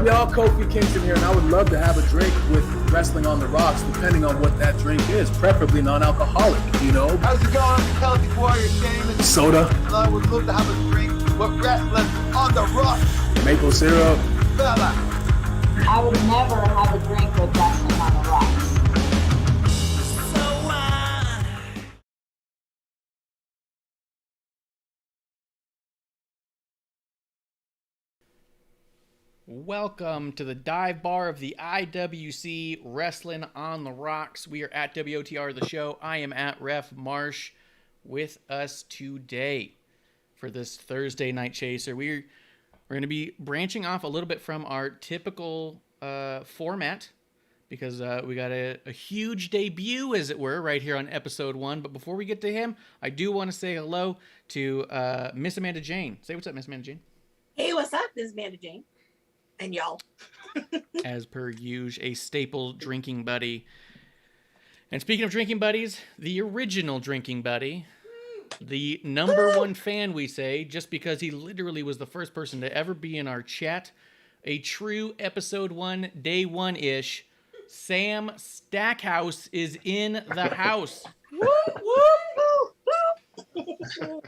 up, y'all? Kofi Kingston here, and I would love to have a drink with Wrestling on the Rocks, depending on what that drink is, preferably non-alcoholic, you know? How's it going, Celtic Warrior Damon? Soda. I would love to have a drink with Wrestling on the Rocks. Maple syrup. Fella. I would never have a drink with Wrestling on the Rocks. Welcome to the dive bar of the IWC Wrestling on the Rocks. We are at WOTR the show. I am at Ref Marsh. With us today for this Thursday Night Chaser, we're going to be branching off a little bit from our typical format because we got a huge debut, as it were, right here on episode 1. But before we get to him, I do want to say hello to Miss AmandaJayne. Say what's up, Miss AmandaJayne. Hey, what's up? This is AmandaJayne. And y'all. As per usual, a staple drinking buddy. And speaking of drinking buddies, the original drinking buddy, the number one fan, we say, just because he literally was the first person to ever be in our chat, a true episode 1, day 1-ish, Sam Stackhouse is in the house. Woo, woo, woo.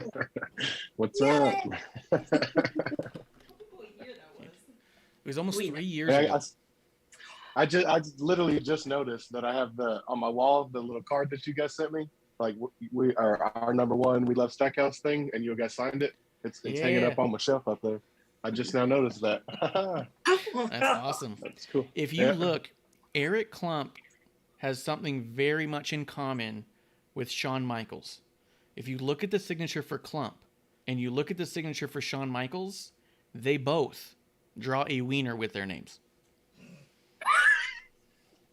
What's up? It was almost 3 years ago. I literally just noticed that I have on my wall the little card that you guys sent me. Like we are our number one We Love Stackhouse thing, and you guys signed it. It's hanging up on my shelf up there. I just now noticed that. That's awesome. That's cool. If you look, Eric Klump has something very much in common with Shawn Michaels. If you look at the signature for Klump and you look at the signature for Shawn Michaels, they both draw a wiener with their names.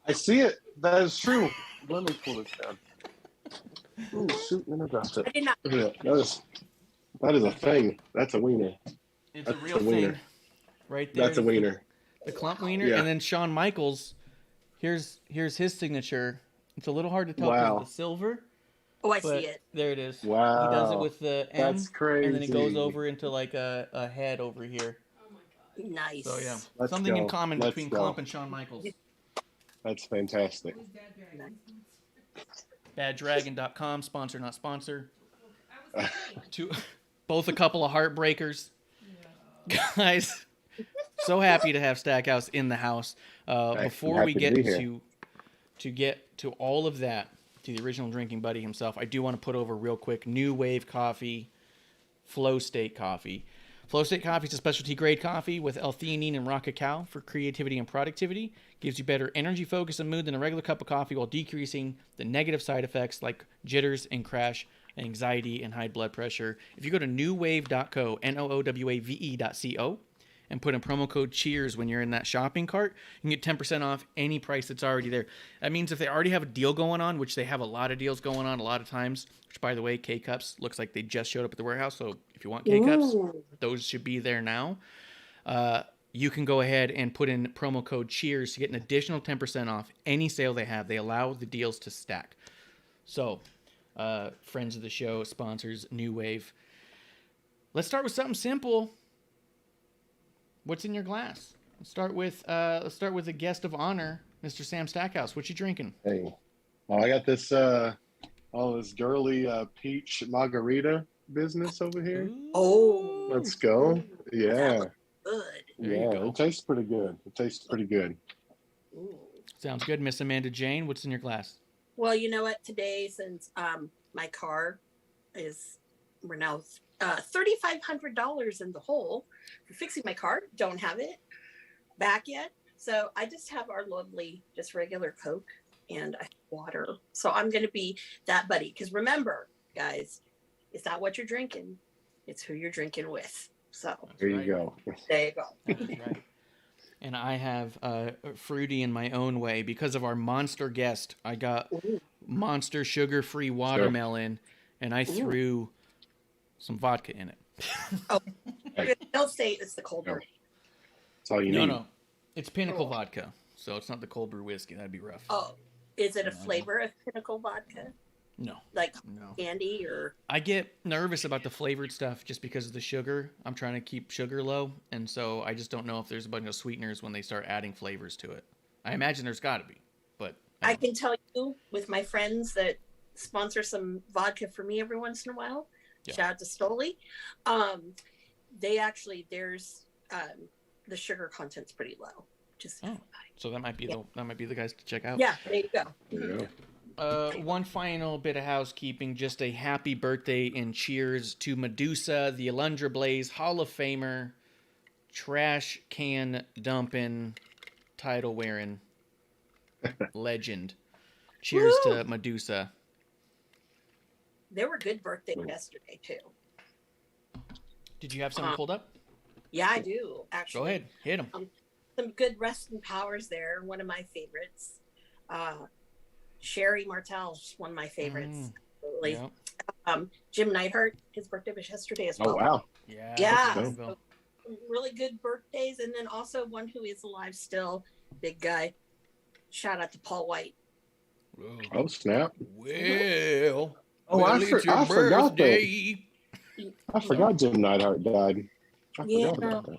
I see it. That is true. Let me pull this down. Ooh, shoot, and I dropped it. I did not. That is a thing. That's a wiener. It's That's a real a wiener. thing. Right there. That's a wiener. The Klump wiener. Yeah. And then Shawn Michaels, here's his signature. It's a little hard to tell Wow. because of the silver. Oh, I But see it. there it is. Wow. He does it with the M. That's crazy. And then it goes over into like a head over here. Nice. So yeah, Let's something in go. common Let's between go. Klump and Shawn Michaels. That's fantastic. BadDragon.com, sponsor not sponsor. Both a couple of heartbreakers. Guys, so happy to have Stackhouse in the house. Before we get to get to all of that, to the original drinking buddy himself, I do want to put over real quick New Wave Coffee, Flow State Coffee. Flow State Coffee is a specialty grade coffee with L-theanine and raw cacao for creativity and productivity. Gives you better energy, focus, and mood than a regular cup of coffee while decreasing the negative side effects like jitters and crash, anxiety, and high blood pressure. If you go to newwave.co, NOOWAVE.co, and put in promo code CHEERS when you're in that shopping cart, you can get 10% off any price that's already there. That means if they already have a deal going on, which they have a lot of deals going on a lot of times, which, by the way, K-Cups looks like they just showed up at the warehouse, so if you want K-Cups, those should be there now. You can go ahead and put in promo code CHEERS to get an additional 10% off any sale they have. They allow the deals to stack. So, friends of the show, sponsors, New Wave. Let's start with something simple. What's in your glass? Let's start with the guest of honor, Mr. Sam Stackhouse. What you drinking? Hey, well, I got this this girly peach margarita business over here. Ooh. Oh. Let's go. Yeah. Good. There you go. It tastes pretty good. Ooh. Sounds good, Miss AmandaJayne. What's in your glass? Well, you know what? Today, since my car we're now $3,500 in the hole for fixing my car. Don't have it back yet. So I just have our lovely, just regular Coke and water. So I'm going to be that buddy. Because remember, guys, it's not what you're drinking. It's who you're drinking with. So There you go. there you go. That's right. And I have fruity in my own way because of our monster guest. I got monster sugar-free watermelon, and I threw some vodka in it. Oh, don't say it's the cold brew. That's all you need. No. It's Pinnacle vodka, so it's not the cold brew whiskey. That'd be rough. Oh, is it a flavor of Pinnacle vodka? No. Like No. candy or. I get nervous about the flavored stuff just because of the sugar. I'm trying to keep sugar low, and so I just don't know if there's a bunch of sweeteners when they start adding flavors to it. I imagine there's got to be, but I can tell you with my friends that sponsor some vodka for me every once in a while. Yeah. Shout out to Stoli. They actually there's the sugar content's pretty low. Just so that might be the guys to check out. yeah, there you go. Yeah. One final bit of housekeeping, just a happy birthday and cheers to Medusa, the Alundra Blaze Hall of Famer, trash can dumping, title wearing legend. Cheers to Medusa. There were good birthdays yesterday too. Did you have something pulled up? Yeah, I do actually. Go ahead, hit them. Some good resting powers there. One of my favorites. Sherry Martel's one of my favorites. Absolutely. Yeah. Jim Neidhart, his birthday was yesterday as well. Oh wow. Yeah. That's So, really good birthdays, and then also one who is alive still, big guy. Shout out to Paul White. Oh snap. Well. Oh, I forgot that. I forgot Jim Neidhart died. I forgot about that.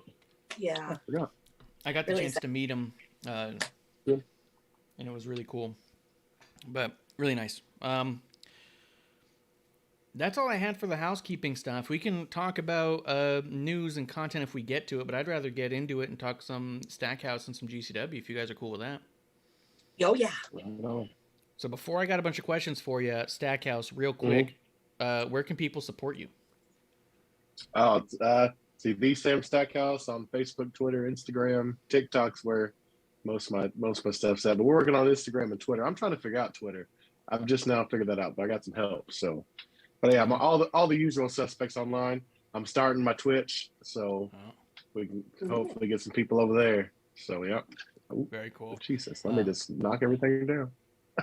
Yeah. I forgot. I got the Really chance to meet him, and it was really cool, but really nice. That's all I had for the housekeeping stuff. We can talk about news and content if we get to it, but I'd rather get into it and talk some Stackhouse and some GCW if you guys are cool with that. Oh, yeah. So before I got a bunch of questions for you, Stackhouse, real quick, where can people support you? See the Sam Stackhouse on Facebook, Twitter, Instagram, TikTok's where most of my stuff's at. But we're working on Instagram and Twitter. I'm trying to figure out Twitter. I've just now figured that out, but I got some help. So, but yeah, all the usual suspects online. I'm starting my Twitch, so we can hopefully get some people over there. So yeah. Ooh, very cool. Jesus, let me just knock everything down.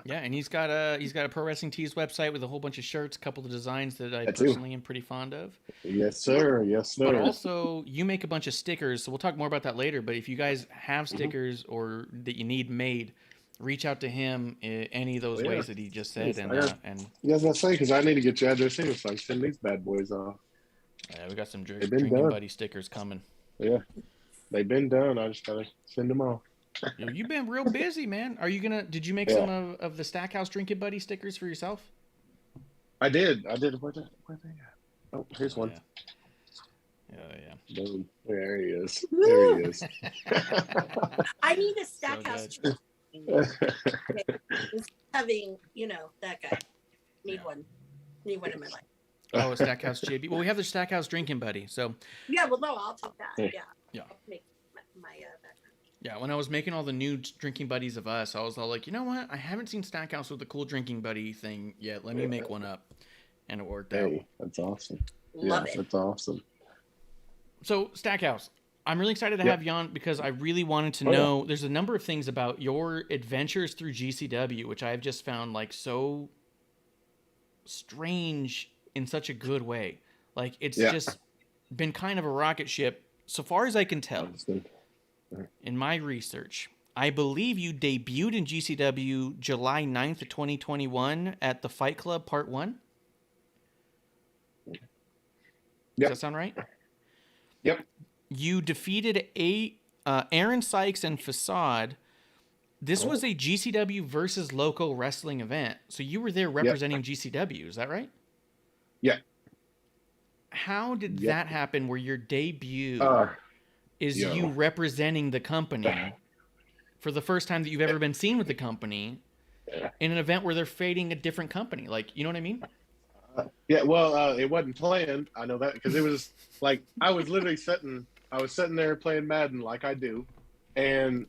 Yeah, and he's got a Pro Wrestling Tees website with a whole bunch of shirts, a couple of designs that I personally am pretty fond of. Yes, sir. Yes, sir. But also, you make a bunch of stickers, so we'll talk more about that later. But if you guys have stickers or that you need made, reach out to him in any of those ways that he just said. Yes, and as I say, because I need to get your address here so I can send these bad boys off. Yeah, we got some drinking buddy stickers coming. Yeah, they've been done. I just gotta send them off. You've been real busy, man. Did you make some of the Stackhouse Drinking Buddy stickers for yourself? I did. Where they at? Oh, here's one. Yeah. Boom. There he is. There he is. I need a Stackhouse. Having, that guy. Need one in my life. Oh, a Stackhouse JB. Well, we have the Stackhouse Drinking Buddy, so. Yeah, well, no, I'll take that. Yeah. Yeah. I'll make my background. Yeah, when I was making all the new drinking buddies of us, I was all like, you know what? I haven't seen Stackhouse with the cool drinking buddy thing yet. Let me make one up. And it worked out. That's awesome. Love it. That's awesome. So, Stackhouse, I'm really excited to have you on because I really wanted to know. There's a number of things about your adventures through GCW, which I've just found like so strange in such a good way. Like, it's just been kind of a rocket ship, so far as I can tell. In my research, I believe you debuted in GCW July 9th of 2021 at the Fight Club Part 1. Does that sound right? Yep. You defeated Aaron Sykes and Facade. This was a GCW versus local wrestling event. So you were there representing GCW. Is that right? Yeah. How did that happen where your debut... is you representing the company for the first time that you've ever been seen with the company in an event where they're fading a different company? Like, you know what I mean? It wasn't planned. I know that because it was like I was sitting there playing Madden like I do, and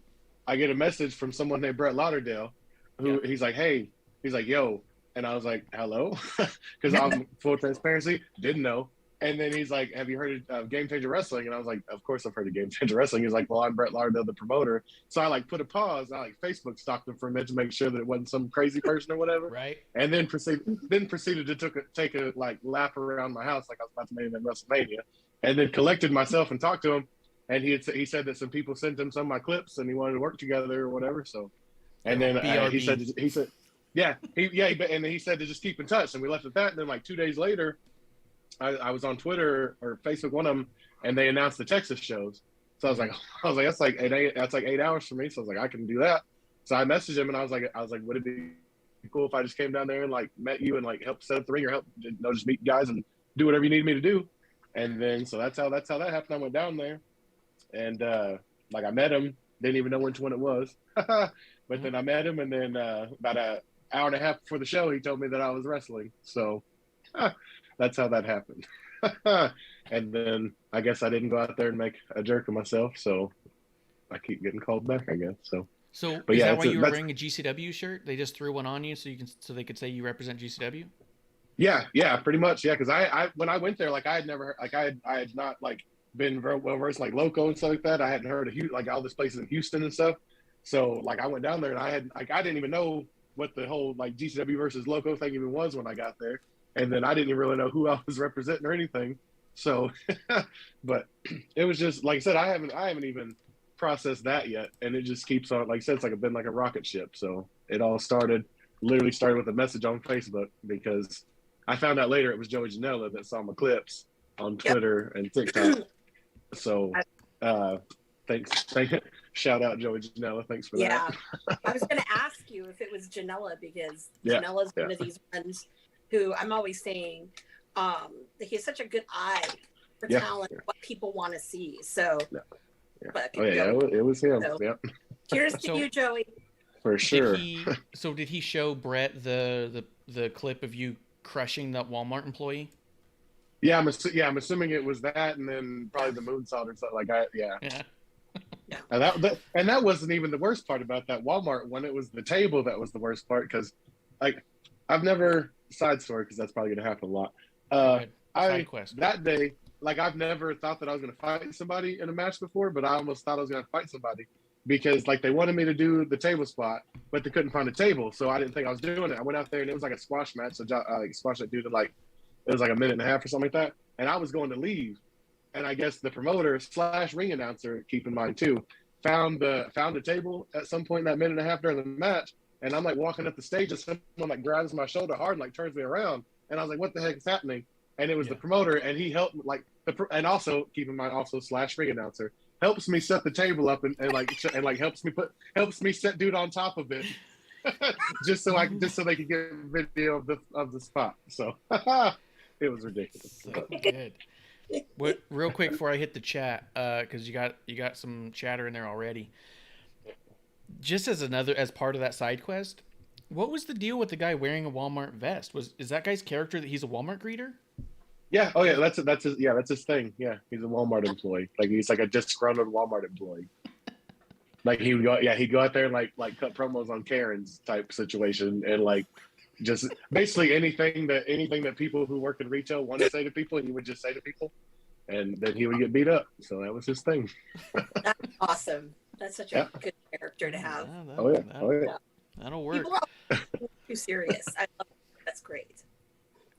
I get a message from someone named Brett Lauderdale, who he's like, "Hey," he's like, "Yo," and I was like, "Hello," because I'm full transparency, didn't know. And then he's like, "Have you heard of Game Changer Wrestling?" And I was like, "Of course I've heard of Game Changer Wrestling." He's like, "Well, I'm Brett Lauderdale, the promoter." So I put a pause. I Facebook stalked him for a minute to make sure that it wasn't some crazy person or whatever. Right. And then proceeded to take a lap around my house like I was about to make him in WrestleMania, and then collected myself and talked to him. And he said that some people sent him some of my clips and he wanted to work together or whatever. So, and then he said and he said to just keep in touch, and we left at that. And then like 2 days later, I was on Twitter or Facebook, one of them, and they announced the Texas shows. So I was like, that's like 8 hours for me. So I was like, I can do that. So I messaged him and I was like, would it be cool if I just came down there and like met you and like help set up the ring or help, just meet you guys and do whatever you need me to do. And then so that's how that happened. I went down there, and like I met him, didn't even know which one it was, but then I met him, and then about an hour and a half before the show, he told me that I was wrestling. So that's how that happened. And then I guess I didn't go out there and make a jerk of myself, so I keep getting called back, I guess. So but is that why you were wearing a GCW shirt? They just threw one on you so they could say you represent GCW? Yeah, pretty much. Yeah, because I when I went there, like I had not like been very well versed like Loco and stuff like that. I hadn't heard of like all this places in Houston and stuff. So like I went down there and I didn't even know what the whole like GCW versus Loco thing even was when I got there. And then I didn't even really know who I was representing or anything. So, but it was just, like I said, I haven't even processed that yet. And it just keeps on, like I said, it's been like a rocket ship. So it all literally started with a message on Facebook, because I found out later it was Joey Janela that saw my clips on Twitter and TikTok. So, shout out Joey Janela. Thanks for that. Yeah. I was going to ask you if it was Janela, because Janela's one of these ones who I'm always saying, he has such a good eye for talent, what people want to see. So, but it was him. So, yeah. Cheers to you, Joey. For sure. Did he show Brett the clip of you crushing that Walmart employee? Yeah, I'm assuming it was that, and then probably the moonsault or something like that. Yeah. And that wasn't even the worst part about that Walmart one. It was the table that was the worst part, because like I've never side story, because that's probably gonna happen a lot. Side quest. That day, like I've never thought that I was gonna fight somebody in a match before, but I almost thought I was gonna fight somebody, because like they wanted me to do the table spot, but they couldn't find a table, so I didn't think I was doing it. I went out there and it was like a squash match, so I squashed that dude in like it was like a minute and a half or something like that, and I was going to leave, and I guess the promoter / ring announcer, keep in mind too, found the table at some point in that minute and a half during the match, and I'm like walking up the stage and someone like grabs my shoulder hard and like turns me around, and I was like, what the heck is happening? And it was the promoter, and he helped like and also keep in mind also / ring announcer helps me set the table up and helps me set dude on top of it just so they could get a video of the spot. So it was ridiculous. So good. Real quick before I hit the chat, because you got some chatter in there already. Just as part of that side quest, what was the deal with the guy wearing a Walmart vest? Is that guy's character that he's a Walmart greeter? Yeah. Oh yeah. That's his thing. Yeah. He's a Walmart employee. Like he's like a disgruntled Walmart employee. Like he'd go out there and like cut promos on Karen's type situation, and like just basically anything that people who work in retail want to say to people, he would just say to people, and then he would get beat up. So that was his thing. That's awesome. That's such a good character to have. That'll work. People are too serious. I love it. That's great.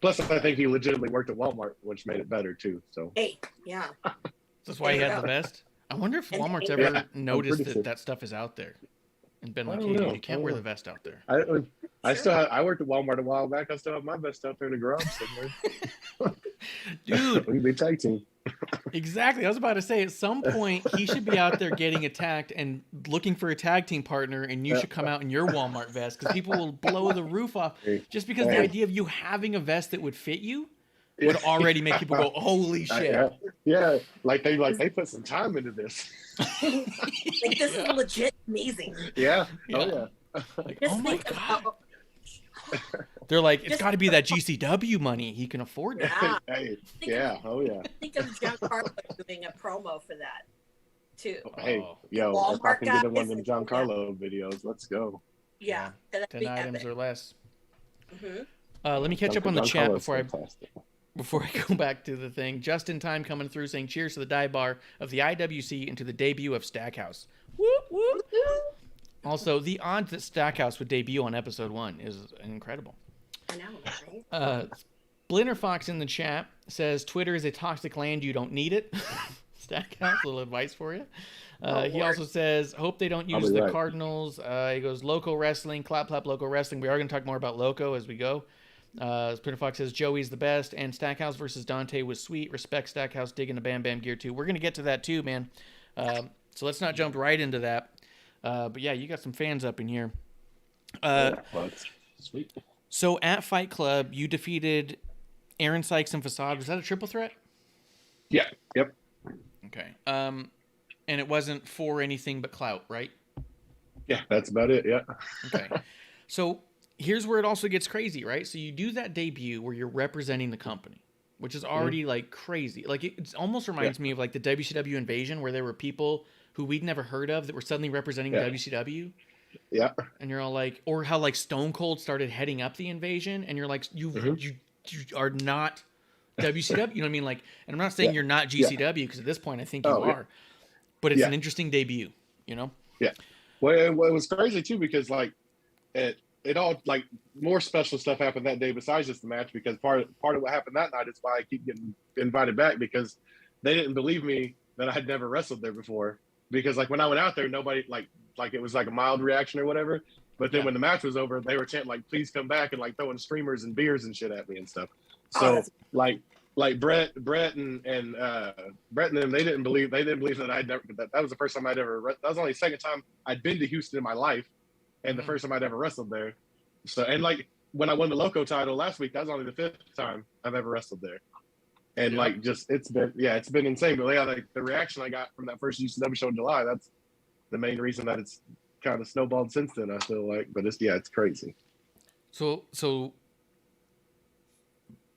Plus, I think he legitimately worked at Walmart, which made it better too. So That's why he had the vest. I wonder if Walmart's ever noticed that stuff is out there and been like, hey, you can't wear the vest out there. I worked at Walmart a while back. I still have my vest out there in the garage somewhere. Dude, we can be tag team. Exactly. I was about to say, at some point, he should be out there getting attacked and looking for a tag team partner, and you should come out in your Walmart vest, because people will blow the roof off just because the idea of you having a vest that would fit you would already make people go, holy shit. Yeah. Like they put some time into this. Like this is legit amazing. Yeah. Oh yeah. Like, oh my God. They're like, it's got to be that GCW money. He can afford it. Yeah. Think of Giancarlo doing a promo for that, too. Hey, yo, if I can get one of them Giancarlo videos, let's go. Yeah. 10 items or less. Mm-hmm. Let me catch up on the chat before I go back to the thing. Just in time coming through saying cheers to the dive bar of the IWC and to the debut of Stackhouse. Whoop, whoop. Also, the odds that Stackhouse would debut on episode 1 is incredible. I know, right? Splinter Fox in the chat says Twitter is a toxic land. You don't need it. Stackhouse, a little advice for you. He also says, hope they don't use Probably the right. Cardinals. He goes, Loco Wrestling, clap, clap, Loco Wrestling. We are going to talk more about Loco as we go. Sprinter Fox says, Joey's the best, and Stackhouse versus Dante was sweet. Respect Stackhouse digging the Bam Bam gear, too. We're going to get to that, too, man. So let's not jump right into that. But, yeah, you got some fans up in here. Sweet. So at Fight Club, you defeated Aaron Sykes and Facade. Was that a triple threat? Yeah. Yep. Okay. And it wasn't for anything but clout, right? Yeah, that's about it. Yeah. Okay. So here's where it also gets crazy, right? So you do that debut where you're representing the company, which is already like crazy. Like it almost reminds me of like the WCW Invasion, where there were people who we'd never heard of that were suddenly representing WCW. Yeah. And you're all like, or how like Stone Cold started heading up the Invasion, and you're like, you are not WCW. You know what I mean? Like, and I'm not saying you're not GCW, because at this point I think you are. But it's an interesting debut, you know? Yeah. Well, it was crazy too, because like it all, like, more special stuff happened that day besides just the match, because part of what happened that night is why I keep getting invited back, because they didn't believe me that I had never wrestled there before. Because like when I went out there, nobody like it was like a mild reaction or whatever. But then when the match was over, they were chanting like, please come back, and like throwing streamers and beers and shit at me and stuff. So like Brett and Brett and them, they didn't believe that I'd never, that was the first time I'd ever, that was only the second time I'd been to Houston in my life, and the first time I'd ever wrestled there. So, and like when I won the Loco title last week, that was only the 5th time I've ever wrestled there. And like, just, it's been insane. But yeah, like the reaction I got from that first GCW show in July, that's the main reason that it's kind of snowballed since then, I feel like. But it's crazy. So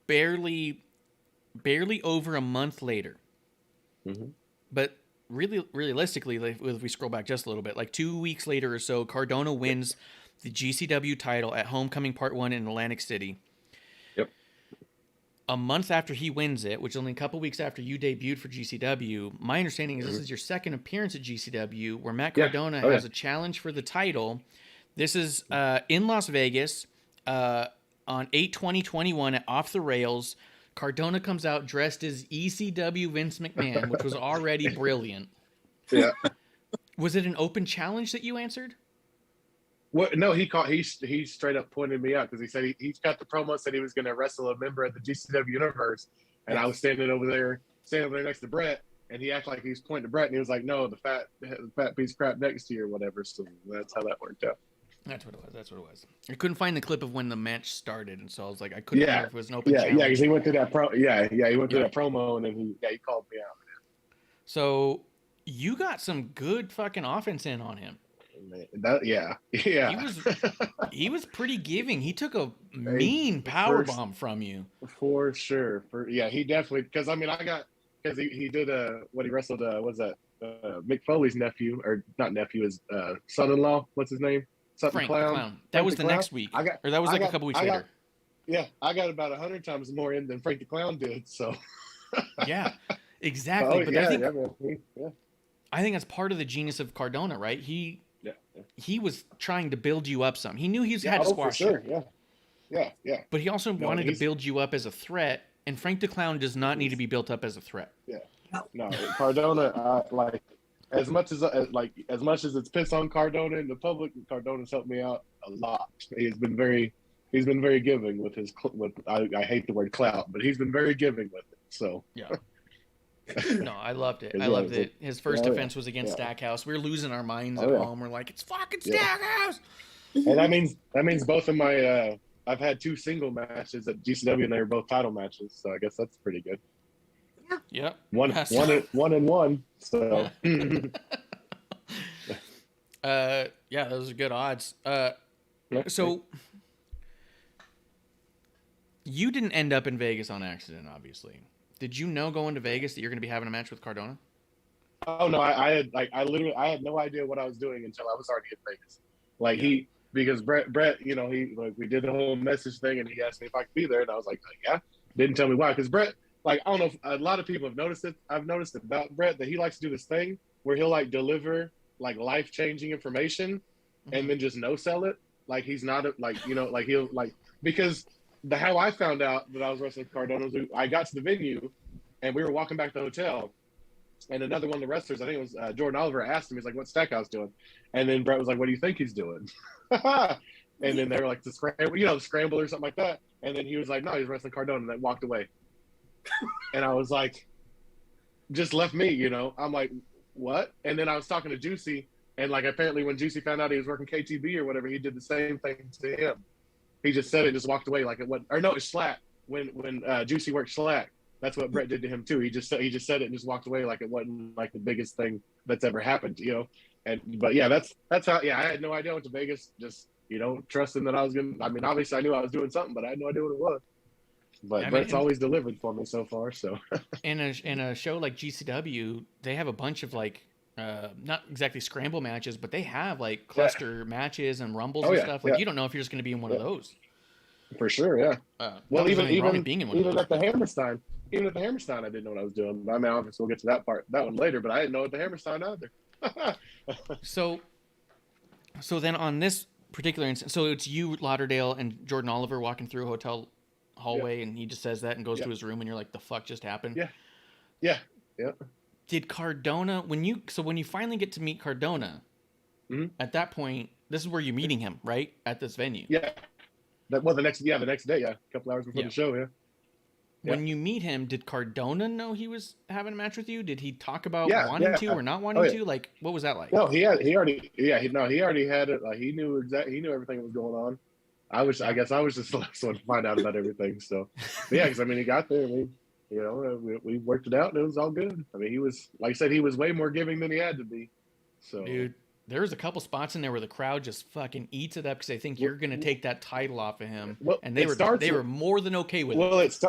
barely over a month later, but really realistically, like, if we scroll back just a little bit, like 2 weeks later or so, Cardona wins the GCW title at Homecoming Part 1 in Atlantic City. Yep. A month after he wins it, which is only a couple weeks after you debuted for GCW, my understanding is this is your second appearance at GCW, where Matt Cardona has a challenge for the title. This is in Las Vegas on 8/20/21 at Off the Rails. Cardona comes out dressed as ECW Vince McMahon, which was already brilliant. Yeah. Was it an open challenge that you answered? What? No, he straight up pointed me out, because he said he's got the promo, said he was going to wrestle a member of the GCW universe, and I was standing over there next to Brett, and he acted like he was pointing to Brett, and he was like, "No, the fat piece of crap next to you," or whatever. So that's how that worked out. That's what it was. I couldn't find the clip of when the match started, and so I was like, I couldn't remember if it was an open challenge. Yeah, because he went through that he went through that promo, and then he called me out. So you got some good fucking offense in on him. He was pretty giving. He took a mean power bomb from you. For sure. He definitely, because I mean, because he did what he wrestled, was that Mick Foley's nephew, or not nephew, his son-in-law, what's his name? Frank the Clown. That was the next week. That was like a couple weeks later. I got about 100 times more in than Frank the Clown did, so. Yeah, exactly. I think that's part of the genius of Cardona, right? He was trying to build you up some. He knew he had to squash you. Yeah. But he also wanted to build you up as a threat, and Frank the Clown does not need to be built up as a threat. Yeah. No, Cardona, like, as much as it's pissed on Cardona in the public, Cardona's helped me out a lot. He's been very giving with his, I hate the word clout, but he's been very giving with it. So yeah. No, I loved it. I loved it. His first defense was against Stackhouse. We were losing our minds at home. We're like, it's fucking Stackhouse. And that means both of my I've had 2 single matches at GCW, and they were both title matches. So I guess that's pretty good. Yeah. One and one. So. Those are good odds. So you didn't end up in Vegas on accident, obviously. Did you know going to Vegas that you're going to be having a match with Cardona? Oh no, I had no idea what I was doing until I was already in Vegas. Because Brett, we did the whole message thing, and he asked me if I could be there, and I was like, yeah. Didn't tell me why, because Brett, like, I don't know if a lot of people have noticed it. I've noticed about Brett that he likes to do this thing where he'll like deliver like life-changing information and then just no sell it. Like he's not he'll like, because how I found out that I was wrestling Cardona was I got to the venue and we were walking back to the hotel. And another one of the wrestlers, I think it was Jordan Oliver, asked him, he's like, "What's Stackhouse doing?" And then Brett was like, "What do you think he's doing?" And then they were like, the scramble or something like that. And then he was like, "No, he's wrestling Cardona," and then walked away. And I was like, just left me, you know. I'm like, what? And then I was talking to Juicy, and like apparently when Juicy found out he was working KTB or whatever, he did the same thing to him. He just said it, just walked away like it wasn't. Or no, it's Slack. When Juicy worked Slack, that's what Brett did to him too. He just said it and just walked away like it wasn't like the biggest thing that's ever happened, you know. But yeah, that's how. Yeah, I had no idea I went to Vegas. Just trusting that I was gonna. I mean, obviously I knew I was doing something, but I had no idea what it was. But Brett's always delivered for me so far. So in a show like GCW, they have a bunch of like not exactly scramble matches, but they have like cluster matches and rumbles and stuff. Like you don't know if you're just going to be in one of those. For sure, yeah. Well, even being in one of those. at the Hammerstein, I didn't know what I was doing. I mean, obviously we'll get to that one later, but I didn't know at the Hammerstein either. So then on this particular instance, so it's you, Lauderdale, and Jordan Oliver walking through a hotel hallway, and he just says that and goes to his room, and you're like, the fuck just happened? Yeah. Did Cardona, when you finally get to meet Cardona, at that point, this is where you're meeting him, right? At this venue. Yeah. The next day, a couple hours before the show, When you meet him, did Cardona know he was having a match with you? Did he talk about wanting to or not wanting to? Like, what was that like? No, he already had it. Like, he knew everything that was going on. I guess I was just the last one to find out about everything. So, but yeah, because I mean, he got there. We worked it out, and it was all good. I mean, he was, like I said, he was way more giving than he had to be. So, dude, there was a couple spots in there where the crowd just fucking eats it up because they think you're gonna take that title off of him, and they were more than okay with it.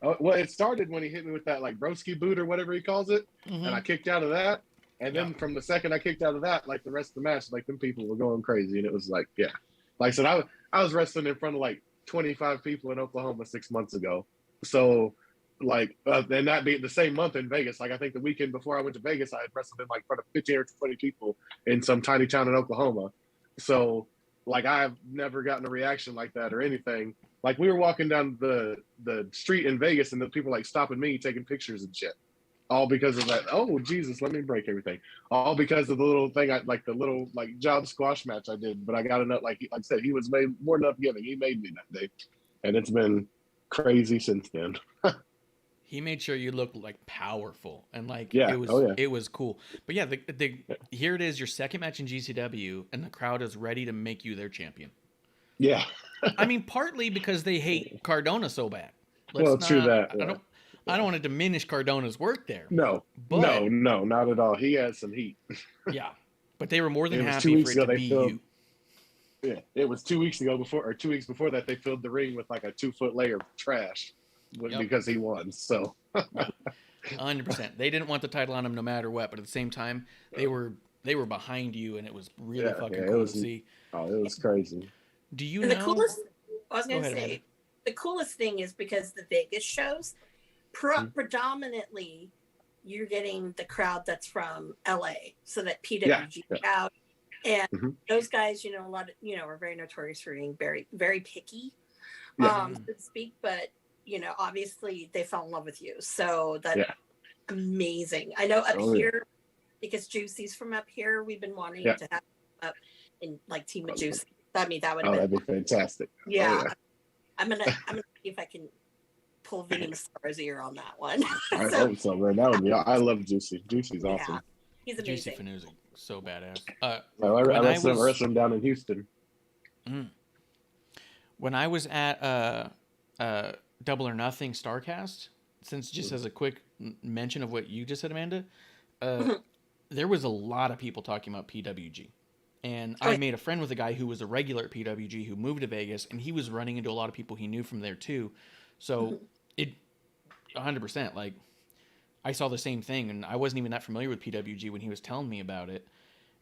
It started when he hit me with that like broski boot or whatever he calls it, and I kicked out of that. And then from the second I kicked out of that, like the rest of the match, like them people were going crazy, and it was like, yeah. Like I said, I was wrestling in front of like 25 people in Oklahoma 6 months ago. So, like, and that being the same month in Vegas. Like, I think the weekend before I went to Vegas, I had wrestled in like front of 15 or 20 people in some tiny town in Oklahoma. So, like, I've never gotten a reaction like that or anything. Like, we were walking down the street in Vegas, and the people like stopping me, taking pictures and shit. All because of that. Oh, Jesus, let me break everything. All because of the little thing, the little like job squash match I did. But I got enough, like I said, he was made more than enough giving. He made me that day. And it's been crazy since then. He made sure you looked like powerful and like it was cool. But yeah, here it is, your second match in GCW, and the crowd is ready to make you their champion. Yeah. I mean, partly because they hate Cardona so bad. True that. Yeah. I don't want to diminish Cardona's work there. No, not at all. He has some heat. Yeah, but they were more than happy for it to be you. Yeah, it was 2 weeks ago 2 weeks before that, they filled the ring with like a 2-foot layer of trash because he won. So 100%. They didn't want the title on him no matter what, but at the same time, they were behind you, and it was really fucking cool to see. Oh, it was crazy. Do you and know? The coolest, I was going to say, the coolest thing is because the Vegas shows, predominantly, you're getting the crowd that's from LA, so that PWG crowd, and those guys, a lot of, are very notorious for being very, very picky, so to speak. But obviously, they fell in love with you, so that's amazing. I know up here, because Juicy's from up here, we've been wanting to have up in like Team of Juicy. I mean, that would that'd be fantastic. Yeah, I'm gonna see if I can pull Vinny Massara's ear on that one. I hope so, man. That would be. I love Juicy. Juicy's awesome. Yeah, he's amazing. Juicy Fanuzzi, so badass. I wrestled him down in Houston. When I was at Double or Nothing Starcast, since just as a quick mention of what you just said, Amanda, there was a lot of people talking about PWG. And I made a friend with a guy who was a regular at PWG who moved to Vegas, and he was running into a lot of people he knew from there too. So it 100%, like, I saw the same thing, and I wasn't even that familiar with PWG when he was telling me about it.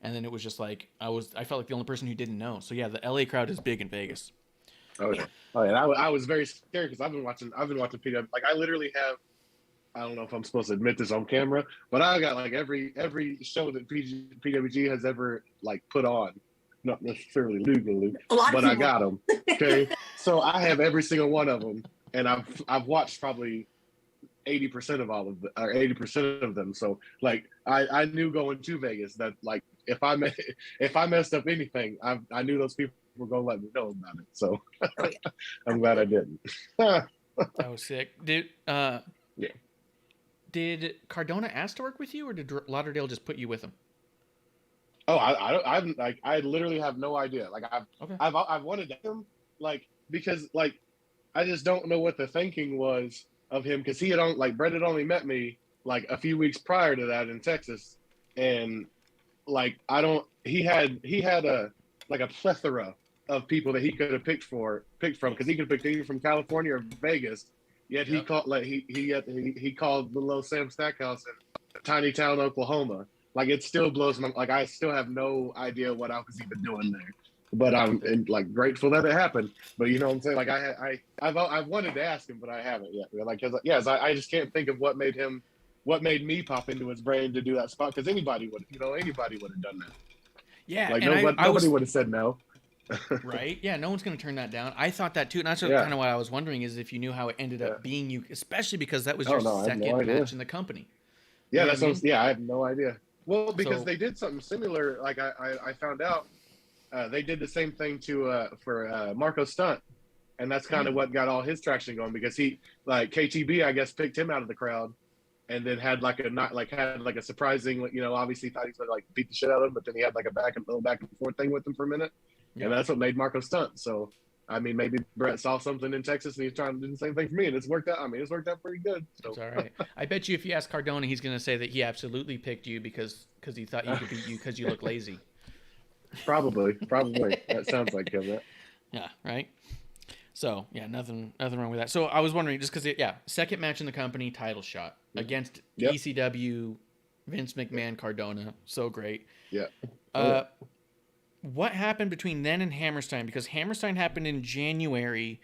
And then it was just like, I felt like the only person who didn't know. So yeah, the LA crowd is big in Vegas. Oh yeah. And I was very scared because I've been watching PWG. Like, I literally have, I don't know if I'm supposed to admit this on camera, but I got like every show that PWG has ever like put on, not necessarily legally, but I got them. Okay, so I have every single one of them, and I've watched probably 80% of all of the, or 80% of them. So like I knew going to Vegas that like if I messed up anything, I knew those people were gonna let me know about it. So Oh, yeah. I'm glad I didn't. That was sick. Yeah. Did Cardona ask to work with you, or did Lauderdale just put you with him? Oh, I literally have no idea. Like I've wanted him, like, because like I just don't know what the thinking was of him, because he had Brett had only met me like a few weeks prior to that in Texas, and like he had a plethora of people that he could have picked from, because he could have picked either from California or Vegas. Yet he called he called little old Sam Stackhouse in tiny town Oklahoma. Like it still blows my, like I still have no idea what I was even doing there. But I'm like grateful that it happened. But you know what I'm saying? Like I've wanted to ask him, but I haven't yet. Like, cause I just can't think of what made me pop into his brain to do that spot. Because anybody would have done that. Yeah, like and nobody would have said no. Right? Yeah, no one's going to turn that down. I thought that too, and that's kind of what I was wondering, is if you knew how it ended up being you, especially because that was your second match in the company. Yeah, you know that's what I mean? Yeah, I have no idea. Well, because So- they did something similar. Like I found out they did the same thing for Marco Stunt, and that's kind of what got all his traction going, because he, like, KTB, I guess, picked him out of the crowd, and then had a surprising, you know, obviously thought he was gonna like beat the shit out of him, but then he had like a little back and forth thing with him for a minute, and that's what made Marco Stunt. So I mean, maybe Brett saw something in Texas and he's trying to do the same thing for me, and it's worked out. I mean, it's worked out pretty good. So. It's all right. I bet you if you ask Cardona, he's going to say that he absolutely picked you because he thought you could beat you because you look lazy. Probably. That sounds like him. That. Yeah, right? So, yeah, nothing wrong with that. So, I was wondering, just because, second match in the company, title shot against ECW, Vince McMahon, Cardona. So great. Yeah. What happened between then and Hammerstein? Because Hammerstein happened in January,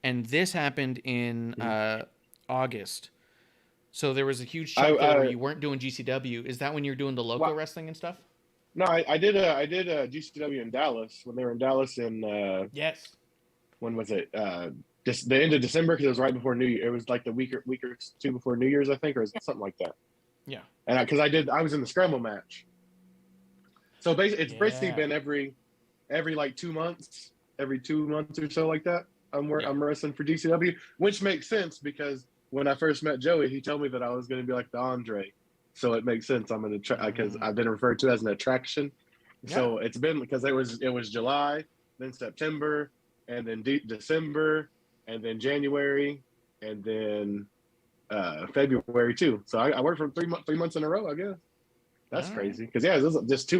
and this happened in August. So there was a huge chunk there where you weren't doing GCW. Is that when you're doing the local wrestling and stuff? No, I did GCW in Dallas when they were in Dallas in Yes. When was it? Just the end of December, because it was right before New Year. It was like the week or two before New Year's, I think, or something like that. Yeah. And because I was in the Scramble match. So basically, it's basically been every like 2 months, every 2 months or so like that. I'm wrestling for GCW, which makes sense because when I first met Joey, he told me that I was going to be like the Andre. So it makes sense. I'm going to because I've been referred to as an attraction. Yeah. So it's been because it was July, then September, and then December, and then January, and then February too. So I worked for 3 months in a row, I guess. That's crazy. Because this is just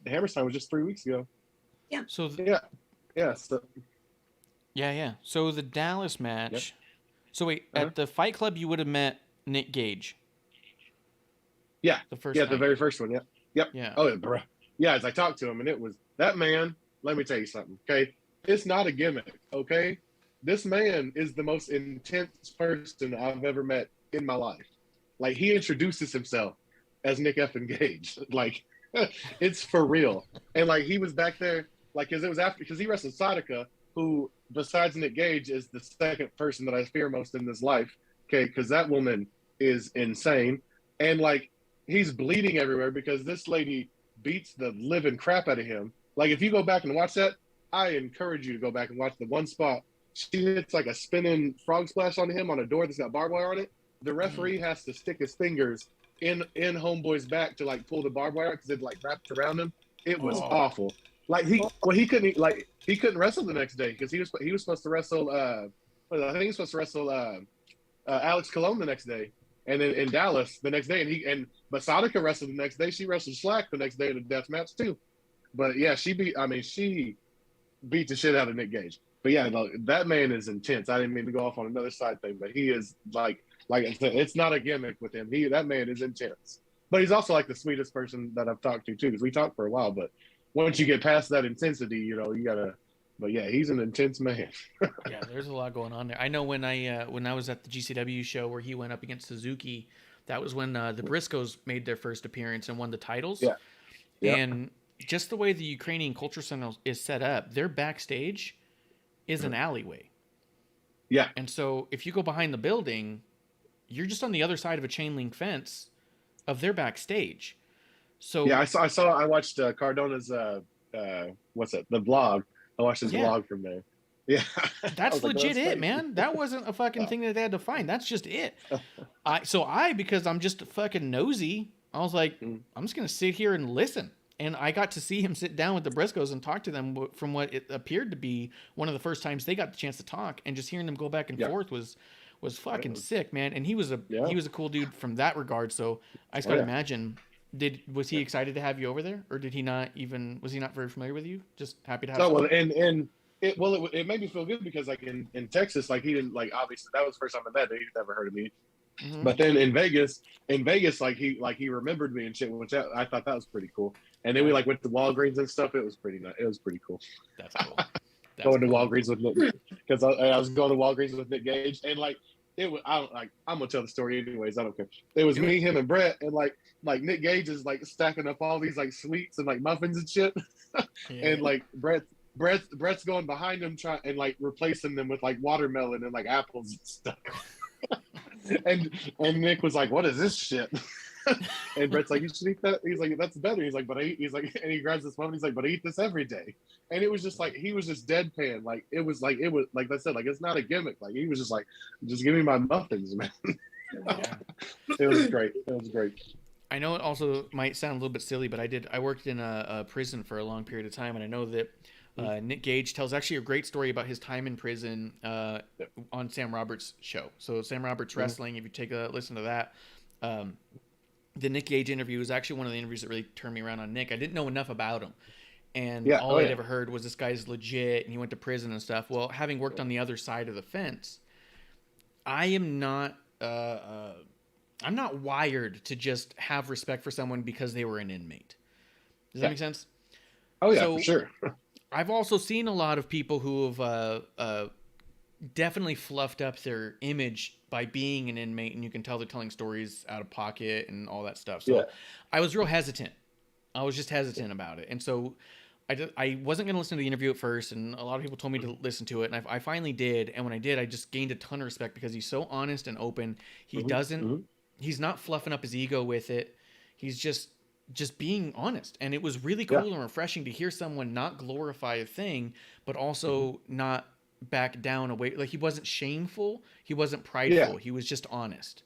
Hammerstein was just 3 weeks ago. Yeah. So So So the Dallas match. Yep. So wait, at the Fight Club you would have met Nick Gage. Yeah. The first. Yeah, the very first one. Yeah. Yep. Yeah. Oh, bro. Yeah, as I talked to him, and it was that man. Let me tell you something. Okay, it's not a gimmick. Okay, this man is the most intense person I've ever met in my life. Like, he introduces himself as Nick effing Gage. Like, it's for real. And like, he was back there, like, because he wrestled Sadaka, who besides Nick Gage is the second person that I fear most in this life. Okay, because that woman is insane, and like, he's bleeding everywhere because this lady beats the living crap out of him. Like, if you go back and watch that, I encourage you to go back and watch the one spot. She hits like a spinning frog splash on him on a door that's got barbed wire on it. The referee has to stick his fingers in Homeboy's back to like pull the barbed wire because it like wrapped around him. It was awful. Like, he couldn't wrestle the next day because he was supposed to wrestle I think he was supposed to wrestle Alex Colon the next day, and then in Dallas the next day, but Sadaka wrestled the next day. She wrestled Slack the next day in a death match too. But yeah, she beat the shit out of Nick Gage. But yeah, that man is intense. I didn't mean to go off on another side thing, but he is like I said, it's not a gimmick with him. That man is intense. But he's also like the sweetest person that I've talked to too, because we talked for a while. But once you get past that intensity, you gotta. But yeah, he's an intense man. Yeah, there's a lot going on there. I know when I was at the GCW show where he went up against Suzuki, that was when the Briscoes made their first appearance and won the titles. Yeah. Yep. And just the way the Ukrainian Culture Center is set up, their backstage is an alleyway. Yeah. And so if you go behind the building, you're just on the other side of a chain link fence of their backstage. So yeah, I watched Cardona's what's it, the vlog. I watched his vlog from there. Yeah, that's legit it, man. That wasn't a fucking thing that they had to find. That's just it. Because I'm just fucking nosy, I was like, I'm just gonna sit here and listen. And I got to see him sit down with the Briscoes and talk to them from what it appeared to be one of the first times they got the chance to talk, and just hearing them go back and forth was fucking sick, man. And he was a cool dude from that regard. So I just gotta imagine, was he excited to have you over there, or did he not even, was he not very familiar with you? Just happy to have. Well, it made me feel good because like in Texas, like he didn't, like, obviously that was the first time I met him. He'd never heard of me. But then in Vegas, like he remembered me and shit, which I thought that was pretty cool. And then we like went to Walgreens and stuff. It was pretty nice. It was pretty cool. That's cool. Going to Walgreens with Nick, because I was going to Walgreens with Nick Gage, and like it was, I'm gonna tell the story anyways. I don't care. It was me, him, and Brett, and like Nick Gage is like stacking up all these like sweets and like muffins and shit, and like Brett's going behind him trying and like replacing them with like watermelon and like apples and stuff. and Nick was like, "What is this shit?" And Brett's like, "You should eat that." He's like, "That's better." He's like, he's like, and he grabs this one. He's like, "But I eat this every day." And it was just like he was just deadpan. Like it was like I said, like it's not a gimmick. Like he was just like, "Just give me my muffins, man." It was great. It was great. I know it also might sound a little bit silly, but I worked in a prison for a long period of time, and I know that Nick Gage tells actually a great story about his time in prison on Sam Roberts' show. So Sam Roberts Wrestling, if you take a listen to that, the Nick Gage interview was actually one of the interviews that really turned me around on Nick. I didn't know enough about him, and all I'd ever heard was this guy's legit and he went to prison and stuff. Well, having worked on the other side of the fence, I am not I'm not wired to just have respect for someone because they were an inmate. Does that make sense? Oh yeah, for sure. I've also seen a lot of people who have definitely fluffed up their image by being an inmate, and you can tell they're telling stories out of pocket and all that stuff. So I was real hesitant. I was just hesitant about it. And so I wasn't going to listen to the interview at first, and a lot of people told me to listen to it, and I finally did. And when I did, I just gained a ton of respect because he's so honest and open. He he's not fluffing up his ego with it. He's just being honest. And it was really cool and refreshing to hear someone not glorify a thing, but also not back down away. Like he wasn't shameful. He wasn't prideful. He was just honest.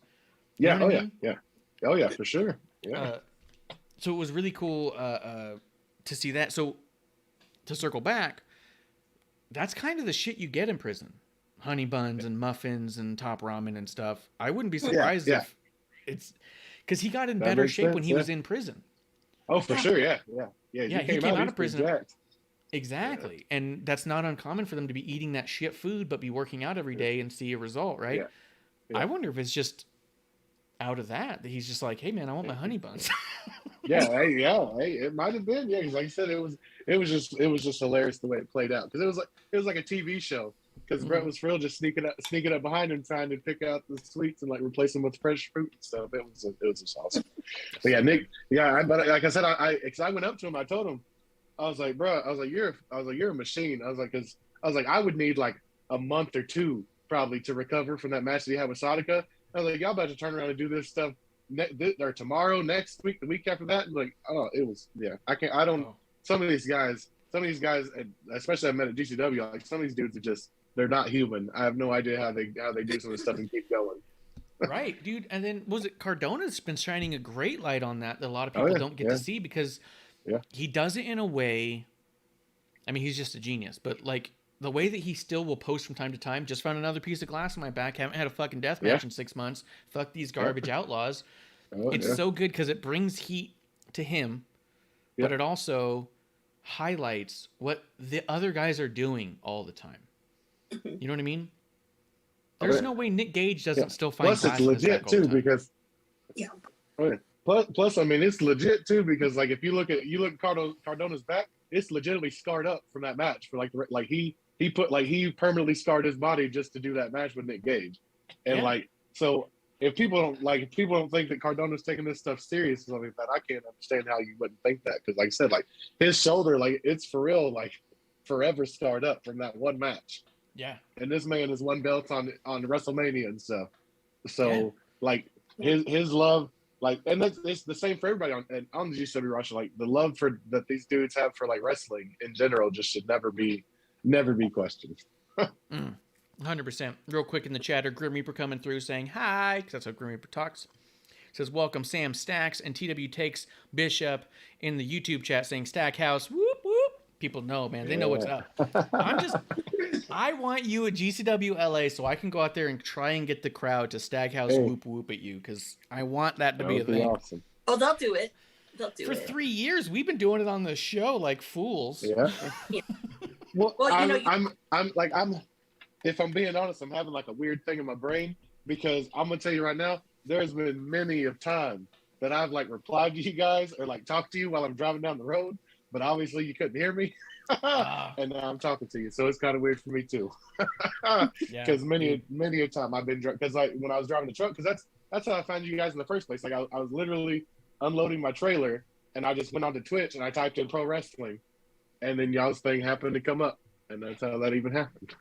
You know what I mean? Oh yeah, for sure. Yeah. So it was really cool to see that. So to circle back, that's kind of the shit you get in prison. Honey buns and muffins and top ramen and stuff. I wouldn't be surprised if it's because he got in better shape when he was in prison. Oh, for sure. Yeah. He came out of prison. Exactly. And that's not uncommon for them to be eating that shit food, but be working out every day and see a result, right? I wonder if it's just out of that he's just like, hey man, I want my honey buns. It might have been. Yeah, because like I said, it was just hilarious the way it played out. Because it was like a TV show. Because Brett was for real just sneaking up behind him, trying to pick out the sweets and like replace them with fresh fruit and stuff. It was just awesome. But yeah, Nick. Yeah, but like I said, I went up to him. I told him, I was like, bro, you're a machine. I was like, I would need like a month or two probably to recover from that match that he had with Sadika. I was like, y'all about to turn around and do this stuff or tomorrow, next week, the week after that. And like, some of these guys, especially I met at GCW, like some of these dudes are just, they're not human. I have no idea how they do some of this stuff and keep going. Right, dude. And then was it Cardona's been shining a great light on that a lot of people don't get to see because he does it in a way. I mean, he's just a genius, but like the way that he still will post from time to time. Just found another piece of glass in my back. Haven't had a fucking death match in 6 months. Fuck these garbage outlaws. It's so good because it brings heat to him, but it also highlights what the other guys are doing all the time. You know what I mean? There's no way Nick Gage doesn't still find. Plus, it's legit too because. Plus, I mean, it's legit too because like if you look at Cardona's back, it's legitimately scarred up from that match. For he permanently scarred his body just to do that match with Nick Gage, and like so. If people don't think that Cardona's taking this stuff serious or something like that, I can't understand how you wouldn't think that. Because like I said, like his shoulder, like it's for real, like forever scarred up from that one match. Yeah. And this man has won belts on WrestleMania and stuff. So like his love, like, and it's the same for everybody on the GCW roster. Like the love that these dudes have for like wrestling in general just should never be questioned. 100%. Real quick in the chatter, Grim Reaper coming through saying hi, because that's how Grim Reaper talks. Says, welcome Sam Stacks, and TW Takes Bishop in the YouTube chat saying Stackhouse, whoop, whoop. People know, man. They know what's up. I want you at GCW LA so I can go out there and try and get the crowd to Stackhouse whoop, whoop at you, because I want that to be a thing. Awesome. Oh, they'll do it. They'll do For it. 3 years, we've been doing it on the show like fools. Yeah. Yeah. Well, I'm if I'm being honest, I'm having like a weird thing in my brain, because I'm gonna tell you right now, there's been many of time that I've like replied to you guys or like talked to you while I'm driving down the road, but obviously you couldn't hear me. And now I'm talking to you, so it's kind of weird for me too. Because many a time I've been because like when I was driving the truck, because that's how I found you guys in the first place. Like I was literally unloading my trailer, and I just went onto Twitch and I typed in pro wrestling, and then y'all's thing happened to come up, and that's how that even happened.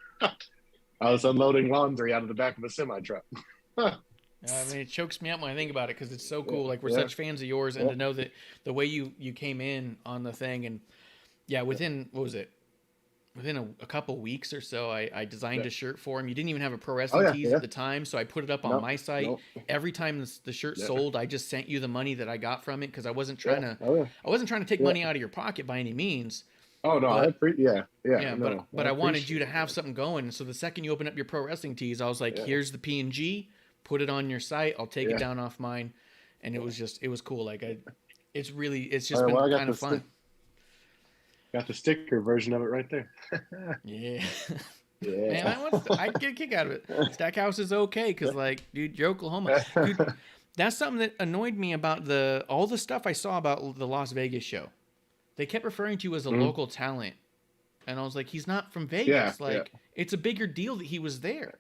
I was unloading laundry out of the back of a semi truck. I mean, it chokes me up when I think about it, because it's so cool. Like, we're such fans of yours, and to know that the way you came in on the thing, and within, what was it? Within a couple weeks or so, I designed a shirt for him. You didn't even have a pro wrestling tees at the time, so I put it up on my site. Every time the shirt sold, I just sent you the money that I got from it, because I wasn't trying to take money out of your pocket by any means. Oh no, but I wanted you to have something going. So the second you open up your pro wrestling tees, I was like, here's the P&G, put it on your site. I'll take it down off mine. And it was cool. Like it's just been kind of fun. Got the sticker version of it right there. Yeah. Man, I get a kick out of it. Stackhouse is okay, because like, dude, you're Oklahoma. Dude, that's something that annoyed me about all the stuff I saw about the Las Vegas show. They kept referring to you as a local talent. And I was like, he's not from Vegas. It's a bigger deal that he was there,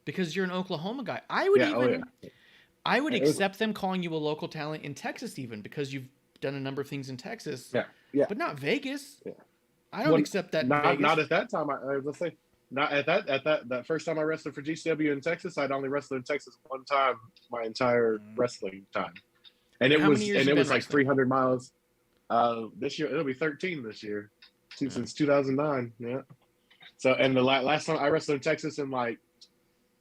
because you're an Oklahoma guy. I would accept them calling you a local talent in Texas, even, because you've done a number of things in Texas. But not Vegas. I don't accept that. Not at that time. Let's say not at that first time I wrestled for GCW in Texas. I'd only wrestled in Texas one time my entire wrestling time, and it was like 300 miles. This year it'll be 13 this year, since 2009. Yeah. So, and the last time I wrestled in Texas in like,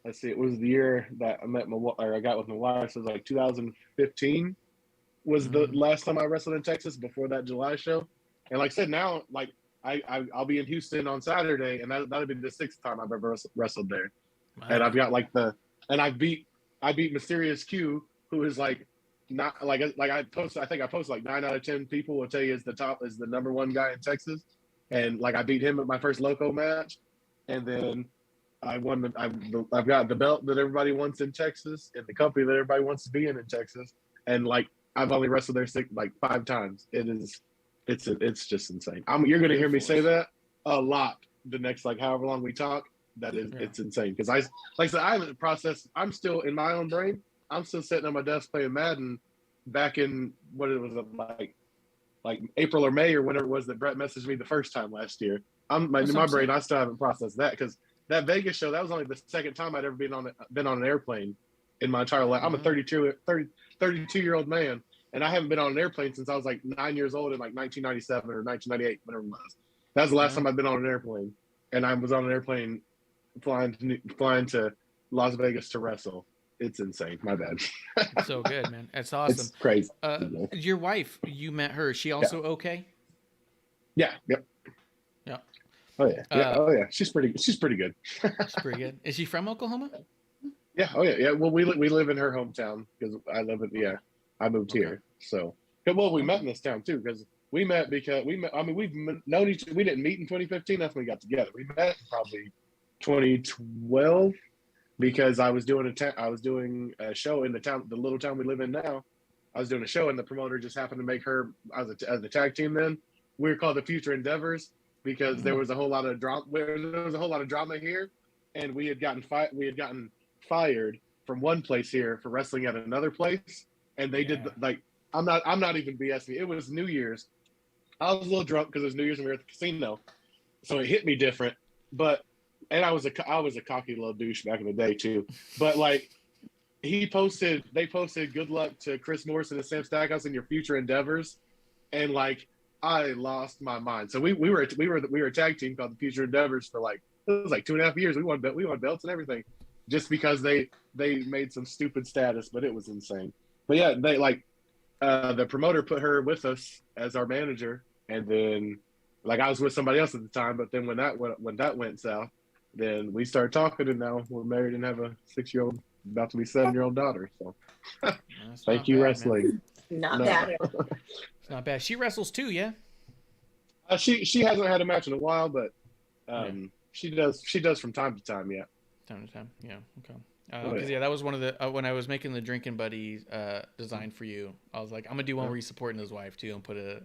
let's see, it was the year that I got with my wife. So it was like 2015 was the last time I wrestled in Texas before that July show. And like I said, now like I'll be in Houston on Saturday, and that'll be the 6th time I've ever wrestled there. Wow. And I've got I beat Mysterious Q, who is like, not I think I posted like 9 out of 10 people will tell you is the number one guy in Texas, and like I beat him at my first loco match, and then I won I've got the belt that everybody wants in Texas, and the company that everybody wants to be in Texas, and like I've only wrestled there 5 times. It's just insane. You're gonna hear me say that a lot the next like however long we talk. It's insane, because I said I haven't processed. I'm still in my own brain. I'm still sitting on my desk playing Madden back in what it was like April or May or whenever it was that Brett messaged me the first time last year. In my brain, I still haven't processed that, because that Vegas show, that was only the 2nd time I'd ever been on an airplane in my entire life. I'm a 32-year-old man, and I haven't been on an airplane since I was like 9 years old in like 1997 or 1998, whatever it was. That was the last time I've been on an airplane, and I was on an airplane flying to Las Vegas to wrestle. It's insane. My bad. So good, man. That's awesome. It's crazy. Your wife, you met her. Is she also okay? Yeah. Yep. Yeah. Oh yeah. She's pretty good. She's pretty good. Is she from Oklahoma? Yeah. Oh yeah. Yeah. Well, we live in her hometown, because I moved here. So, well, we met in this town too, because we met. I mean, we've known each. We didn't meet in 2015. That's when we got together. We met probably 2012. Because I was doing a show in the little town we live in now. I was doing a show, and the promoter just happened to make her as a tag team. Then we were called the Future Endeavors, because there was a whole lot of drama. There was a whole lot of drama here, and we had gotten fired from one place here for wrestling at another place, and they did I'm not even BSing. It was New Year's. I was a little drunk because it was New Year's and we were at the casino, so it hit me different, but. And I was a cocky little douche back in the day too, but like they posted good luck to Chris Morrison and Sam Stackhouse in your future endeavors, and like I lost my mind. So we were a tag team called the Future Endeavors for like it was like 2.5 years. We won belts and everything, just because they made some stupid status, but it was insane. But yeah, they like the promoter put her with us as our manager, and then like I was with somebody else at the time. But then when that went south, then we started talking, and now we're married and have a 6-year-old, about to be 7-year-old daughter. So thank you, wrestling. Not bad. It's not bad. She wrestles too, yeah. She hasn't had a match in a while, but she does from time to time, yeah. Time to time, yeah. Okay. Because that was one of the when I was making the drinking buddy design for you. I was like, I'm gonna do one where he's supporting his wife too, and put a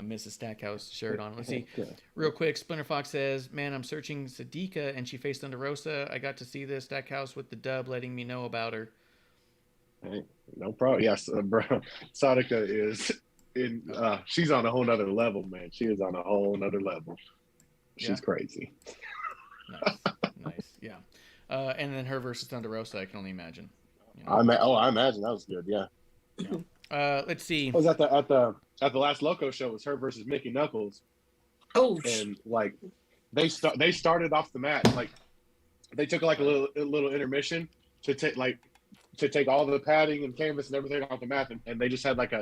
Mrs. Stackhouse shirt on. Let's see, real quick. Splinter Fox says, "Man, I'm searching Sadika, and she faced Thunder Rosa. I got to see this Stackhouse with the dub, letting me know about her." Hey, no problem. Yes, bro. Sadika is in. She's on a whole nother level, man. She is on a whole nother level. She's crazy. Nice. Yeah. And then her versus Thunder Rosa, I can only imagine. You know? I imagine that was good. Yeah. Let's see. I was at the last Loco show. It was her versus Mickey Knuckles. Oh. And like they started off the mat, like they took like a little intermission to take all the padding and canvas and everything off the mat, and they just had like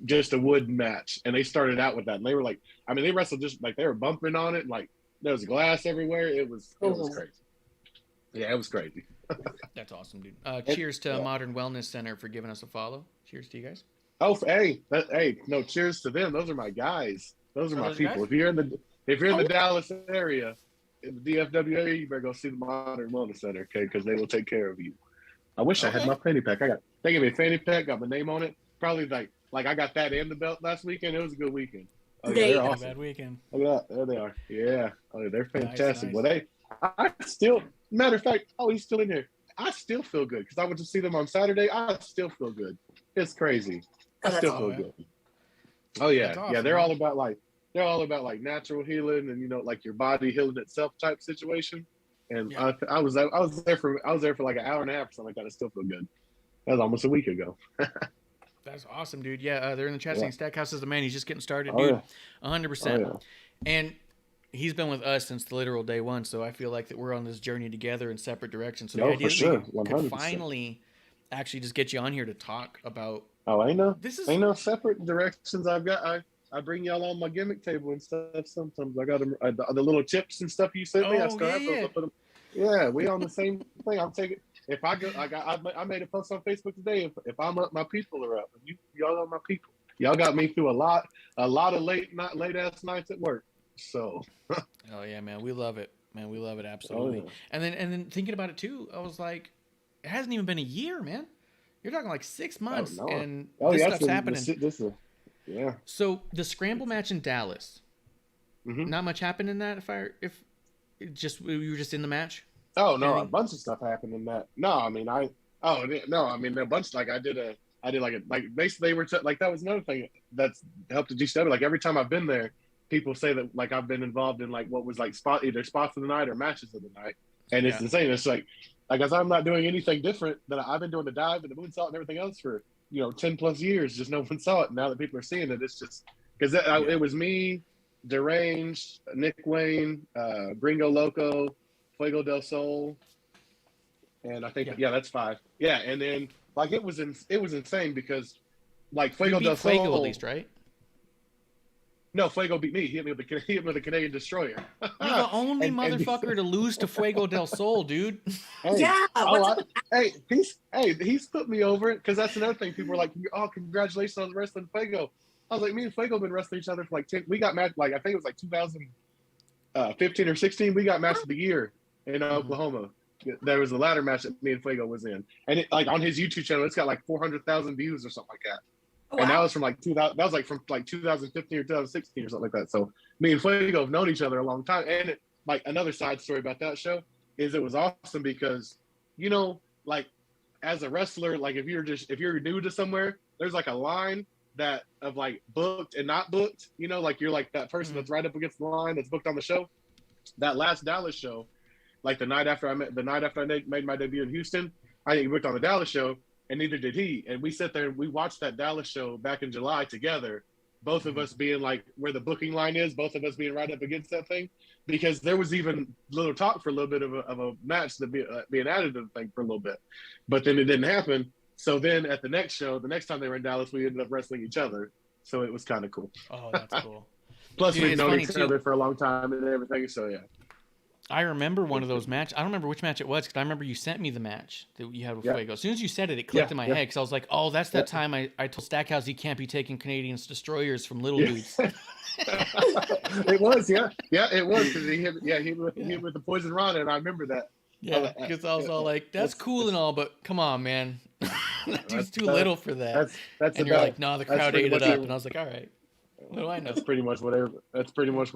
just a wood match, and they started out with that, and they were like, I mean, they wrestled just like they were bumping on it, and like there was glass everywhere. It was crazy. Yeah, it was crazy. That's awesome, dude. Cheers to Modern Wellness Center for giving us a follow. Cheers to you guys. Oh, hey, no, cheers to them. Those are my guys. Those are my people. Guys? If you're in the Dallas area, in the DFW area, you better go see the Modern Wellness Center, okay? Because they will take care of you. I wish I had my fanny pack. They gave me a fanny pack, got my name on it. Probably like I got that and the belt last weekend. It was a good weekend. Oh, yeah, they're awesome. Bad weekend. Look at that. There they are. Yeah. Oh, they're fantastic. Nice. Well, I still, matter of fact, he's still in here. I still feel good because I went to see them on Saturday. I still feel good. It's crazy. I still feel good. Oh yeah, awesome, yeah. They're all about like natural healing and like your body healing itself type situation. And I was there for like an hour and a half or something like that. I still feel good. That was almost a week ago. That's awesome, dude. Yeah, they're in the chat saying Stackhouse is the man. He's just getting started, dude. 100%. And he's been with us since the literal day one, so I feel like that we're on this journey together in separate directions. So the idea that we could finally actually just get you on here to talk about. Oh, ain't no separate directions. I bring y'all on my gimmick table and stuff. Sometimes I got them the little chips and stuff you sent me. I start those up. Yeah, we on the same thing. I'm taking. If I go, I made a post on Facebook today. If I'm up, my people are up. Y'all are my people. Y'all got me through a lot of late ass nights at work. So. Oh yeah, man, we love it, man. We love it absolutely. Oh, yeah. And then thinking about it too, I was like, it hasn't even been a year, man. You're talking like 6 months, and this stuff's happening. Yeah. So the scramble match in Dallas, not much happened in that. You were just in the match. Oh no, a bunch of stuff happened in that. No, I mean a bunch. Like I did basically they were like that was another thing that's helped the GCW. Like every time I've been there, people say that like I've been involved in like what was like either spots of the night or matches of the night, and it's insane. It's like as I'm not doing anything different than I've been doing the dive and the moonsault and everything else for 10 plus years. Just no one saw it. Now that people are seeing it, it's just because it was me, Deranged, Nick Wayne, Gringo Loco, Fuego del Sol, and I think that's 5. Yeah, and then like it was insane because like Fuego del Sol at least, right? No, Fuego beat me. He hit me with the Canadian Destroyer. You're the only motherfucker to lose to Fuego del Sol, dude. Hey, he's put me over because that's another thing. People were like, "Oh, congratulations on wrestling Fuego." I was like, me and Fuego have been wrestling each other for like 10. We got matched like I think it was like 2015 or 16. We got match of the year in Oklahoma. There was a ladder match that me and Fuego was in, and it, like on his YouTube channel, it's got like 400,000 views or something like that. And that was from like 2000. That was like from like 2015 or 2016 or something like that. So me and Fuego have known each other a long time. And like another side story about that show is it was awesome because, like as a wrestler, like if you're new to somewhere, there's like a line that of like booked and not booked. Like you're like that person that's right up against the line that's booked on the show. That last Dallas show, like the night after I made my debut in Houston, I didn't get booked on the Dallas show, and neither did he. And we sat there and we watched that Dallas show back in July together. Both of us being like where the booking line is, both of us being right up against that thing, because there was even little talk for a little bit of a match that being added to the thing for a little bit, but then it didn't happen. So then at the next show, the next time they were in Dallas, we ended up wrestling each other. So it was kind of cool. Oh, that's cool. Plus, Dude, we've it's known funny, each too. other for a long time and everything. So yeah. I remember one of those matches. I don't remember which match it was, because I remember you sent me the match that you had with Fuego. As soon as you said it, it clicked in my head, because I was like, oh, that's that time I told Stackhouse he can't be taking Canadians destroyers from little dudes. It was, yeah, it was, because he hit with the poison rana, and I remember that. Yeah, because I was all like, that's cool and all, but come on, man. That dude's too little for that. That's and you're like, no, the crowd ate it up. And I was like, all right. What do I know? That's pretty much what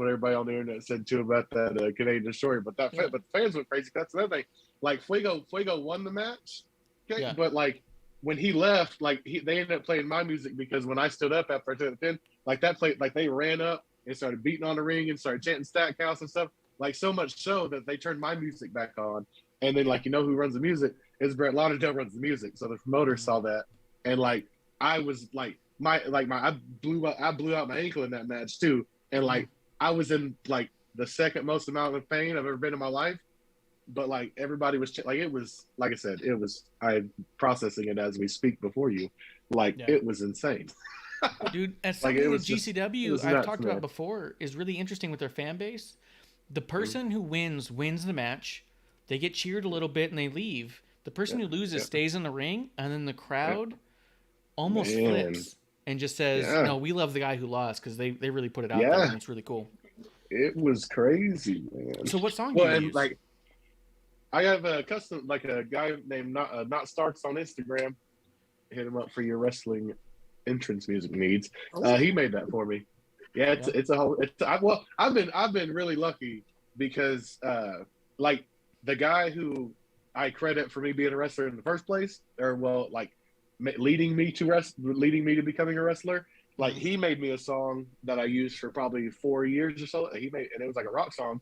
everybody on the internet said too about that Canadian destroyer. But but the fans went crazy. That's another thing. Like Fuego won the match, okay? But like when he left, like they ended up playing my music, because when I stood up after I took the pin, like that played, like they ran up and started beating on the ring and started chanting Stackhouse and stuff. Like so much so that they turned my music back on. And then like who runs the music is Brett Lauderdale runs the music. So the promoter saw that, and like I was like. I blew out my ankle in that match too, and like I was in like the second most amount of pain I've ever been in my life, but like everybody was like, it was, like I said, I'm processing it as we speak before you, like it was insane. Dude, as something like GCW I've talked about before is really interesting with their fan base. The person who wins the match, they get cheered a little bit and they leave. The person who loses stays in the ring, and then the crowd almost flips and just says, no, we love the guy who lost, because they really put it out there, and it's really cool. It was crazy, man. So what song do you use? Like, I have a custom, like a guy named Not Starks on Instagram. Hit him up for your wrestling entrance music needs. He made that for me. Yeah, I've been really lucky, because like the guy who I credit for me being a wrestler in the first place, leading me to becoming a wrestler. Like he made me a song that I used for probably 4 years or so. And it was like a rock song,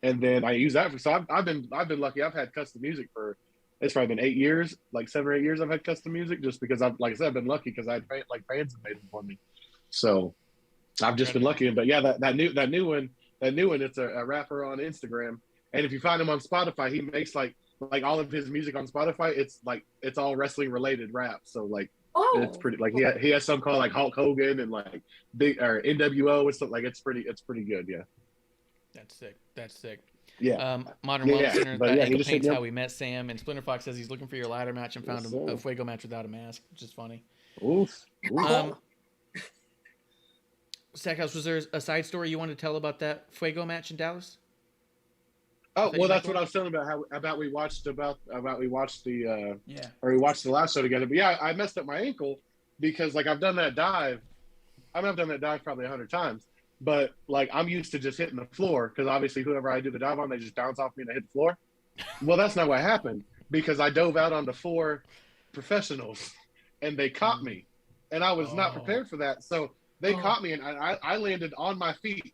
and then I used that for. So I've been lucky. I've had custom music for. It's probably been 8 years, like 7 or 8 years. I've had custom music just because I've been lucky, because I had fans that made them for me. So I've just been lucky. But yeah, that new one. It's a rapper on Instagram, and if you find him on Spotify, he makes like all of his music on Spotify, it's all wrestling related rap. So like, it's pretty, like he has some called like Hulk Hogan and like big or NWO and stuff. Like it's pretty good. Yeah. That's sick. Yeah. Modern Wellness Center. Ankle Paint's how we met Sam, and Splinter Fox says he's looking for your ladder match and found a Fuego match without a mask, which is funny. Oof. Stackhouse, was there a side story you wanted to tell about that Fuego match in Dallas? Oh, well, that's what I was telling about we watched the last show together. But yeah, I messed up my ankle because like I've done that dive. I've done that dive probably 100 times, but like I'm used to just hitting the floor, because obviously whoever I do the dive on, they just bounce off me and I hit the floor. Well, that's not what happened, because I dove out onto 4 professionals and they caught me, and I was not prepared for that. So they caught me, and I landed on my feet,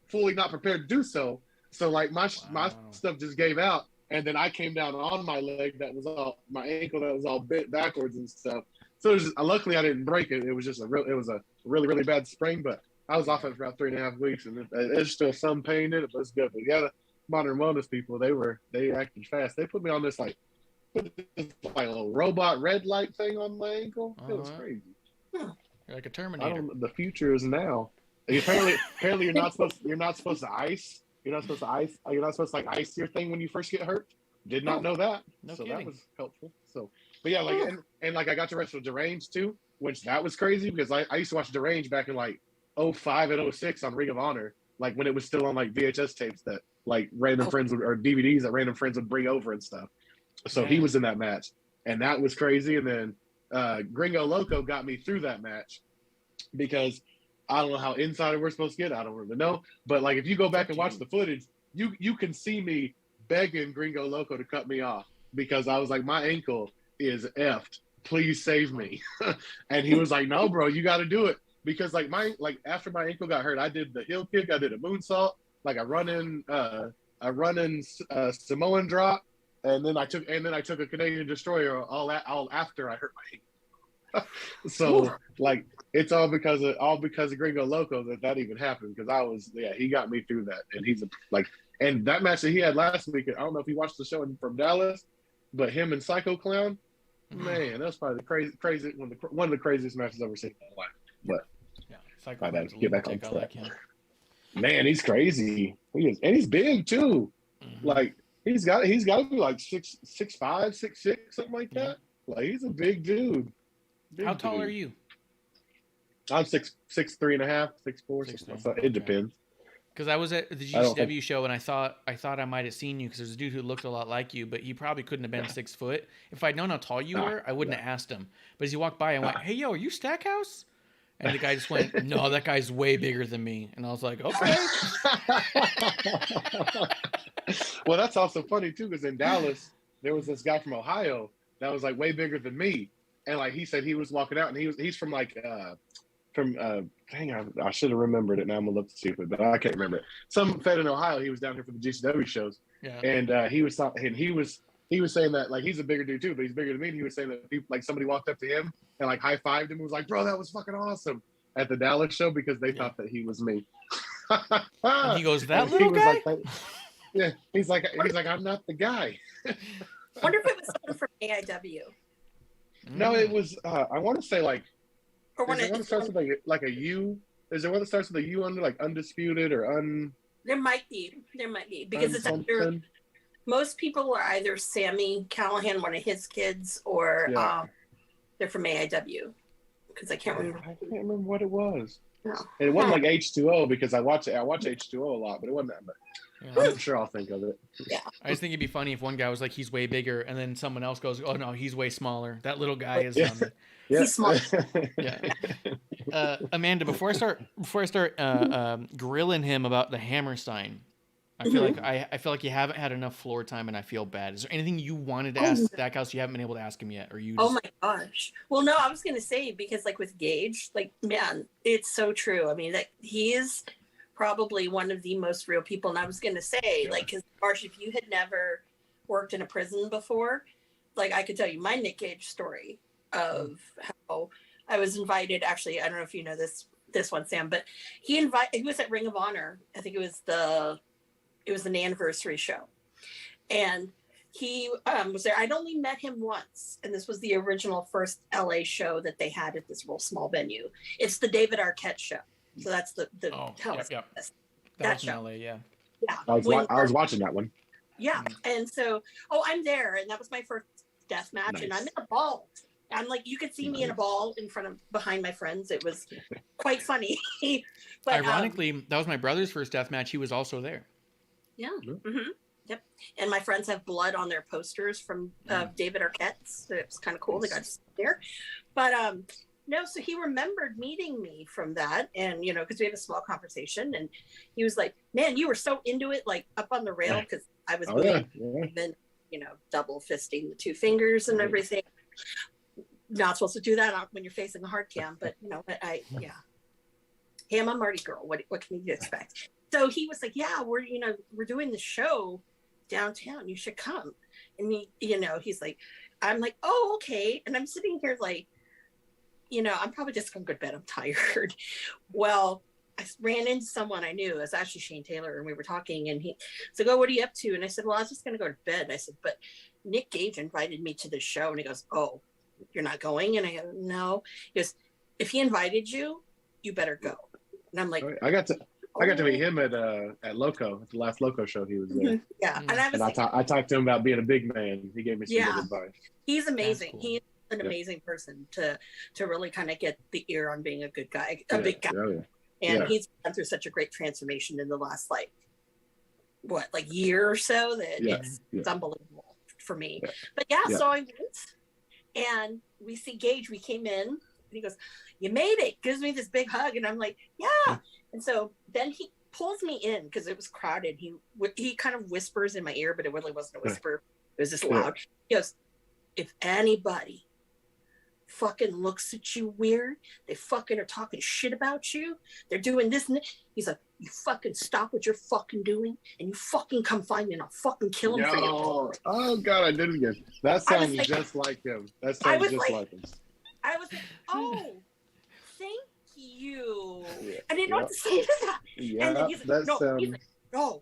fully not prepared to do so. So like my stuff just gave out, and then I came down on my leg my ankle that was all bent backwards and stuff. So it was luckily I didn't break it. It was just a really, really bad sprain, but I was off it for about 3.5 weeks, and there's still some pain in it, but it's good. But yeah, the Modern Wellness people, they acted fast. They put me on this like a little robot red light thing on my ankle. It was crazy. You're like a Terminator. The future is now. Apparently you're not supposed to ice. You're not supposed to like ice your thing when you first get hurt. Did not know that. No so kidding. That was helpful. So, but yeah, like and like I got to wrestle Deranged too, which that was crazy, because I used to watch Deranged back in like 05 and 06 on Ring of Honor, like when it was still on like VHS tapes that like random friends or DVDs that random friends would bring over and stuff. So he was in that match, and that was crazy. And then Gringo Loco got me through that match, because I don't know how insider we're supposed to get. I don't really know. But like if you go back and watch the footage, you can see me begging Gringo Loco to cut me off, because I was like, my ankle is effed. Please save me. And he was like, no, bro, you got to do it. Because like after my ankle got hurt, I did the heel kick, I did a moonsault, like a running Samoan drop, and then I took a Canadian destroyer all after I hurt my ankle. So like it's all because of Gringo Loco that even happened, because he got me through that, and he's and that match that he had last week, I don't know if you watched the show from Dallas, but him and Psycho Clown, man, that was probably the one of the craziest matches I've ever seen in my life. But yeah, Psycho Clown's get back on lunatic. I track. like him. Man, he's crazy. He is, and he's big too. Like he's got to be like 6'5", 6'6", something like that. Like he's a big dude. How tall are you? I'm 6'3.5", 6'4". So it depends. Because I was at the GCW show and I thought I might have seen you, because there's a dude who looked a lot like you, but he probably couldn't have been 6 foot. If I'd known how tall you were, I wouldn't have asked him. But as he walked by, I went, "Hey, yo, are you Stackhouse?" And the guy just went, "No, that guy's way bigger than me." And I was like, "Okay." Well, that's also funny too, because in Dallas there was this guy from Ohio that was like way bigger than me, and like he said he was walking out, and he's from dang, I should have remembered it. Now I'm gonna look stupid, but I can't remember it. Some fed in Ohio. He was down here for the GCW shows, and he was saying that like he's a bigger dude too, but he's bigger than me. And he was saying that people, like somebody walked up to him and like high fived him and was like, "Bro, that was fucking awesome," at the Dallas show, because they thought that he was me. And he goes, "That little guy?" Yeah, he's like, "I'm not the guy." I wonder if it was someone from AIW. No, it was. I want to say like. Or Is there one that starts with like a U? Is there one that starts with a U under like undisputed or un? There might be because it's either, most people are either Sammy Callahan, one of his kids, or they're from AIW. Because I can't remember. I can't remember what it was. No. And it wasn't like H2O, because I watch H2O a lot, but it wasn't that. But I'm sure I'll think of it. Yeah. I just think it'd be funny if one guy was like, "He's way bigger," and then someone else goes, "Oh no, he's way smaller. That little guy is." He's small. Yeah. Amanda, before I start grilling him about the hammer sign, I feel like you haven't had enough floor time, and I feel bad. Is there anything you wanted to ask Stackhouse you haven't been able to ask him yet, or you? Oh my gosh. Well, no, I was gonna say, because like with Gage, like, man, it's so true. I mean, that he is probably one of the most real people. And I was gonna say, like, because Marsh, if you had never worked in a prison before, like I could tell you my Nick Gage story of how I was invited. Actually, I don't know if you know this one, Sam, but he was at Ring of Honor. I think it was an anniversary show, and he was there. I'd only met him once, and this was the original first LA show that they had at this real small venue. It's the David Arquette show, so that's the that show. LA, yeah. I was watching that one. Yeah, and so I'm there, and that was my first death match, and I'm in a ball. I'm like, you could see me in a ball behind my friends. It was quite funny. But ironically, that was my brother's first death match. He was also there. Yeah. Mm-hmm. Yep. And my friends have blood on their posters from David Arquette. So it was kind of cool. They got to sit there. But no, so he remembered meeting me from that. And, because we had a small conversation. And he was like, "Man, you were so into it, like up on the rail," because I was then, double fisting the two fingers and everything. Not supposed to do that when you're facing a hard cam, but Hey, I'm a Marty girl. What can you expect? So he was like, "Yeah, we're doing the show downtown. You should come." And he's like, I'm like, "Oh, okay." And I'm sitting here like, I'm probably just gonna go to bed. I'm tired. Well, I ran into someone I knew. It was actually Shane Taylor, and we were talking, and he said, "Oh, what are you up to?" And I said, "Well, I was just gonna go to bed." And I said, "But Nick Gage invited me to the show." And he goes, "Oh, you're not going?" And I go, "No." He goes, "If he invited you, you better go." And I'm like, I got to meet him at Loco, at the last Loco show. He was there. Yeah, and I talked to him about being a big man. He gave me some good advice. He's amazing. Cool. He's an amazing person to really kind of get the ear on being a good guy, big guy. And he's gone through such a great transformation in the last year or so that it's unbelievable for me. Yeah. But so I went, and we see Gage. We came in, and he goes, "You made it." Gives me this big hug, and I'm like, "Yeah." And so then he pulls me in because it was crowded. He kind of whispers in my ear, but it really wasn't a whisper. It was just loud. He goes, "If anybody fucking looks at you weird, they fucking are talking shit about you, they're doing this and that." He's like, you fucking stop what you're fucking doing and you fucking come find me and I'll fucking kill him for you. Oh God, I did it again. That sounds like, just like him. That sounds just like him. I was like, oh, thank you. Yeah, I didn't know what to say to that. Yeah, And then he's like, no,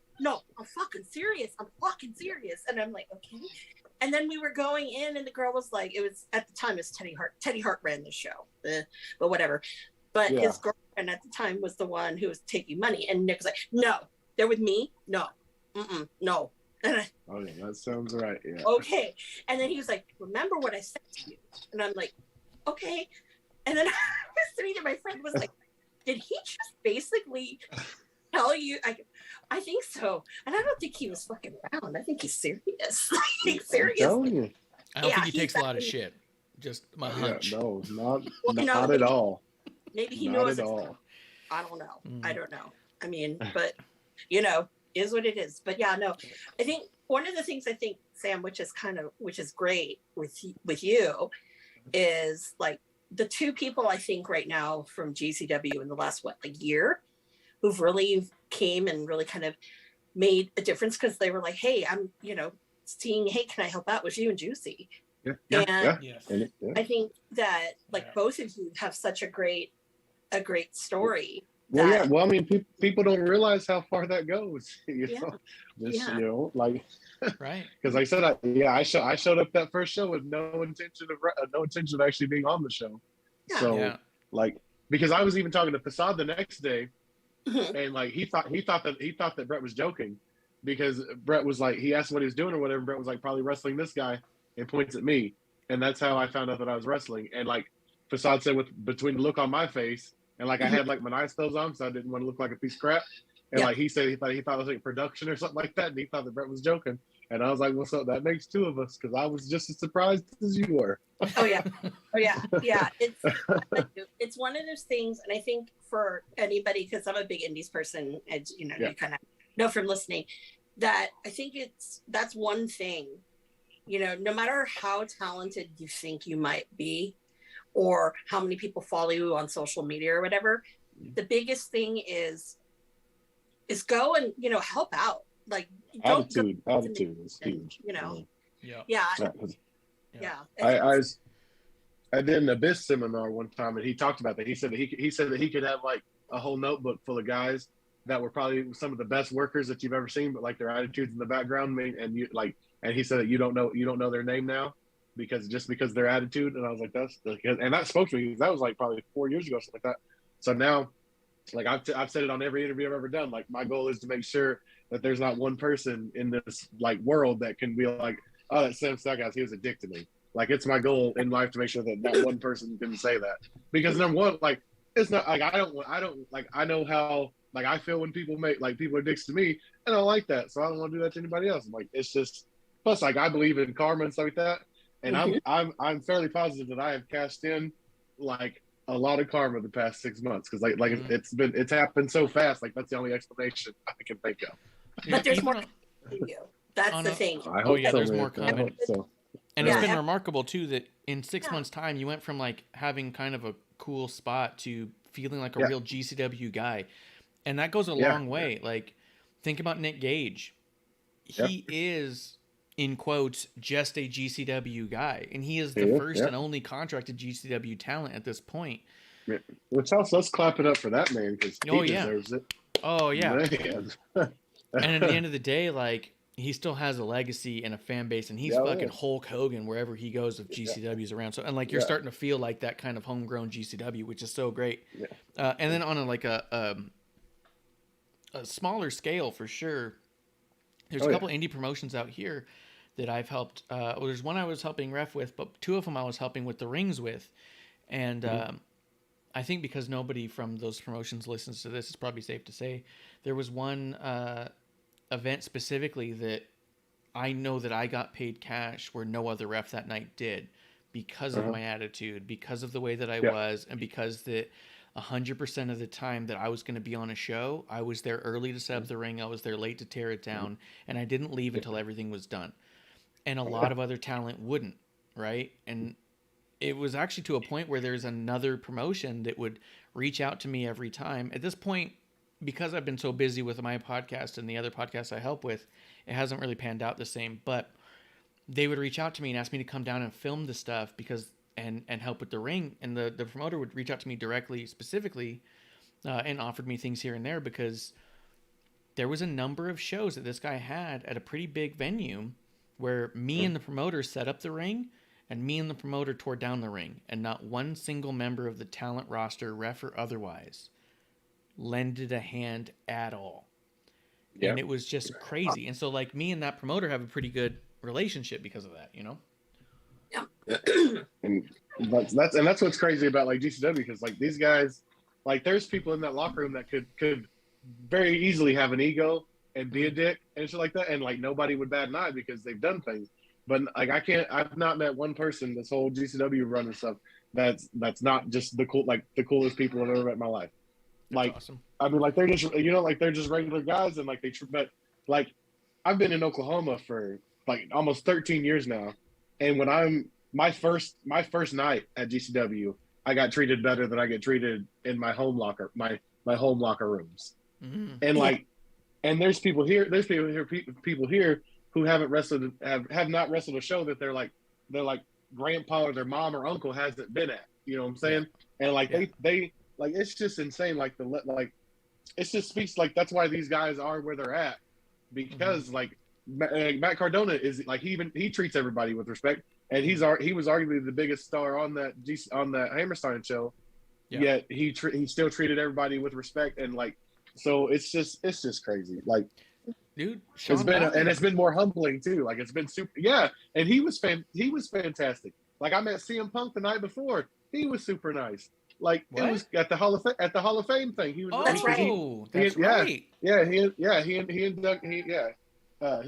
I'm fucking serious. And I'm like, okay. And then we were going in and the girl was like, it was at the time, it was Teddy Hart. Teddy Hart ran the show, but whatever. But his girlfriend at the time was the one who was taking money. And Nick was like, no, they're with me. No, no. And oh yeah, that sounds right. Yeah. Okay. And then he was like, remember what I said to you? And I'm like, okay. And then I was sitting there, my friend was like, did he just basically tell you? I think so. And I don't think he was fucking around. I think he's serious. Serious. I don't think he takes a lot of shit. Just my hunch. No, not at all. Maybe he not knows. At all. I don't know. I don't know. I mean, but is what it is. But yeah, no. I think one of the things I think, Sam, which is great with you, is like the two people I think right now from GCW in the last year, who've really came and really kind of made a difference because they were like, hey, I'm seeing, hey, can I help out with you and Juicy? Yeah. I think that both of you have such a great story. Well, I mean, people don't realize how far that goes. Right? Because like I said, I showed up that first show with no intention of actually being on the show. Yeah. So because I was even talking to Facade the next day, and he thought that Brett was joking, because Brett was like, he asked what he was doing or whatever. Brett was like, probably wrestling this guy, and points at me, and that's how I found out that I was wrestling. And Facade said, between the look on my face. And I had my nice clothes on, so I didn't want to look like a piece of crap. And he said he thought it was like production or something like that, and he thought that Brett was joking. And I was like, "Well, so that makes two of us," because I was just as surprised as you were. Oh yeah. It's one of those things, and I think for anybody, because I'm a big Indies person, as you kind of know from listening, that I think that's one thing. No matter how talented you think you might be, or how many people follow you on social media or whatever, the biggest thing is go and help out. Attitude is huge. I did an Abyss seminar one time, and he talked about that. He said that he could have a whole notebook full of guys that were probably some of the best workers that you've ever seen, but their attitudes in the background, and he said that you don't know their name now, because their attitude. And I was like, and that spoke to me. That was probably 4 years ago, something like that. So now, I've said it on every interview I've ever done. My goal is to make sure that there's not one person in this world that can be like, oh, that Sam Stackhouse, he was a dick to me. It's my goal in life to make sure that not one person can say that, because number one, it's not I know how I feel when people are dicks to me, and I don't like that, so I don't want to do that to anybody else. It's just, plus I believe in karma and stuff like that. And I'm fairly positive that I have cashed in a lot of karma the past 6 months, because it's happened so fast. That's the only explanation I can think of. But there's more coming to you. That's the thing. I hope there's more coming. And it's been remarkable too that in 6 months' time you went from having kind of a cool spot to feeling like a real GCW guy, and that goes a long way. Think about Nick Gage. He is, in quotes, just a GCW guy, and he is the first and only contracted GCW talent at this point. Yeah. Which also, let's clap it up for that man, because he deserves it. Oh yeah. And at the end of the day, he still has a legacy and a fan base, and he's fucking Hulk Hogan wherever he goes if GCW's around. So, and you're starting to feel like that kind of homegrown GCW, which is so great. Yeah. And then on a smaller scale, for sure, there's a couple indie promotions out here that I've helped. There's one I was helping ref with, but two of them I was helping with the rings with. And I think because nobody from those promotions listens to this, it's probably safe to say there was one event specifically that I know that I got paid cash where no other ref that night did, because of my attitude, because of the way that I was, and because that 100% of the time that I was going to be on a show, I was there early to set up the ring, I was there late to tear it down, and I didn't leave until everything was done. And a lot of other talent wouldn't, right? And it was actually to a point where there's another promotion that would reach out to me every time. At this point, because I've been so busy with my podcast and the other podcasts I help with, it hasn't really panned out the same. But they would reach out to me and ask me to come down and film the stuff and help with the ring. And the promoter would reach out to me directly, specifically, and offered me things here and there because there was a number of shows that this guy had at a pretty big venue where me and the promoter set up the ring and me and the promoter tore down the ring, and not one single member of the talent roster, ref or otherwise, lended a hand at all. Yeah. And it was just crazy. And so like me and that promoter have a pretty good relationship because of that, you know? Yeah. And that's what's crazy about like GCW, because like these guys, like there's people in that locker room that could very easily have an ego and be a dick and shit like that, and like nobody would bat an eye because they've done things. But like I've not met one person this whole GCW run and stuff that's not just the coolest people I've ever met in my life. Like, awesome. I mean, like they're just, you know, like they're just regular guys, and like but like I've been in Oklahoma for like almost 13 years now, and when my first night at GCW, I got treated better than I get treated in my home locker rooms. Mm-hmm. And like, and there's people here who haven't wrestled, have not wrestled a show that they're like grandpa or their mom or uncle hasn't been at, you know what I'm saying? Yeah. And like they like, it's just insane. Like it just speaks, like that's why these guys are where they're at, because like Matt Cardona is like, he treats everybody with respect, and he was arguably the biggest star on that Hammerstein show. Yeah. Yet he still treated everybody with respect, and like, so it's just crazy. Like, dude, it's been more humbling too. Like it's been super, yeah. And he was fantastic. Like I met CM Punk the night before. He was super nice. Like what? It was at the Hall of Fame thing. He was. Oh, that's right. He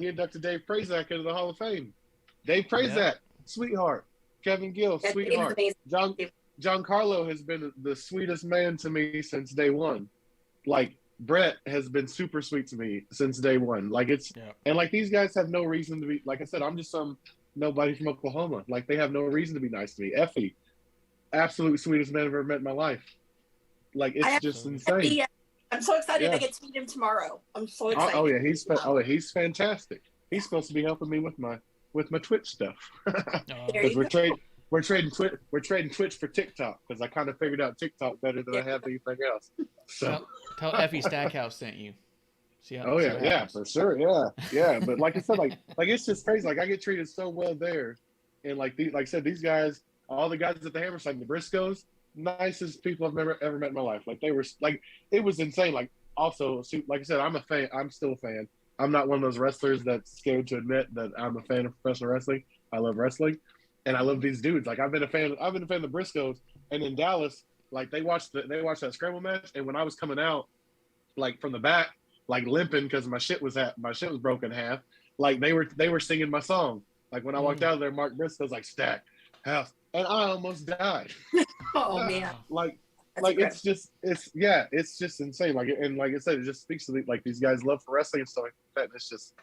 inducted Dave Prazak into the Hall of Fame. Dave Prazak, sweetheart. Kevin Gill, sweetheart. Giancarlo has been the sweetest man to me since day one. Like Brett has been super sweet to me since day one. Like and like these guys have no reason to be, like I said, I'm just some nobody from Oklahoma. Like they have no reason to be nice to me. Effie, absolute sweetest man I've ever met in my life. Like it's just insane. I'm so excited to get to meet him tomorrow. I'm so excited. Oh yeah, he's fantastic. He's supposed to be helping me with my Twitch stuff. Because we're trading Twitch for TikTok, because I kind of figured out TikTok better than I have anything else. So tell Effie Stackhouse sent you. For sure, yeah. But like I said, like it's just crazy. Like I get treated so well there, and like I said, these guys, all the guys at the Hammerstein, the Briscoes, nicest people I've ever met in my life. Like they were, like it was insane. Like also, like I said, I'm a fan. I'm still a fan. I'm not one of those wrestlers that's scared to admit that I'm a fan of professional wrestling. I love wrestling, and I love these dudes. Like I've been a fan of the Briscoes, and in Dallas, like they watched that scramble match, and when I was coming out, like from the back, like limping because my shit was broken in half. Like they were singing my song. Like when I walked out of there, Mark Briscoe's like Stackhouse, and I almost died. Oh man! It's just insane. Like, and like I said, it just speaks to like these guys' love for wrestling and stuff like that. And it's just,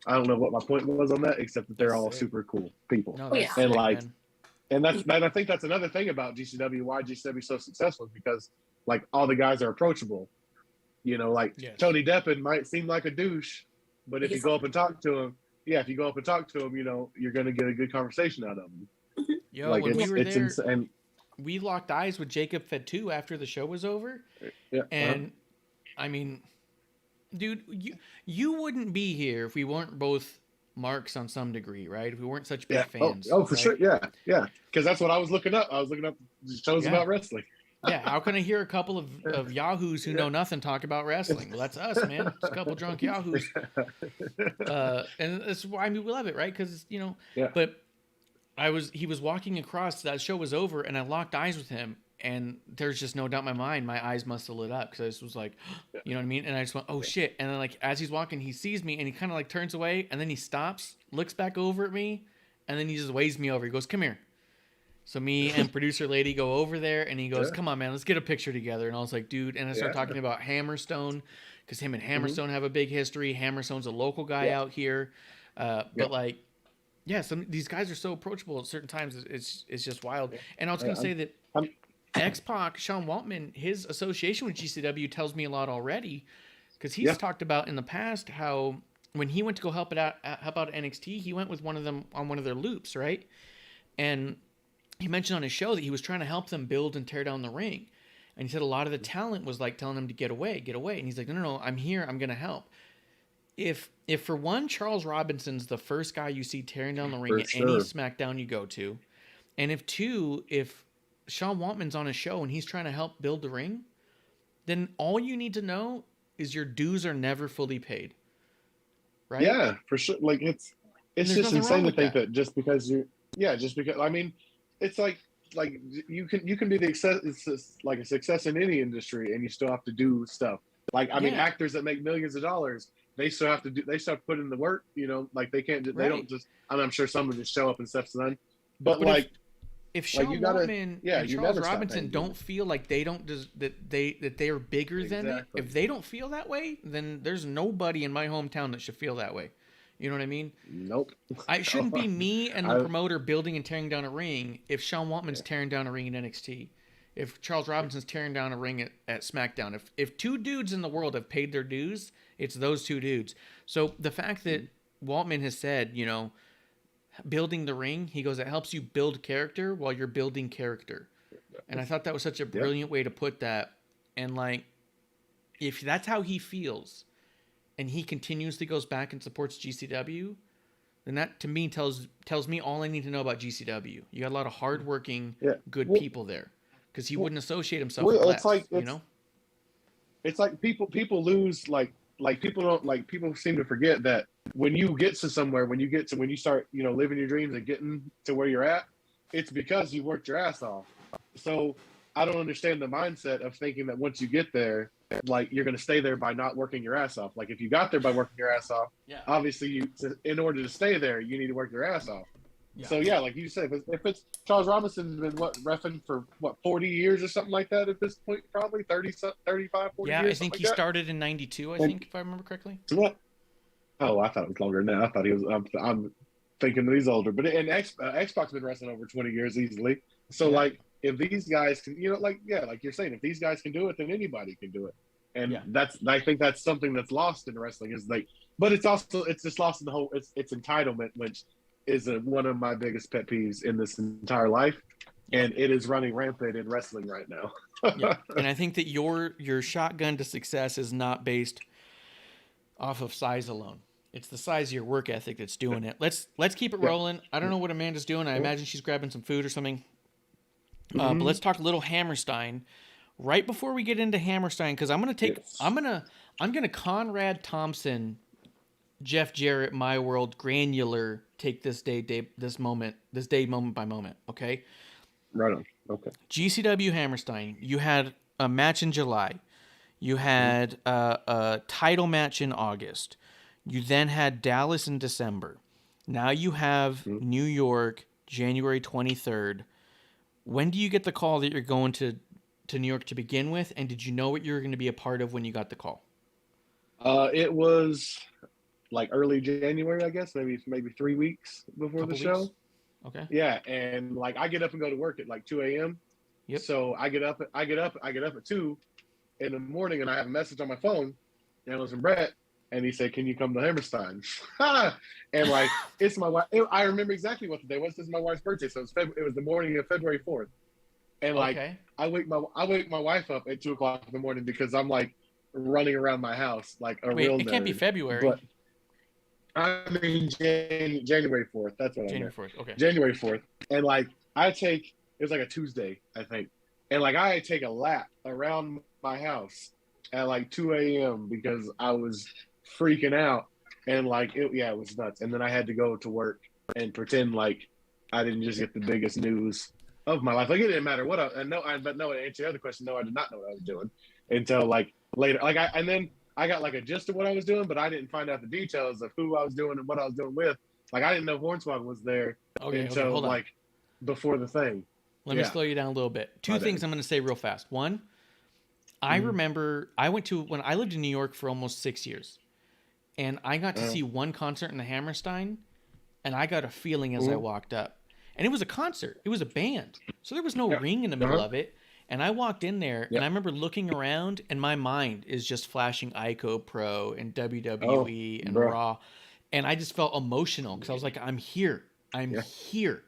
I don't know what my point was on that, except that they're all super cool people. No, and sick, like, man. and I think that's another thing about GCW. Why GCW is so successful is because like all the guys are approachable. You know, like Tony Deppen might seem like a douche, but if you go up and talk to him, you know, you're gonna get a good conversation out of him. Yo, like when we were there, and we locked eyes with Jacob Fatu after the show was over. Yeah, and I mean, dude, you wouldn't be here if we weren't both marks on some degree, right? If we weren't such big fans. Oh, for sure. Yeah. Because that's what I was looking up. I was looking up shows about wrestling. Yeah, how can I hear a couple of yahoos who know nothing talk about wrestling? Well, that's us, man. It's a couple drunk yahoos. And that's why, I mean, we love it, right? Because, you know, but he was walking across, that show was over, and I locked eyes with him, and there's just no doubt in my mind, my eyes must have lit up, because I just was like, you know what I mean? And I just went, oh shit. And then like, as he's walking, he sees me, and he kind of like turns away, and then he stops, looks back over at me, and then he just waves me over. He goes, come here. So me and producer lady go over there, and he goes, come on, man, let's get a picture together. And I was like, dude, and I started talking about Hammerstone, because him and Hammerstone have a big history. Hammerstone's a local guy out here. But like, these guys are so approachable at certain times. It's just wild. And I was going to say that X-Pac, Sean Waltman, his association with GCW tells me a lot already, because he's talked about in the past how when he went to go help out NXT, he went with one of them on one of their loops, right? And he mentioned on his show that he was trying to help them build and tear down the ring. And he said a lot of the talent was like telling him to get away. And he's like, no, I'm here. I'm going to help. If for one, Charles Robinson's the first guy you see tearing down the ring at any SmackDown you go to. And if two, if Sean Waltman's on a show and he's trying to help build the ring, then all you need to know is your dues are never fully paid. Right? Yeah, for sure. Like it's just insane to think that just because I mean, it's like you can be like a success in any industry and you still have to do stuff. Like I mean, actors that make millions of dollars, they still have to put in the work, you know, like they can't they don't just, I mean, I'm sure some of just show up and stuff's done. But like if Sean Waltman and Charles Robinson don't feel like they don't that they are bigger than it, if they don't feel that way, then there's nobody in my hometown that should feel that way. You know what I mean? Nope. It shouldn't be me and the promoter building and tearing down a ring if Sean Waltman's tearing down a ring in NXT. If Charles Robinson's tearing down a ring at SmackDown. If two dudes in the world have paid their dues, it's those two dudes. So the fact that Waltman has said, you know, building the ring, he goes, it helps you build character while you're building character. And I thought that was such a brilliant way to put that. And like, if that's how he feels and he continuously goes back and supports GCW, then that to me tells me all I need to know about GCW. You got a lot of hardworking, good people there, because he wouldn't associate himself with less, you know? It's like people lose people seem to forget that when you get to somewhere, when you start, you know, living your dreams and getting to where you're at, it's because you worked your ass off. So I don't understand the mindset of thinking that once you get there, like you're going to stay there by not working your ass off. Like if you got there by working your ass off, obviously in order to stay there, you need to work your ass off. Yeah. So yeah, like you said, if it's Charles Robinson's been reffing for 40 years or something like that at this point, probably 35, 40 years. Yeah, I think he started in 92, I think, if I remember correctly. What? Oh, I thought it was longer than that. I thought he was, I'm thinking that he's older, but X-Pac's been wrestling over 20 years easily. So like, if these guys can, you know, like you're saying, if these guys can do it, then anybody can do it. And I think that's something that's lost in wrestling is like, but it's just lost in the whole, it's entitlement, which is one of my biggest pet peeves in this entire life. And it is running rampant in wrestling right now. And I think that your shotgun to success is not based off of size alone. It's the size of your work ethic that's doing it. Let's keep it rolling. I don't know what Amanda's doing. I imagine she's grabbing some food or something. But let's talk a little Hammerstein. Right before we get into Hammerstein, because I'm gonna Conrad Thompson, Jeff Jarrett, My World, granular take this day moment by moment. Okay. Right on. Okay. GCW Hammerstein. You had a match in July. You had a title match in August. You then had Dallas in December. Now you have New York, January 23rd. When do you get the call that you're going to New York to begin with? And did you know what you were going to be a part of when you got the call? It was like early January, I guess, maybe 3 weeks before the show. Okay. Yeah, and like I get up and go to work at like 2 a.m. Yep. So I get up at 2 in the morning, and I have a message on my phone, and it was from Brett, and he said, "Can you come to Hammerstein?" And like it's my wife. I remember exactly what the day was. This is my wife's birthday, so it was the morning of February 4th. And like I wake my wife up at 2 o'clock in the morning because I'm like running around my house like a real nerd. It can't be February. But I mean January 4th. That's what I meant. January 4th. Okay. January 4th. And like it was like a Tuesday, I think. And like I take a lap around my house at like 2 a.m. because I was freaking out. And like it was nuts. And then I had to go to work and pretend like I didn't just get the biggest news of my life. Like it didn't matter what but no, to answer the other question, no, I did not know what I was doing until like later. Like I got like a gist of what I was doing, but I didn't find out the details of who I was doing and what I was doing with. Like I didn't know Hornswoggle was there until like before the thing. Let me slow you down a little bit. Two things I'm going to say real fast. One, I remember when I lived in New York for almost 6 years, and I got to see one concert in the Hammerstein, and I got a feeling as I walked up. And it was a concert. It was a band. So there was no ring in the middle of it. And I walked in there, and I remember looking around, and my mind is just flashing Ico Pro and WWE and Raw. And I just felt emotional because I was like, I'm here. I'm here.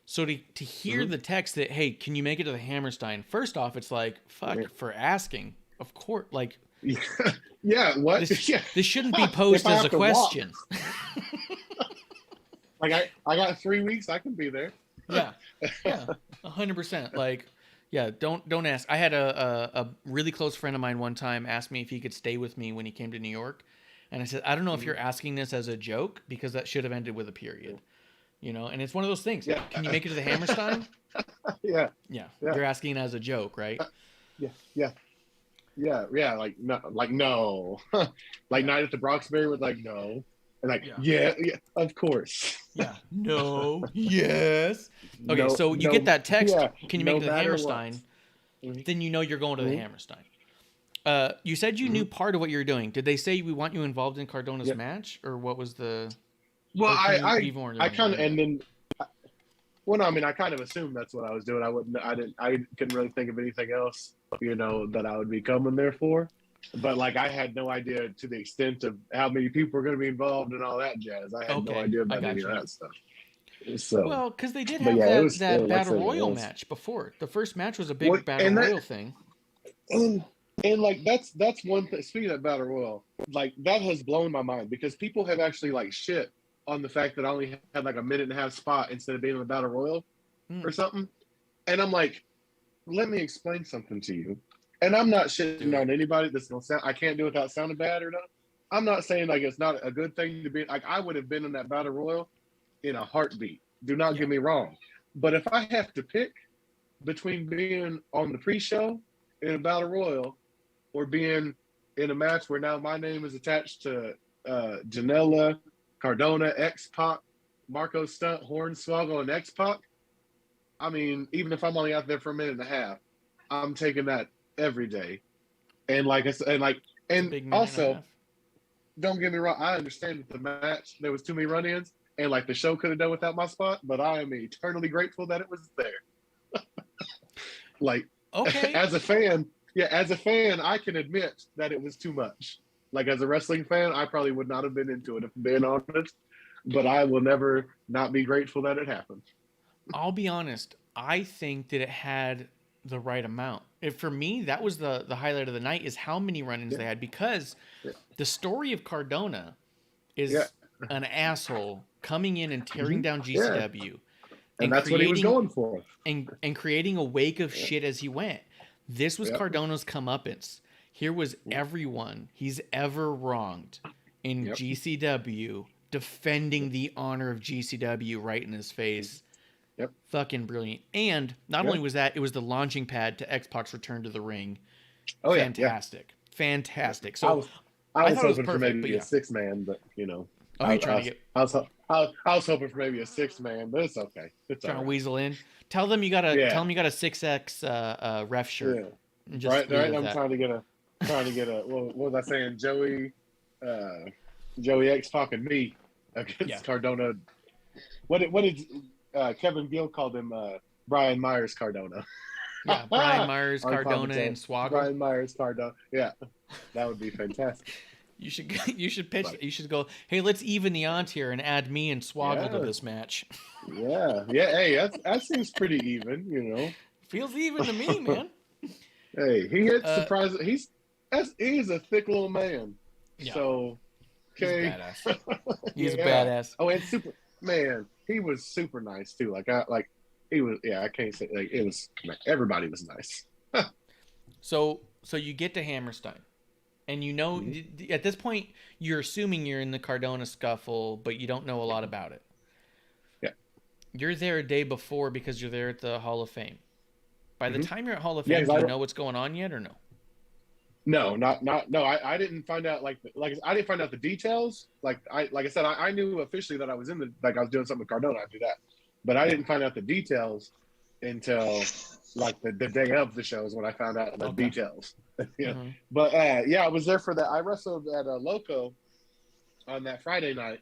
So to hear the text that, hey, can you make it to the Hammerstein? First off, it's like, fuck for asking. Of course. Like, what? This shouldn't be posed as a question. Like, I got 3 weeks. I can be there. Yeah. 100%. Like, yeah, don't ask. I had a really close friend of mine one time ask me if he could stay with me when he came to New York. And I said, I don't know if you're asking this as a joke, because that should have ended with a period. You know, and it's one of those things. Yeah. Can you make it to the Hammerstein? Yeah. You're asking as a joke, right? Yeah. Like, no. Like, Night at the Broxbury was like, no. And like, yeah, of course. Yeah. No. Yes. Okay, so you get that text. Can you make it to the Hammerstein? Then you know you're going to the Hammerstein. You said you knew part of what you were doing. Did they say we want you involved in Cardona's match, or what was the? Well, I kind of, and then, well, no, I mean, I kind of assumed that's what I was doing. I couldn't really think of anything else, you know, that I would be coming there for. But like, I had no idea to the extent of how many people were going to be involved and all that jazz. I had no idea about any of that stuff. So, well, because they did have that Battle Royal match before. The first match was a big Battle Royal thing. And like, that's one thing. Speaking of Battle Royal, like, that has blown my mind, because people have actually like shit on the fact that I only had like a 1.5-minute spot instead of being in the Battle Royal or something. And I'm like, let me explain something to you. And I'm not shitting on anybody that's gonna sound, I can't do it without sounding bad or not. I'm not saying like it's not a good thing to be, like, I would have been in that Battle Royal in a heartbeat. Do not get me wrong. But if I have to pick between being on the pre-show in a Battle Royal or being in a match where now my name is attached to Janela, Cardona, X-Pac, Marco Stunt, Hornswoggle, and X-Pac, I mean, even if I'm only out there for 1.5 minutes, I'm taking that every day. And like I said, and also, don't get me wrong, I understand that the match, there was too many run-ins, and like the show could have done without my spot, but I am eternally grateful that it was there. Like, okay. As a fan, I can admit that it was too much. Like, as a wrestling fan, I probably would not have been into it, if I'm being honest, but I will never not be grateful that it happened. I'll be honest. I think that it had the right amount. For me, that was the highlight of the night, is how many run-ins they had, because the story of Cardona is an asshole coming in and tearing down GCW. And that's what he was going for. And creating a wake of shit as he went. This was Cardona's comeuppance. Here was everyone he's ever wronged in GCW defending the honor of GCW right in his face. Fucking brilliant. And not only was that, it was the launching pad to X-Pac's return to the ring. Oh, fantastic. Fantastic. So I was hoping for maybe a 6-man, but you know. Oh, you're trying to get... I was hoping for maybe a 6-man, but it's okay. It's trying to weasel in. Tell them you got a 6X ref shirt. Yeah. Right. I'm trying to get a what was I saying? Joey X-Pac and me against Cardona. What did Kevin Gill called him? Brian Myers Cardona. Yeah, Brian Myers Cardona and Swaggle. Brian Myers Cardona. Yeah, that would be fantastic. You should pitch. You should go, hey, let's even the odds here and add me and Swaggle to this match. Yeah. Hey, that seems pretty even. You know, feels even to me, man. Hey, he hits surprise. He's a thick little man. Yeah. So, okay. He's a badass. Oh, and super man. He was super nice too. He was. Yeah, I can't say it was. Everybody was nice. So you get to Hammerstein. And you know, at this point, you're assuming you're in the Cardona scuffle, but you don't know a lot about it. Yeah. You're there a day before because you're there at the Hall of Fame. By the time you're at Hall of Fame, do you know what's going on yet or no? No, no. I didn't find out I didn't find out the details. Like I said, I knew officially that I was I was doing something with Cardona. I do that, but I didn't find out the details until like the day of the show is when I found out the details. But I was there for that. I wrestled at Loco on that Friday night,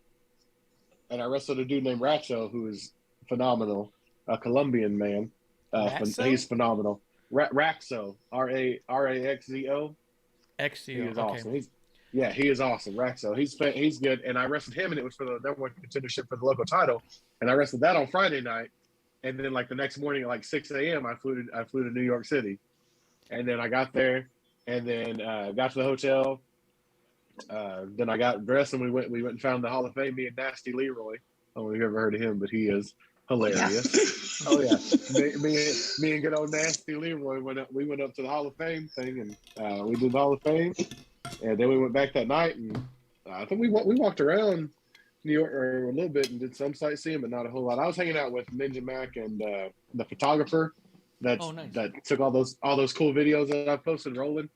and I wrestled a dude named Racho, who is phenomenal, a Colombian man. He's phenomenal. Raxo, Raxzo. XCO. He is Okay. awesome. He is awesome. Raxo. He's good. And I wrestled him, and it was for the number one contendership for the local title. And I wrestled that on Friday night. And then like the next morning at like 6 a.m. I flew to New York City. And then I got there, and then got to the hotel. Then I got dressed, and we went and found the Hall of Fame. Me and Nasty Leroy. I don't know if you've ever heard of him, but he is hilarious. Oh yeah, me and good old Nasty Leroy we went up to the Hall of Fame thing, and we did the Hall of Fame, and then we went back that night, and I think we walked around New York a little bit and did some sightseeing, but not a whole lot. I was hanging out with Ninja Mac and the photographer that took all those cool videos that I posted rolling.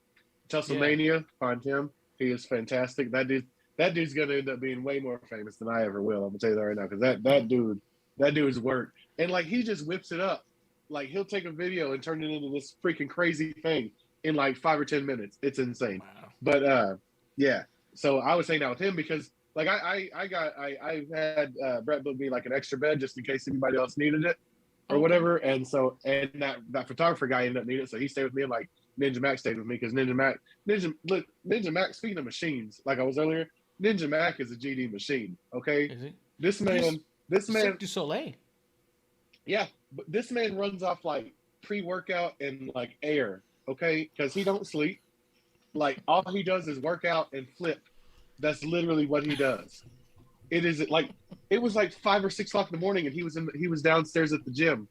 Tesselmania, find him. He is fantastic. That dude's gonna end up being way more famous than I ever will. I'm gonna tell you that right now, because that dude's work, and like he just whips it up. Like he'll take a video and turn it into this freaking crazy thing in like 5 or 10 minutes. It's insane. Wow. But yeah. So I was hanging out with him because like I had Brett book me like an extra bed just in case anybody else needed it or whatever. And so that photographer guy ended up needing it, so he stayed with me, and like Ninja Mac stayed with me because Ninja Mac, speaking of machines, like I was earlier, Ninja Mac is a GD machine. Okay, Is it? this man, Cirque du Soleil. yeah, but this man runs off like pre-workout and like air. Okay, because he don't sleep. Like all he does is work out and flip. That's literally what he does. It was like 5 or 6 o'clock in the morning, and he was downstairs at the gym,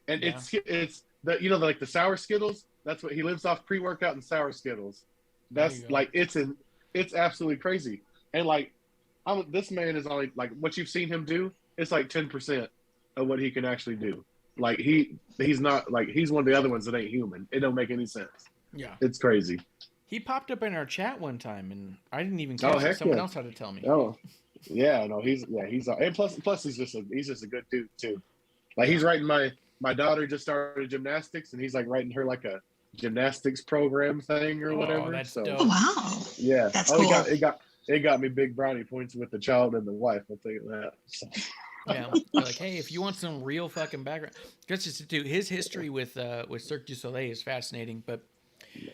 and it's the like the sour Skittles. That's what he lives off, pre-workout and sour Skittles. That's like it's absolutely crazy. And like this man is only like what you've seen him do. It's like 10% of what he can actually do. Like he's not like he's one of the other ones that ain't human. It don't make any sense. Yeah, it's crazy. He popped up in our chat one time, and I didn't even catch it. Someone else had to tell me. Oh, yeah, no, he's and plus he's just a good dude too. Like he's writing my daughter just started gymnastics, and he's like writing her like a gymnastics program thing or whatever. That's so dope. Oh, wow. Yeah, That's cool. It got me big brownie points with the child and the wife. I'll tell you that. So. Yeah, they're like, hey, if you want some real fucking background, just to his history with Cirque du Soleil is fascinating. But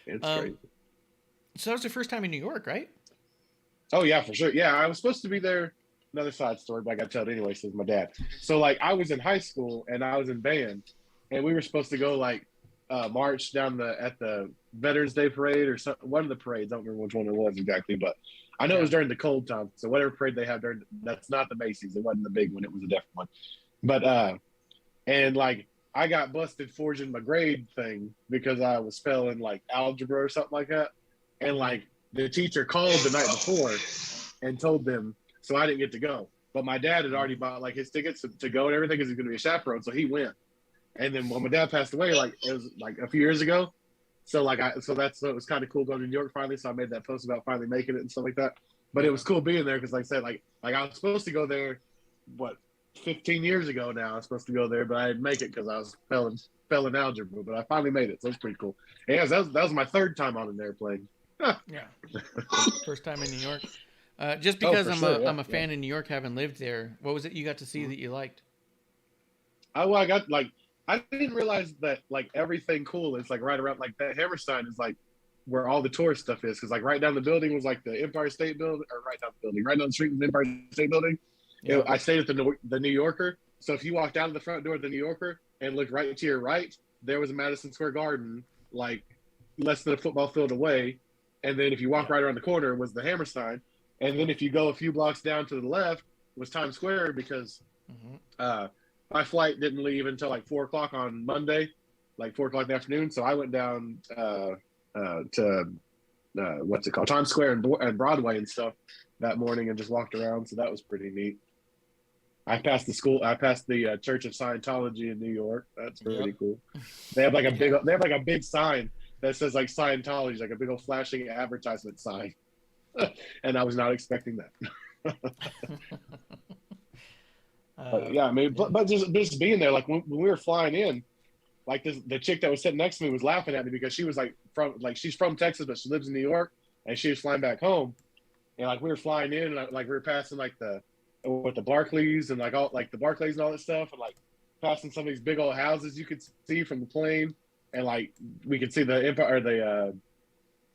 it's great. So that was your first time in New York, right? Oh yeah, for sure. Yeah, I was supposed to be there. Another side story, but I got to tell it anyway, says my dad. So like I was in high school and I was in band, and we were supposed to go like march down at the Veterans Day parade or one of the parades. I don't remember which one it was exactly, but I know it was during the cold time. So whatever parade they have during, that's not the Macy's. It wasn't the big one. It was a different one. But and like I got busted forging my grade thing because I was failing like algebra or something like that, and like the teacher called the night before and told them, so I didn't get to go. But my dad had already bought like his tickets to go and everything because he's going to be a chaperone, so he went. And then when my dad passed away, like it was like a few years ago, so it was kind of cool going to New York finally. So I made that post about finally making it and stuff like that. But it was cool being there because, like I said, like I was supposed to go there, 15 years ago now. I was supposed to go there, but I didn't make it because I was failing algebra. But I finally made it, so it's pretty cool. And yeah, that was my third time on an airplane. Yeah, first time in New York. Just because I'm a fan in New York, having lived there. What was it you got to see that you liked? I didn't realize that like everything cool is like right around like that Hammerstein is like where all the tourist stuff is, because like right down the building was like the Empire State Building, or right down the street was the Empire State Building. Yeah. I stayed at the New Yorker, so if you walked out of the front door of the New Yorker and looked right to your right, there was a Madison Square Garden like less than a football field away, and then if you walk right around the corner was the Hammerstein, and then if you go a few blocks down to the left was Times Square, because my flight didn't leave until like 4 o'clock on Monday, like 4 o'clock in the afternoon. So I went down to what's it called, Times Square and Broadway and stuff that morning, and just walked around. So that was pretty neat. I passed the Church of Scientology in New York. That's pretty cool. They have like a big sign that says like Scientology, like a big old flashing advertisement sign. And I was not expecting that. But yeah, I mean, but just being there, like when we were flying in, like the chick that was sitting next to me was laughing at me because she was she's from Texas, but she lives in New York, and she was flying back home, and like we were flying in, and like we were passing like the Barclays and like all like the Barclays and all that stuff, and like passing some of these big old houses you could see from the plane, and like we could see the Empire, or the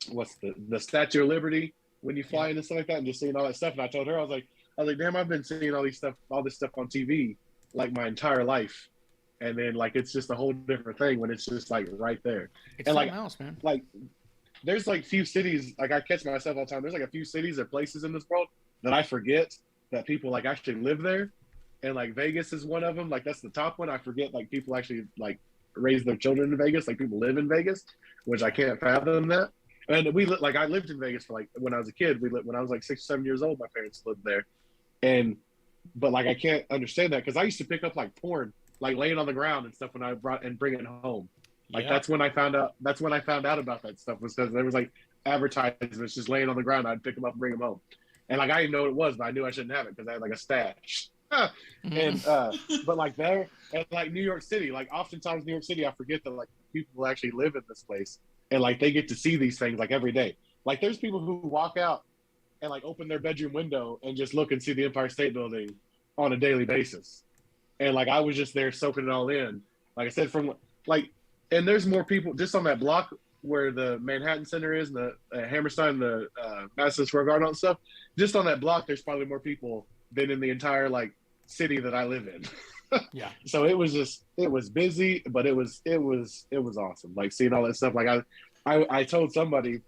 what's the Statue of Liberty when you fly and stuff like that, and just seeing all that stuff. And I told her, I was like, damn, I've been seeing all this stuff on TV like my entire life, and then like it's just a whole different thing when it's just like right there. It's and something like else, man. Like there's like few cities, like I catch myself all the time. There's like a few cities or places in this world that I forget that people like actually live there, and like Vegas is one of them. Like that's the top one. I forget like people actually like raise their children in Vegas. Like people live in Vegas, which I can't fathom that. And like I lived in Vegas for like when I was a kid. When I was like 6 or 7 years old, my parents lived there, but like I can't understand that because I used to pick up like porn, like laying on the ground and stuff when I bring it home. Like that's when I found out. That's when I found out about that stuff, was because there was like advertisements just laying on the ground. I'd pick them up and bring them home, and like I didn't know what it was, but I knew I shouldn't have it because I had like a stash. And but like there and like New York City, like oftentimes New York City, I forget that like people actually live in this place. And like they get to see these things like every day. Like there's people who walk out and like open their bedroom window and just look and see the Empire State Building on a daily basis. And like I was just there soaking it all in. Like I said, from like, and there's more people just on that block where the Manhattan Center is, and the Hammerstein, the Madison Square Garden and stuff. Just on that block, there's probably more people than in the entire like city that I live in. Yeah. So it was busy, but it was awesome. Like seeing all that stuff. Like I told somebody, I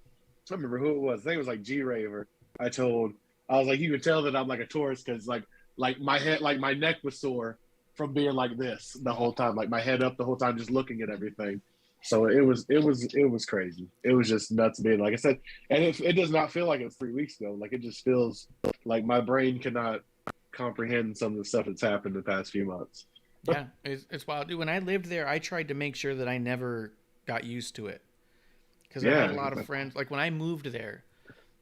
don't remember who it was. I think it was like G-Raver. I was like, you could tell that I'm like a tourist because like my head, like my neck was sore from being like this the whole time, like my head up the whole time, just looking at everything. So it was crazy. It was just nuts being, like I said, and it does not feel like it was 3 weeks ago. Like it just feels like my brain cannot comprehend some of the stuff that's happened the past few months. Yeah, it's wild. Dude, when I lived there, I tried to make sure that I never got used to it. Because I had a lot of friends. Like when I moved there,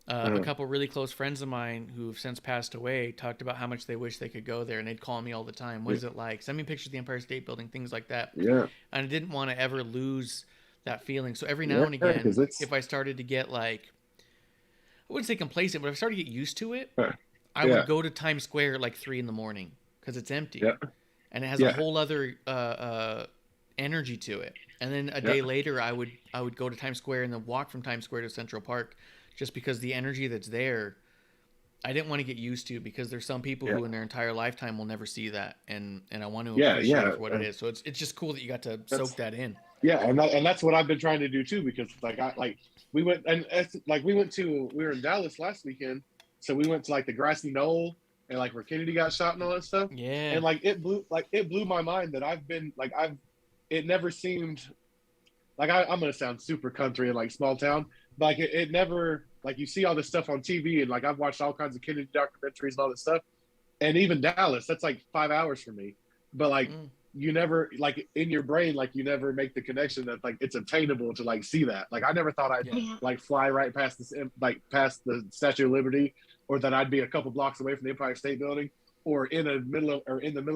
a couple really close friends of mine who have since passed away talked about how much they wish they could go there, and they'd call me all the time. What is it like? Send me pictures of the Empire State Building, things like that. Yeah. And I didn't want to ever lose that feeling. So every now and again, if I started to get like, I wouldn't say complacent, but if I started to get used to it, I would go to Times Square at like 3 a.m. because it's empty. Yeah. And it has a whole other energy to it. And then a day later, I would go to Times Square and then walk from Times Square to Central Park, just because the energy that's there, I didn't want to get used to, because there's some people who in their entire lifetime will never see that, and I want to appreciate it for what it is. So it's just cool that you got to soak that in. Yeah, and that's what I've been trying to do too, because we were in Dallas last weekend, so we went to like the grassy knoll and like where Kennedy got shot and all that stuff. Yeah. And it blew my mind that it never seemed like I'm gonna sound super country and like small town, but like it never, like you see all this stuff on TV, and like I've watched all kinds of Kennedy documentaries and all this stuff, and even Dallas, that's like 5 hours for me, but like you never, like in your brain, like you never make the connection that like it's obtainable to like see that. Like I never thought I'd like fly right past this, like past the Statue of Liberty, or that I'd be a couple blocks away from the Empire State Building, or in the middle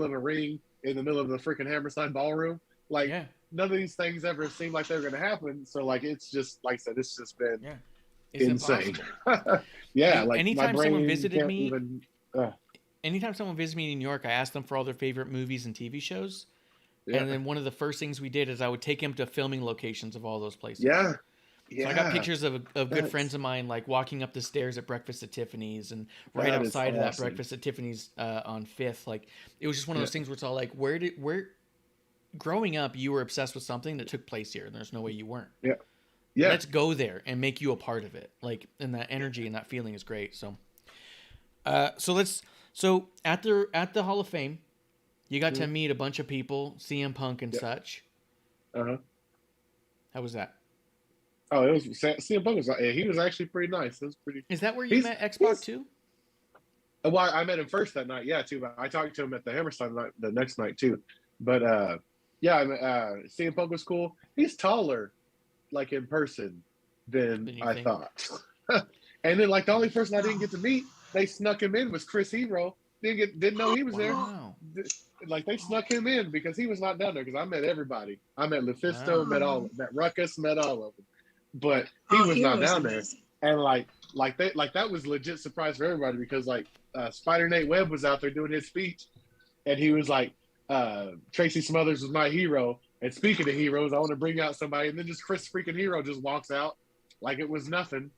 of a ring in the middle of the freaking Hammerstein Ballroom. Like none of these things ever seemed like they were going to happen. So like it's just, like I said, it's just been insane. Like anytime someone visited me, anytime someone visited me in New York, I asked them for all their favorite movies and TV shows. Yeah. And then one of the first things we did is I would take him to filming locations of all those places. Yeah. So I got pictures of good friends of mine, like walking up the stairs at Breakfast at Tiffany's, and right outside of that Breakfast at Tiffany's on 5th. Like it was just one of those things where it's all like, where growing up, you were obsessed with something that took place here, and there's no way you weren't. Yeah. Let's go there and make you a part of it. Like, and that energy and that feeling is great. So, so at the Hall of Fame, you got to meet a bunch of people, CM Punk and such. How was that? Oh, it was CM Punk he was actually pretty nice. It was pretty. Is that where you met X-Pac too? Well, I met him first that night, too. But I talked to him at the Hammerstein night, the next night too. But CM Punk was cool. He's taller, like in person, than I thought. And then like the only person I didn't get to meet, they snuck him in, was Chris Hero. Didn't know he was there. Wow. Like they snuck him in because he was not down there. Because I met everybody. I met Lufisto, met Ruckus, met all of them. But he was not down there. And like that was legit surprise for everybody, because like Spider Nate Webb was out there doing his speech, and he was like, Tracy Smothers was my hero, And speaking of heroes, I want to bring out somebody, and then just Chris freaking Hero just walks out like it was nothing.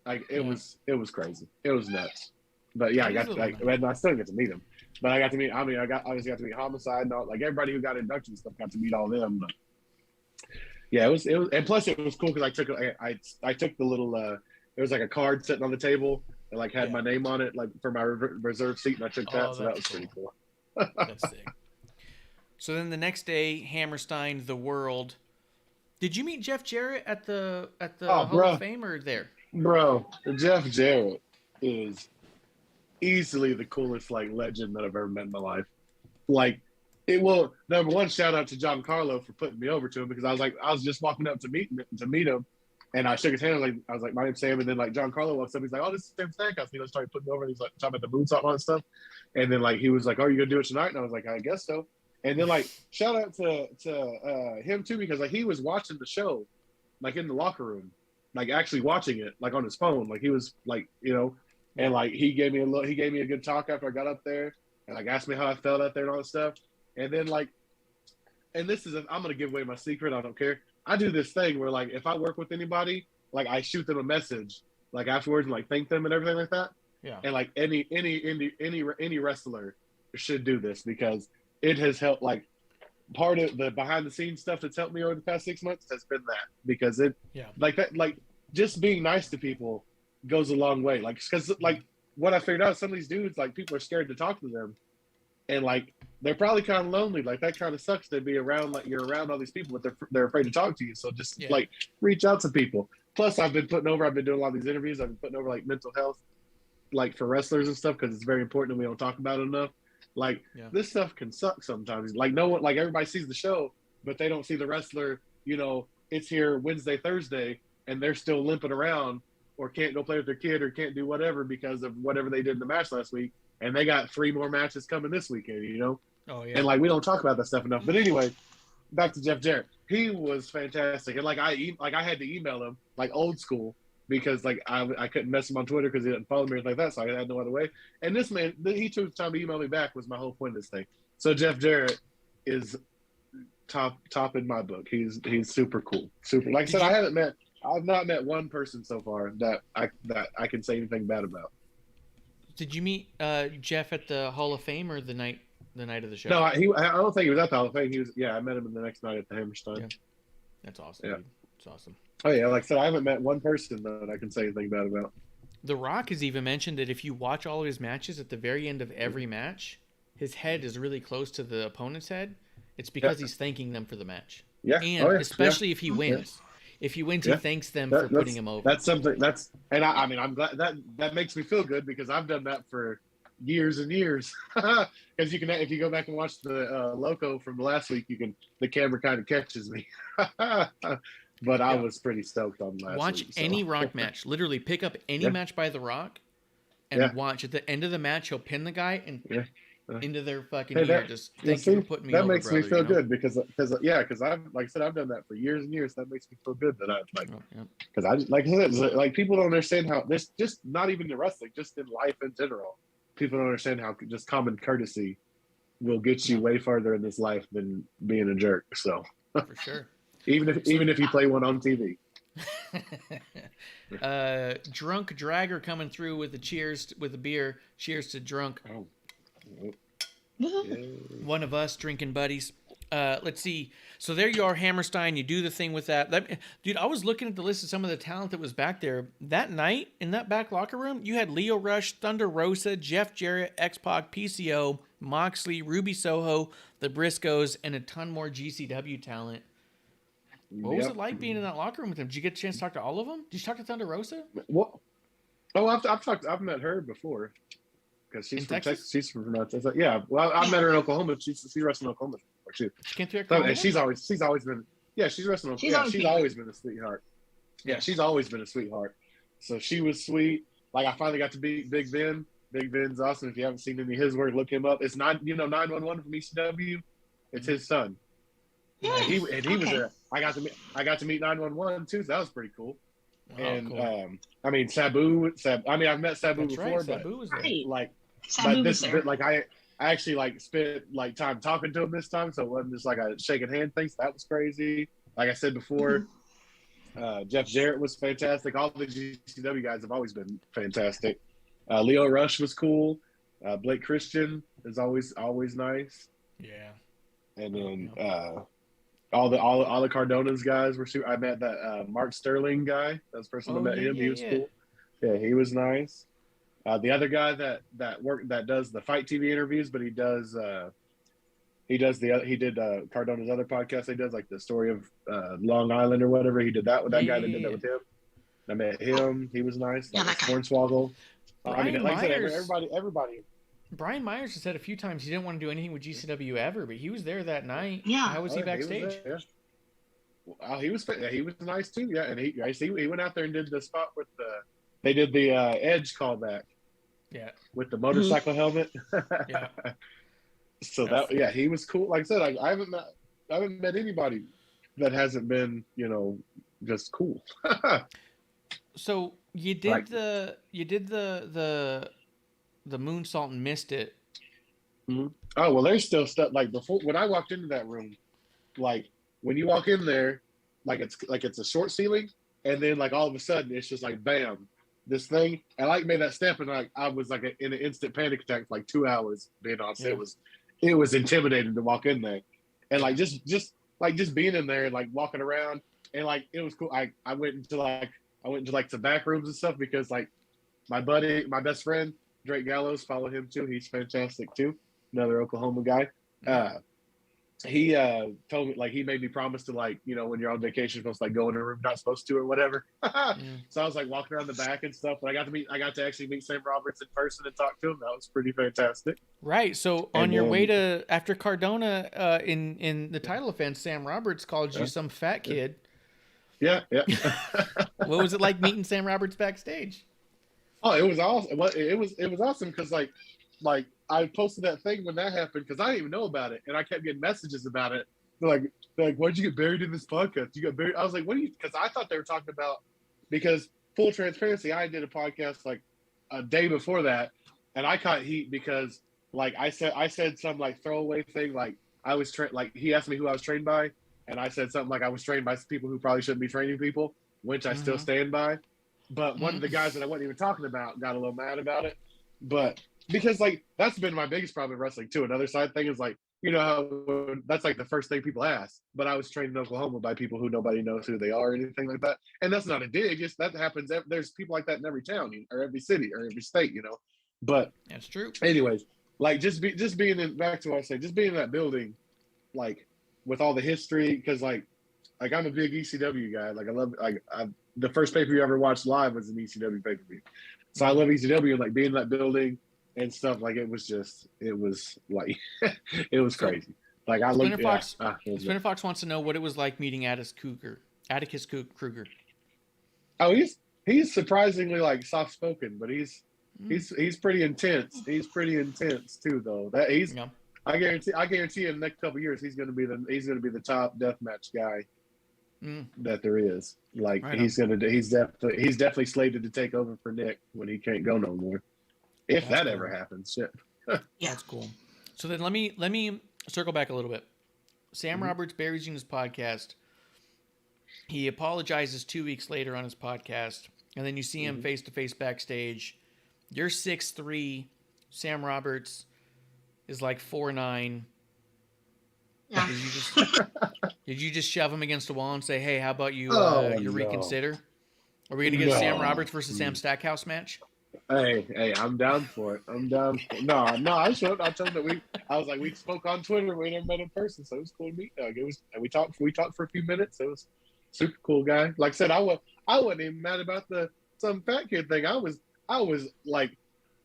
Like it was crazy. It was nuts. But yeah, I still didn't get to meet him. But I got to meet. I mean, obviously got to meet Homicide and all, like everybody who got induction stuff got to meet all them. But yeah, it was, and plus it was cool because I took the little. There was like a card sitting on the table that like had my name on it, like for my reserve seat, and I took that. So that was pretty cool. That's sick. So then the next day, Hammerstein, the World. Did you meet Jeff Jarrett at the Hall of Fame or there? Bro, Jeff Jarrett is easily the coolest like legend that I've ever met in my life. Like, it will. Number one, shout out to John Carlo for putting me over to him because I was just walking up to meet him, and I shook his hand. I was like, my name's Sam, and then like John Carlo walks up. He's like, oh, this is Sam Stackhouse. He started putting me over. And he's like talking about the moonsault and all that stuff, and then like he was like, oh, you gonna do it tonight? And I was like, I guess so. And then like shout out to him too because like he was watching the show, like in the locker room, like actually watching it like on his phone, like he was like and like he gave me a good talk after I got up there and like asked me how I felt out there and all that stuff. And then like, and I'm gonna give away my secret. I don't care. I do this thing where like if I work with anybody, like I shoot them a message like afterwards and like thank them and everything like that. Yeah. And like any wrestler should do this because it has helped. Like part of the behind the scenes stuff that's helped me over the past 6 months has been that because like that, like just being nice to people goes a long way. Like, because like what I figured out, some of these dudes, like people are scared to talk to them, and like they're probably kind of lonely. Like that kind of sucks to be around. Like you're around all these people, but they're afraid to talk to you. So just like reach out to people. Plus, I've been doing a lot of these interviews. I've been putting over like mental health, like for wrestlers and stuff, because it's very important and we don't talk about it enough. Like this stuff can suck sometimes. Like no one, like everybody sees the show, but they don't see the wrestler. It's here Wednesday, Thursday, and they're still limping around or can't go play with their kid or can't do whatever because of whatever they did in the match last week. And they got 3 more matches coming this weekend, Oh, yeah. And like, we don't talk about that stuff enough. But anyway, back to Jeff Jarrett. He was fantastic. And like, I had to email him like old school because like I couldn't mess him on Twitter because he didn't follow me or like that. So I had no other way. And this man, he took time to email me back was my whole point of this thing. So Jeff Jarrett is top in my book. He's super cool. Super. Like I said, I've not met one person so far that I can say anything bad about. Did you meet Jeff at the Hall of Fame or the night of the show? No, I don't think he was at the Hall of Fame. I met him the next night at the Hammerstein. Yeah. That's awesome. Yeah. Dude. It's awesome. Oh yeah, like I said, I haven't met one person that I can say anything bad about. The Rock has even mentioned that if you watch all of his matches, at the very end of every match, his head is really close to the opponent's head. It's because he's thanking them for the match. Yeah. And especially if he wins. Yeah. If he wins, he thanks them for putting him over. That's something. I mean, I'm glad that makes me feel good because I've done that for years and years. Because if you go back and watch the Loco from last week, the camera kind of catches me. But I was pretty stoked on last Watch week. Watch any Rock match. Literally pick up any match by The Rock and watch. At the end of the match, he'll pin the guy and into their fucking ear. Just thank you for putting me over, that makes brother, me feel good because I've like I said, I've done that for years and years. That makes me feel good that I like because I like I said, like people don't understand how this just not even in wrestling, just in life in general. People don't understand how just common courtesy will get you way farther in this life than being a jerk. So for sure. Even if you play one on TV. Drunk Dragger coming through with a beer. Cheers to Drunk. Oh. One of us drinking buddies. Let's see. So there you are, Hammerstein. You do the thing with that. Dude, I was looking at the list of some of the talent that was back there. That night, in that back locker room, you had Leo Rush, Thunder Rosa, Jeff Jarrett, X-Pac, PCO, Moxley, Ruby Soho, the Briscoes, and a ton more GCW talent. What was it like being in that locker room with them? Did you get a chance to talk to all of them? Did you talk to Thunder Rosa? What? Oh, I've met her before because she's from Texas. She's from Texas. Yeah. Well, I met her in Oklahoma. She wrestled in Oklahoma. She came through Oklahoma. And she's always been. Yeah, she's wrestling. She's always been a sweetheart. Yeah, she's always been a sweetheart. So she was sweet. Like I finally got to meet Big Ben. Big Ben's awesome. If you haven't seen any of his work, look him up. It's 911 from ECW. It's his son. Yeah. And he was there. I got to meet 911 too. So that was pretty cool. Oh, and cool. I mean Sabu. I mean I've met Sabu before, but Sabu was like Sabu but this was there. like I actually like spent like time talking to him this time, so it wasn't just like a shaking hand thing. So that was crazy. Like I said before, Jeff Jarrett was fantastic. All the GCW guys have always been fantastic. Leo Rush was cool. Blake Christian is always nice. Yeah. And then all the Cardona's guys were super. I met that Mark Sterling guy. That's the first time I met him. He was cool. Yeah, he was nice. The other guy that does the Fight TV interviews, but he did Cardona's other podcast. He does like the story of Long Island or whatever. He did that with that guy that did that with him. I met him. He was nice. Yeah, like that guy. Hornswoggle. I mean, like I said, Myers. everybody. Brian Myers has said a few times he didn't want to do anything with GCW ever, but he was there that night. Yeah. How was he backstage? He was nice too. Yeah, and he went out there and did the spot with they did the Edge callback. Yeah. With the motorcycle helmet. Yeah. So he was cool. Like I said, I haven't met anybody that hasn't been, just cool. So you did the moonsault and missed it. Mm-hmm. Oh, well, there's still stuff like before when I walked into that room, like when you walk in there, it's a short ceiling, and then like all of a sudden it's just like bam, this thing. And I made that step, and I was like in an instant panic attack for like 2 hours. Being honest, it was intimidating to walk in there, and like just being in there and like walking around, and like it was cool. I went into some back rooms and stuff because like my best friend Drake Gallows, follow him too. He's fantastic too. Another Oklahoma guy. He told me, like, he made me promise to, like, when you're on vacation, you're supposed to like go in a room not supposed to or whatever. So I was like walking around the back and stuff. But I got to actually meet Sam Roberts in person and talk to him. That was pretty fantastic. Right. So on your way to after Cardona in the title offense, Sam Roberts called you some fat kid. Yeah. What was it like meeting Sam Roberts backstage? Oh, it was awesome. It was awesome because like I posted that thing when that happened because I didn't even know about it, and I kept getting messages about it. They're like, why'd you get buried in this podcast? You got buried. I was like, what do you? Because I thought they were talking about, because full transparency, I did a podcast like a day before that, and I caught heat because like I said some like throwaway thing, like I was like he asked me who I was trained by, and I said something like I was trained by people who probably shouldn't be training people, which I still stand by. But one of the guys that I wasn't even talking about got a little mad about it. But because like that's been my biggest problem in wrestling too. Another side thing is like, how that's like the first thing people ask. But I was trained in Oklahoma by people who nobody knows who they are or anything like that. And that's not a dig. Just that happens. There's people like that in every town or every city or every state, But that's true. Anyways, like just being in, back to what I said, just being in that building, like with all the history, because like I'm a big ECW guy. Like I love the first pay-per-view I ever watched live was an ECW pay-per-view. So I love ECW and like being in that building and stuff. Like it was like, it was crazy. Like I looked at Spinner Fox wants to know what it was like meeting Atticus Kruger. Oh, he's surprisingly like soft-spoken, but he's pretty intense. He's pretty intense too, though. I guarantee in the next couple of years he's gonna be the top deathmatch guy that there is. Like he's definitely slated to take over for Nick when he can't go no more. If that ever happens, shit. Yeah, that's cool. So then let me circle back a little bit. Sam Roberts buries you in his podcast. He apologizes 2 weeks later on his podcast, and then you see him face to face backstage. You're 6'3". Sam Roberts is like 4'9". Yeah. Did you just shove him against the wall and say, "Hey, how about you reconsider"? Are we gonna get a Sam Roberts versus Sam Stackhouse match? Hey, I'm down for it. I'm down. No, I showed. I told him that I was like, we spoke on Twitter. We never met in person, so it was cool to meet. We talked for a few minutes. It was super cool guy. Like I said, I wasn't even mad about some fat kid thing. I was like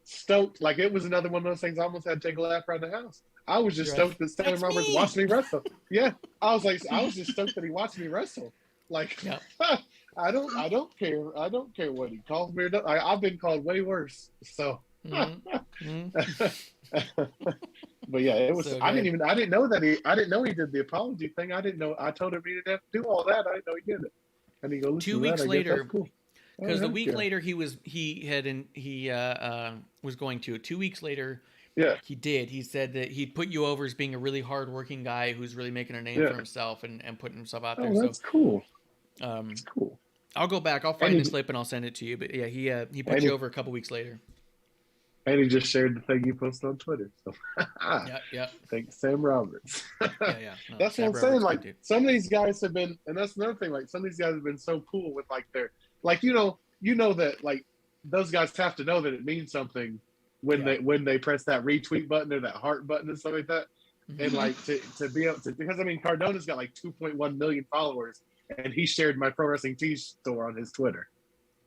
stoked. Like it was another one of those things. I almost had to take a lap around the house. I was just stoked that Sam Roberts watched me wrestle. Yeah, I was just stoked that he watched me wrestle. Like, I don't care. I don't care what he calls me. I've been called way worse. So, but yeah, it was. So I didn't know he did the apology thing. I didn't know. I told him he didn't have to do all that. I didn't know he did it. And he goes 2 weeks later. Cool. Because the week later he was going to. 2 weeks later, Yeah. He did. He said that he'd put you over as being a really hard-working guy who's really making a name for himself and putting himself out there. Oh, that's cool. That's cool. I'll go back. I'll find the slip and I'll send it to you. But yeah, he put you over a couple weeks later. And he just shared the thing you posted on Twitter. So yeah. Thanks, Sam Roberts. Yeah. No, that's Sam what I'm saying. Roberts, Like good dude. some of these guys have been, and that's another thing. Like some of these guys have been so cool with like their, like you know that like those guys have to know that it means something when they press that retweet button or that heart button and stuff like that. And like to be able to, because I mean Cardona's got like 2.1 million followers, and he shared my pro wrestling tee store on his Twitter.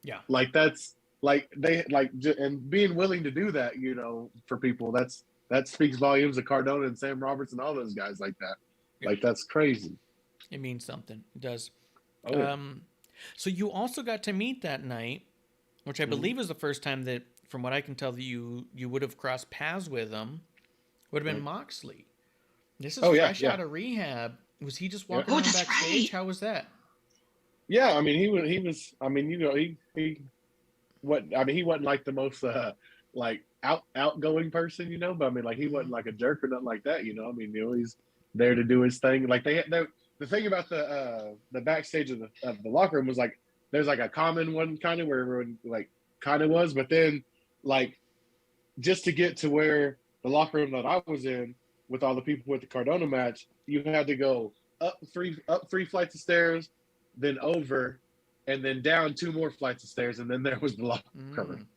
Yeah, like that's. Like they like and being willing to do that, you know, for people, that speaks volumes of Cardona and Sam Roberts and all those guys like that. Like that's crazy. It means something. It does. Oh, yeah. So you also got to meet that night, which I believe is the first time that, from what I can tell, that you would have crossed paths with him. Would have been Moxley. This is fresh out of rehab. Was he just walking around backstage? Right. How was that? Yeah, I mean he was. I mean, you know, he wasn't like the most like outgoing person, you know, but I mean like he wasn't like a jerk or nothing like that, you know. I mean, you know, he's there to do his thing. Like the thing about the backstage of the locker room was like there's like a common one kind of where everyone like kind of was, but then like just to get to where the locker room that I was in with all the people with the Cardona match, you had to go up three flights of stairs, then over, and then down 2 more flights of stairs, and then there was the locker room.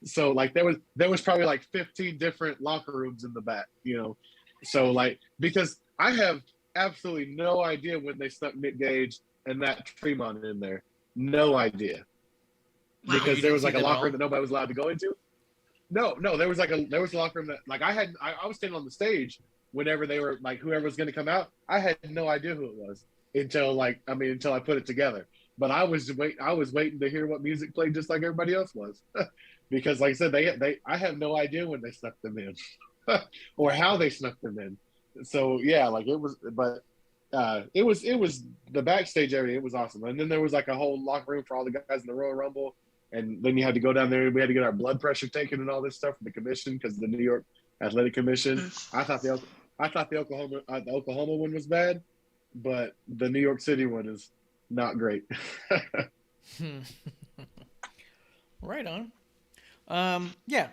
So like there was probably like 15 different locker rooms in the back, you know. So like because I have absolutely no idea when they stuck Nick Gage and that Tremont in there, no idea, because there was like a locker room that nobody was allowed to go into. No, there was a locker room that like I was standing on the stage whenever they were like whoever was going to come out. I had no idea who it was until I put it together. But I was waiting to hear what music played just like everybody else was. Because like I said, I have no idea when they snuck them in or how they snuck them in. So yeah, like it was the backstage area. It was awesome. And then there was like a whole locker room for all the guys in the Royal Rumble. And then you had to go down there and we had to get our blood pressure taken and all this stuff from the commission because the New York Athletic Commission. I thought the Oklahoma one was bad, but the New York City one is not great. Right on. Yeah.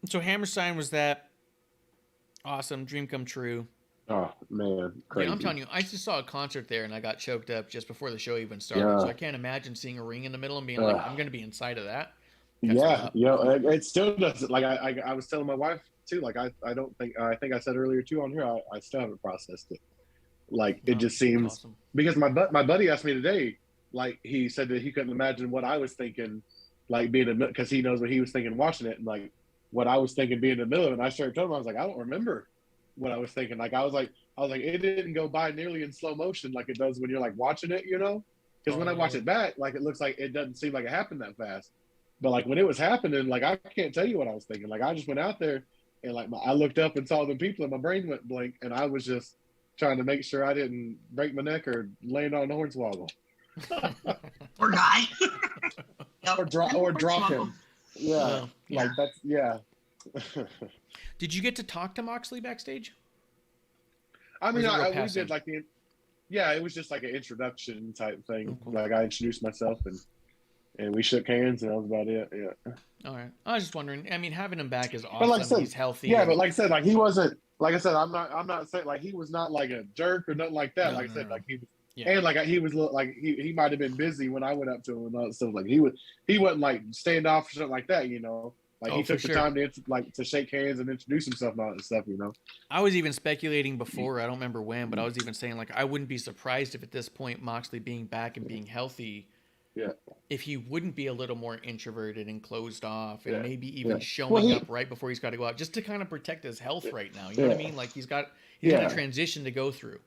So Hammerstein was that awesome dream come true. Oh man, crazy. Yeah, I'm telling you, I just saw a concert there and I got choked up just before the show even started. Yeah. So I can't imagine seeing a ring in the middle and being like, I'm going to be inside of that. It still doesn't. Like I was telling my wife too. Like I think I said earlier too on here. I still haven't processed it. Like it just seems awesome. Because my buddy asked me today. Like he said that he couldn't imagine what I was thinking, like being because he knows what he was thinking watching it, and like what I was thinking being in the middle of it. And I started telling him, I was like, I don't remember what I was thinking. Like I was like it didn't go by nearly in slow motion like it does when you're like watching it, you know? Because when I watch it back, like it looks like it doesn't seem like it happened that fast. But like when it was happening, like I can't tell you what I was thinking. Like I just went out there and like I looked up and saw the people and my brain went blank, and I was just trying to make sure I didn't break my neck or land on the hornswoggle. Or die. or drop him. Yeah. Like that's Did you get to talk to Moxley backstage? I mean, we did like it was just like an introduction type thing. Oh, cool. Like I introduced myself and we shook hands and that was about it. Yeah. All right. I was just wondering. I mean, having him back is awesome. But like I said, he's healthy. Yeah, but like I said, like he wasn't. Like I said, I'm not saying like he was not like a jerk or nothing like that. Like I said, like he was. Yeah. And like he was like he might have been busy when I went up to him and all that stuff. Like he wasn't like standoff or something like that, you know. Like he took the time to shake hands and introduce himself and all that stuff, you know. I was even speculating before, I don't remember when, but I was even saying like I wouldn't be surprised if at this point Moxley being back and being healthy, if he wouldn't be a little more introverted and closed off and maybe even showing up right before he's got to go out just to kind of protect his health right now. You know what I mean? Like he's got a transition to go through.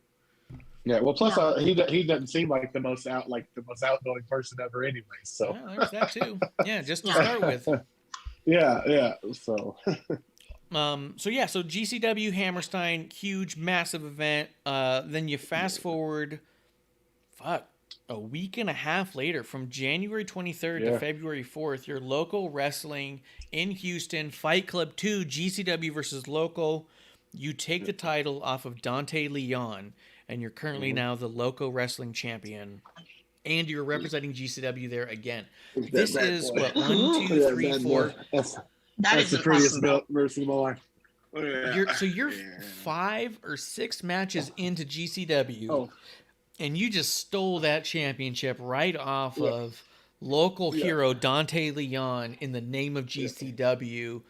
Yeah, well, plus he doesn't seem like the most outgoing person ever, anyway. So there's that too. Yeah, just to start with. Yeah. So. So GCW Hammerstein, huge, massive event. Then you fast forward, a week and a half later, from January 23rd to February 4th, your local wrestling in Houston, Fight Club 2, GCW versus Local. You take the title off of Dante Leon, and you're currently now the Local Wrestling Champion. And you're representing GCW there again. This is what, 1, 2, 3, 4. That's the prettiest belt versus my life. You're 5 or 6 matches into GCW, and you just stole that championship right off of local hero Dante Leon in the name of GCW.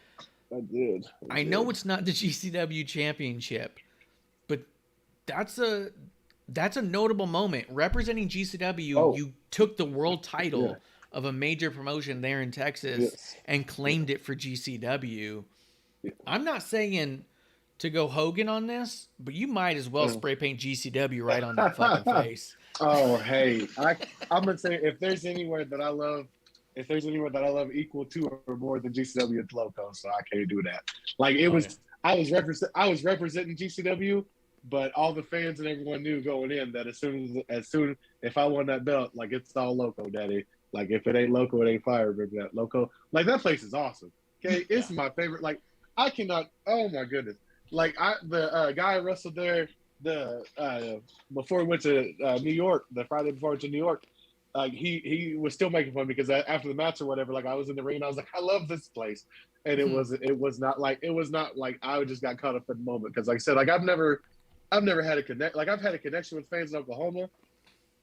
I did. I know it's not the GCW championship, but that's a notable moment. Representing GCW, you took the world title of a major promotion there in Texas and claimed it for GCW. I'm not saying to go Hogan on this, but you might as well spray paint GCW right on that fucking face. Oh, hey, I'm gonna say if there's anywhere that I love equal to or more than GCW, it's Loco. So I can't do that. Like I was representing GCW, but all the fans and everyone knew going in that as soon if I won that belt, like it's all Loco, daddy. Like if it ain't Loco, it ain't fire. Baby. That Loco, like that place is awesome. Okay, it's my favorite. Like I cannot. Oh my goodness. Like the guy I wrestled there before we went to New York, the Friday before I went to New York. Like he was still making fun because after the match or whatever, like I was in the ring and I was like, I love this place, and it was not like I just got caught up in the moment because like I said, like I've never had a connect. Like I've had a connection with fans in Oklahoma,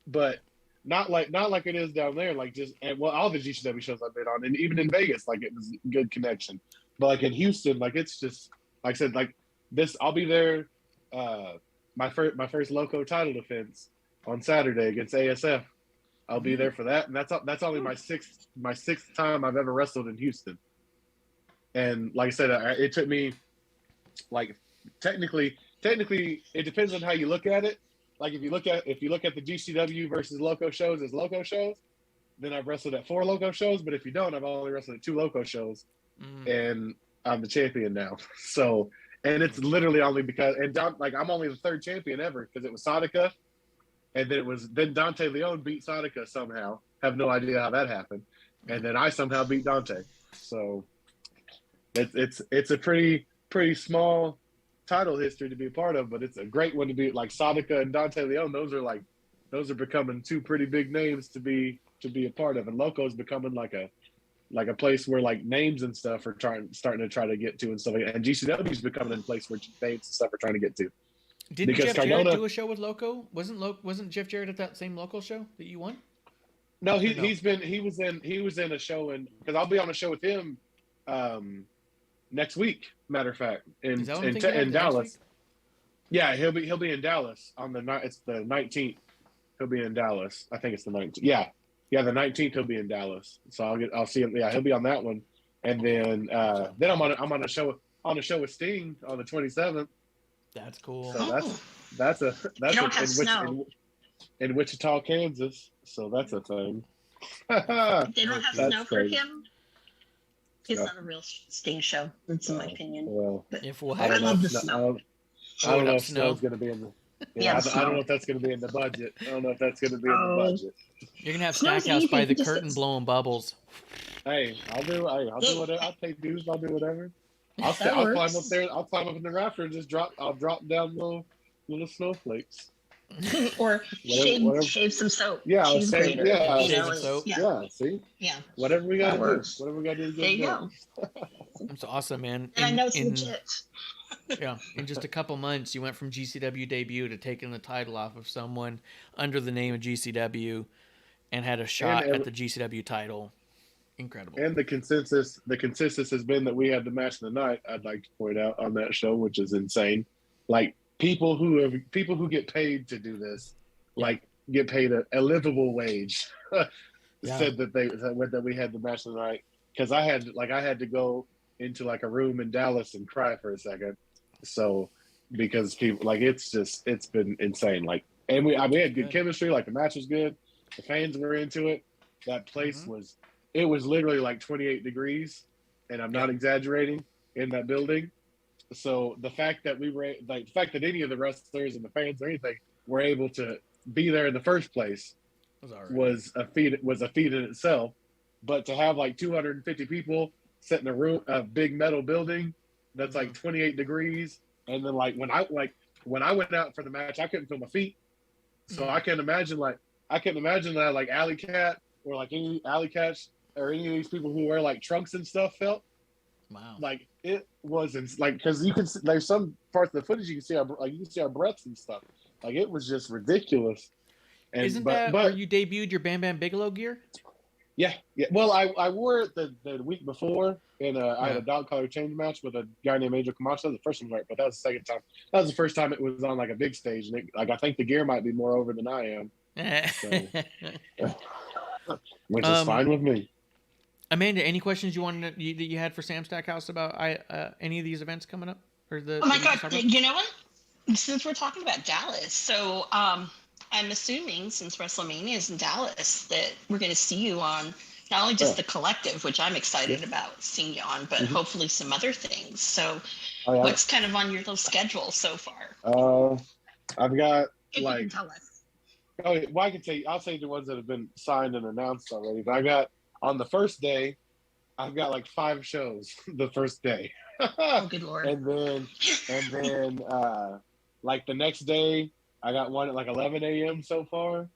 but not like it is down there. Like just all the GCW shows I've been on, and even in Vegas, like it was a good connection. But like in Houston, like it's just like I said, like this. I'll be there. My first Loco title defense on Saturday against ASF. I'll be there for that, and that's only my sixth time I've ever wrestled in Houston. And like I said, it took me like technically it depends on how you look at it. Like if you look at the GCW versus Loco shows as Loco shows, then I've wrestled at 4 Loco shows. But if you don't, I've only wrestled at 2 Loco shows, and I'm the champion now. So, and it's literally only because I'm only the 3rd champion ever because it was Sadika. And then Dante Leon beat Sadika somehow. Have no idea how that happened. And then I somehow beat Dante. So it's a pretty small title history to be a part of, but it's a great one to be like Sadika and Dante Leon. Those are becoming 2 pretty big names to be a part of. And Loco's becoming like a place where like names and stuff are starting to get to and stuff like that. And GCW is becoming a place where names and stuff are trying to get to. Didn't Jeff Jarrett do a show with Loco? Wasn't Jeff Jarrett at that same Local show that you won? No, he was in a show because I'll be on a show with him next week. Matter of fact, in Dallas. Yeah, he'll be in Dallas on the night. It's the 19th. He'll be in Dallas. I think it's the 19th. Yeah, the 19th he'll be in Dallas. So I'll see him. Yeah, he'll be on that one, and then I'm on a show with Sting on the 27th. That's cool. So that's in Wichita, Kansas. So that's a thing. They don't have snow for him. It's not a real Sting show. That's in my opinion. Well, I love the snow. I don't know if snow's going to be in the. I don't know if that's going to be in the budget. You're gonna have Stackhouse by the curtain blowing bubbles. Hey, I'll do whatever. I'll take dues. I'll do whatever. I'll climb up there. I'll climb up in the rafter and just drop down little snowflakes. Or shave some soap. Yeah, shave some soap. Yeah, see. Yeah. Whatever we gotta do. Whatever we gotta do. There you go. That's awesome, man. And I know it's legit. Yeah, in just a couple months, you went from GCW debut to taking the title off of someone under the name of GCW, and had a shot at the GCW title. Incredible. And the consensus has been that we had the match of the night. I'd like to point out on that show, which is insane. Like people who get paid to do this, like get paid a livable wage, said that we had the match of the night because I had to go into like a room in Dallas and cry for a second. So because people like it's been insane. Like and we had good chemistry. Like the match was good. The fans were into it. That place was. It was literally like 28 degrees, and I'm not exaggerating, in that building. So the fact that any of the wrestlers and the fans or anything were able to be there in the first place was a feat in itself. But to have like 250 people sit in a big metal building that's like 28 degrees, and then like when I went out for the match, I couldn't feel my feet, so I can't imagine that like Alley Cat or like any Alley Cats or any of these people who wear like trunks and stuff felt. Wow. Like it wasn't like, because you can there's some parts of the footage you can see our breaths and stuff. Like it was just ridiculous. And Isn't that where you debuted your Bam Bam Bigelow gear? Yeah. Well, I wore it the week before, and I had a dog collar change match with a guy named Angel Camacho. The first one, right? But that was the second time. That was the first time it was on like a big stage, and I think the gear might be more over than I am. So, which is fine with me. Amanda, any questions that you had for Sam Stackhouse about any of these events coming up? Or oh my God! You know what? Since we're talking about Dallas, so I'm assuming since WrestleMania is in Dallas that we're going to see you on not only just the collective, which I'm excited about seeing you on, but hopefully some other things. So, what's kind of on your little schedule so far? I've got if you can tell us. Oh, well, I'll say the ones that have been signed and announced already. But I got on the first day, I've got like 5 shows the first day. Oh, good Lord. And then like the next day, I got one at like 11 a.m. so far.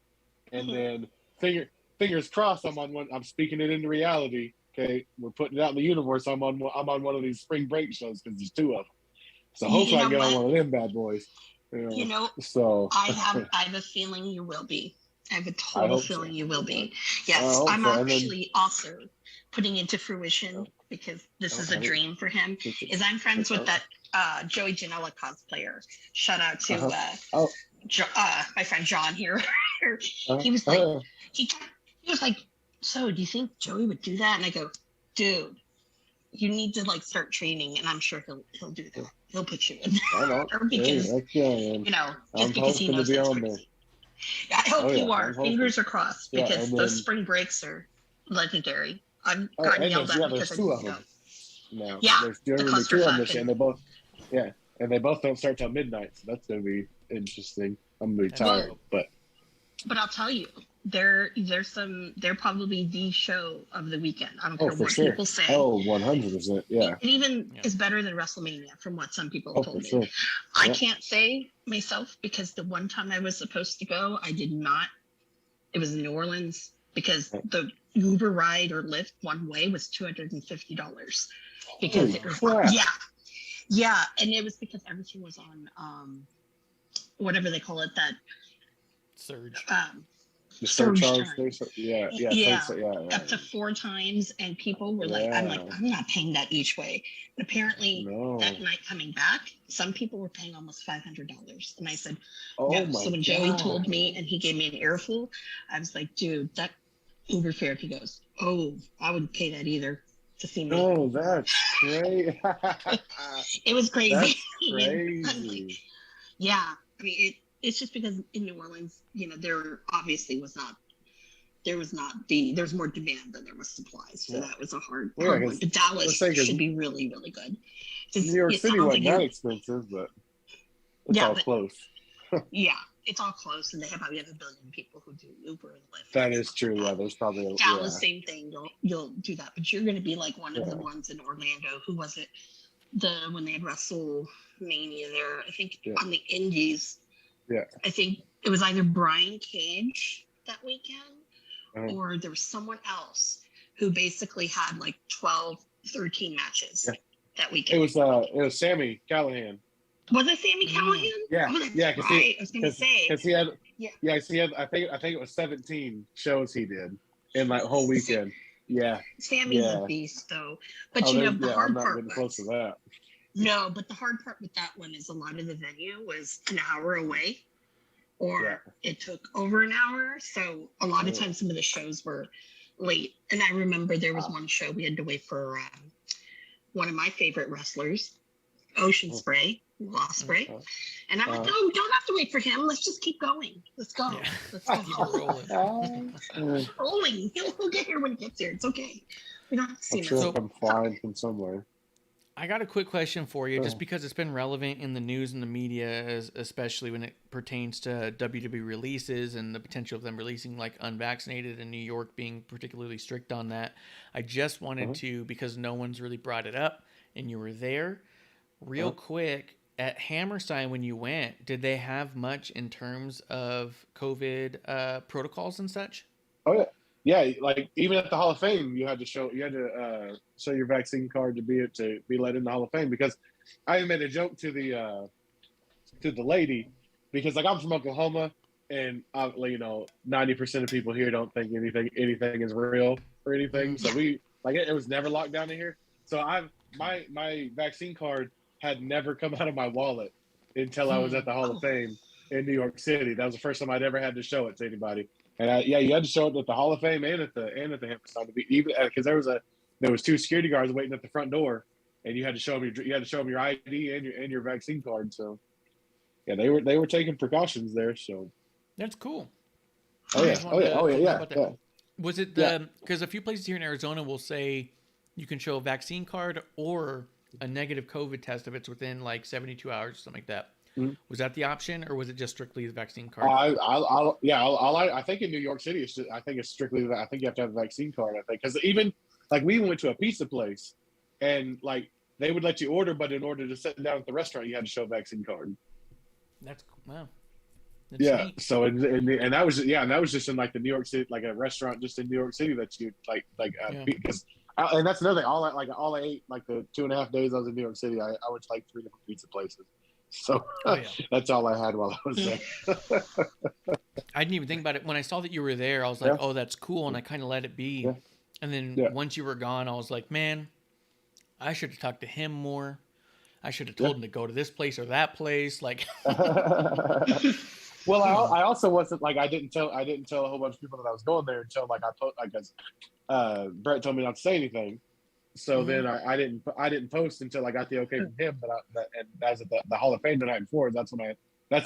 And then fingers crossed, I'm on one. I'm speaking it into reality. Okay, we're putting it out in the universe. I'm on one of these spring break shows because there's 2 of them. So hopefully I get on one of them bad boys. So I have a feeling you will be. I have a total feeling you will be. Yes, I'm actually also putting into fruition, because this is a dream for him, is I'm friends with that Joey Janela cosplayer. Shout out to my friend John here. He was like, he was like, so do you think Joey would do that? And I go, dude, you need to like start training, and I'm sure he'll do that. He'll put you in there. Because, just because he knows that's crazy. I hope you are. Fingers are crossed, because those spring breaks are legendary. I've gotten yelled at because there's 2 of them. No, there's generally 2 of them this year, and they both don't start till midnight, so that's gonna be interesting. I'm gonna be tired, but I'll tell you, they're probably the show of the weekend. I don't care what people say. 100%. Yeah. It even is better than WrestleMania, from what some people have told me. Sure. I can't say myself, because the one time I was supposed to go, I did not. It was in New Orleans, because the Uber ride or Lyft one way was $250, because it was and it was because everything was on whatever they call it, that surge. The surcharge. Up to 4 times, and people were like, I'm like, I'm not paying that each way. But apparently that night coming back, some people were paying almost $500. And I said, no. So when Joey told me and he gave me an earful, I was like, dude, that Uber fare. He goes, oh, I wouldn't pay that either to see me. Oh, that's great. It was crazy. That's crazy. I mean, it's just because in New Orleans, there obviously was more demand than there was supply. So that was a hard one. But Dallas should be really, really good. New York City wasn't that expensive, but it's all close. It's all close, and they probably have 1 billion people who do Uber and Lyft. That is true. Yeah, there's probably Dallas, same thing. You'll do that, but you're going to be like one of the ones in Orlando. Who was it? When they had WrestleMania there, I think on the Indies. Yeah, I think it was either Brian Cage that weekend, or there was someone else who basically had like 12, 13 matches that weekend. It was Sammy Callahan. Was it Sammy Callahan? Yeah, because I was going to say because he had I think it was 17 shows he did in like whole weekend. Yeah, Sammy's a beast though. But the hard part was close to that. No, but the hard part with that one is a lot of the venue was an hour away, or it took over an hour. So a lot of times some of the shows were late. And I remember there was one show we had to wait for one of my favorite wrestlers, Ocean Spray, Osprey. And I'm like, no, we don't have to wait for him. Let's just keep going. Let's go. Yeah. Let's go. Rolling. He'll get here when he gets here. It's okay. We don't have to see him. I'm flying from somewhere. I got a quick question for you, just because it's been relevant in the news and the media, especially when it pertains to WWE releases and the potential of them releasing like unvaccinated, and New York being particularly strict on that. I just wanted to, because no one's really brought it up, and you were there, real quick, at Hammerstein when you went, did they have much in terms of COVID protocols and such? Oh yeah. Yeah, like even at the Hall of Fame, you had to show your vaccine card to be let in the Hall of Fame. Because I made a joke to the lady, because like I'm from Oklahoma, and 90% of people here don't think anything is real or anything. So we it was never locked down in here. So my vaccine card had never come out of my wallet until I was at the Hall of Fame in New York City. That was the first time I'd ever had to show it to anybody. And you had to show it at the Hall of Fame and at the Hammerstein to be, even because there was 2 security guards waiting at the front door, and you had to show them your ID and your vaccine card. So yeah, they were taking precautions there. So that's cool. Oh yeah. Was it because a few places here in Arizona will say you can show a vaccine card or a negative COVID test if it's within like 72 hours or something like that. Mm-hmm. Was that the option, or was it just strictly the vaccine card? I think in New York City, I think it's strictly that. I think you have to have a vaccine card. I think because even like we went to a pizza place, and like they would let you order, but in order to sit down at the restaurant, you had to show a vaccine card. That's wow. That's neat. So and that was just in like the New York City, like a restaurant just in New York City that you because. And that's another thing. All I ate like the 2.5 days I was in New York City, I went to like 3 different pizza places. So that's all I had while I was there. I didn't even think about it. When I saw that you were there, I was like, oh, that's cool. And I kind of let it be. Yeah. And then once you were gone, I was like, man, I should have talked to him more. I should have told him to go to this place or that place. Like, well, I also wasn't like, I didn't tell a whole bunch of people that I was going there until like I guess Brett told me not to say anything. So then I didn't post until I got the okay from him. And as at the Hall of Fame the night before, that's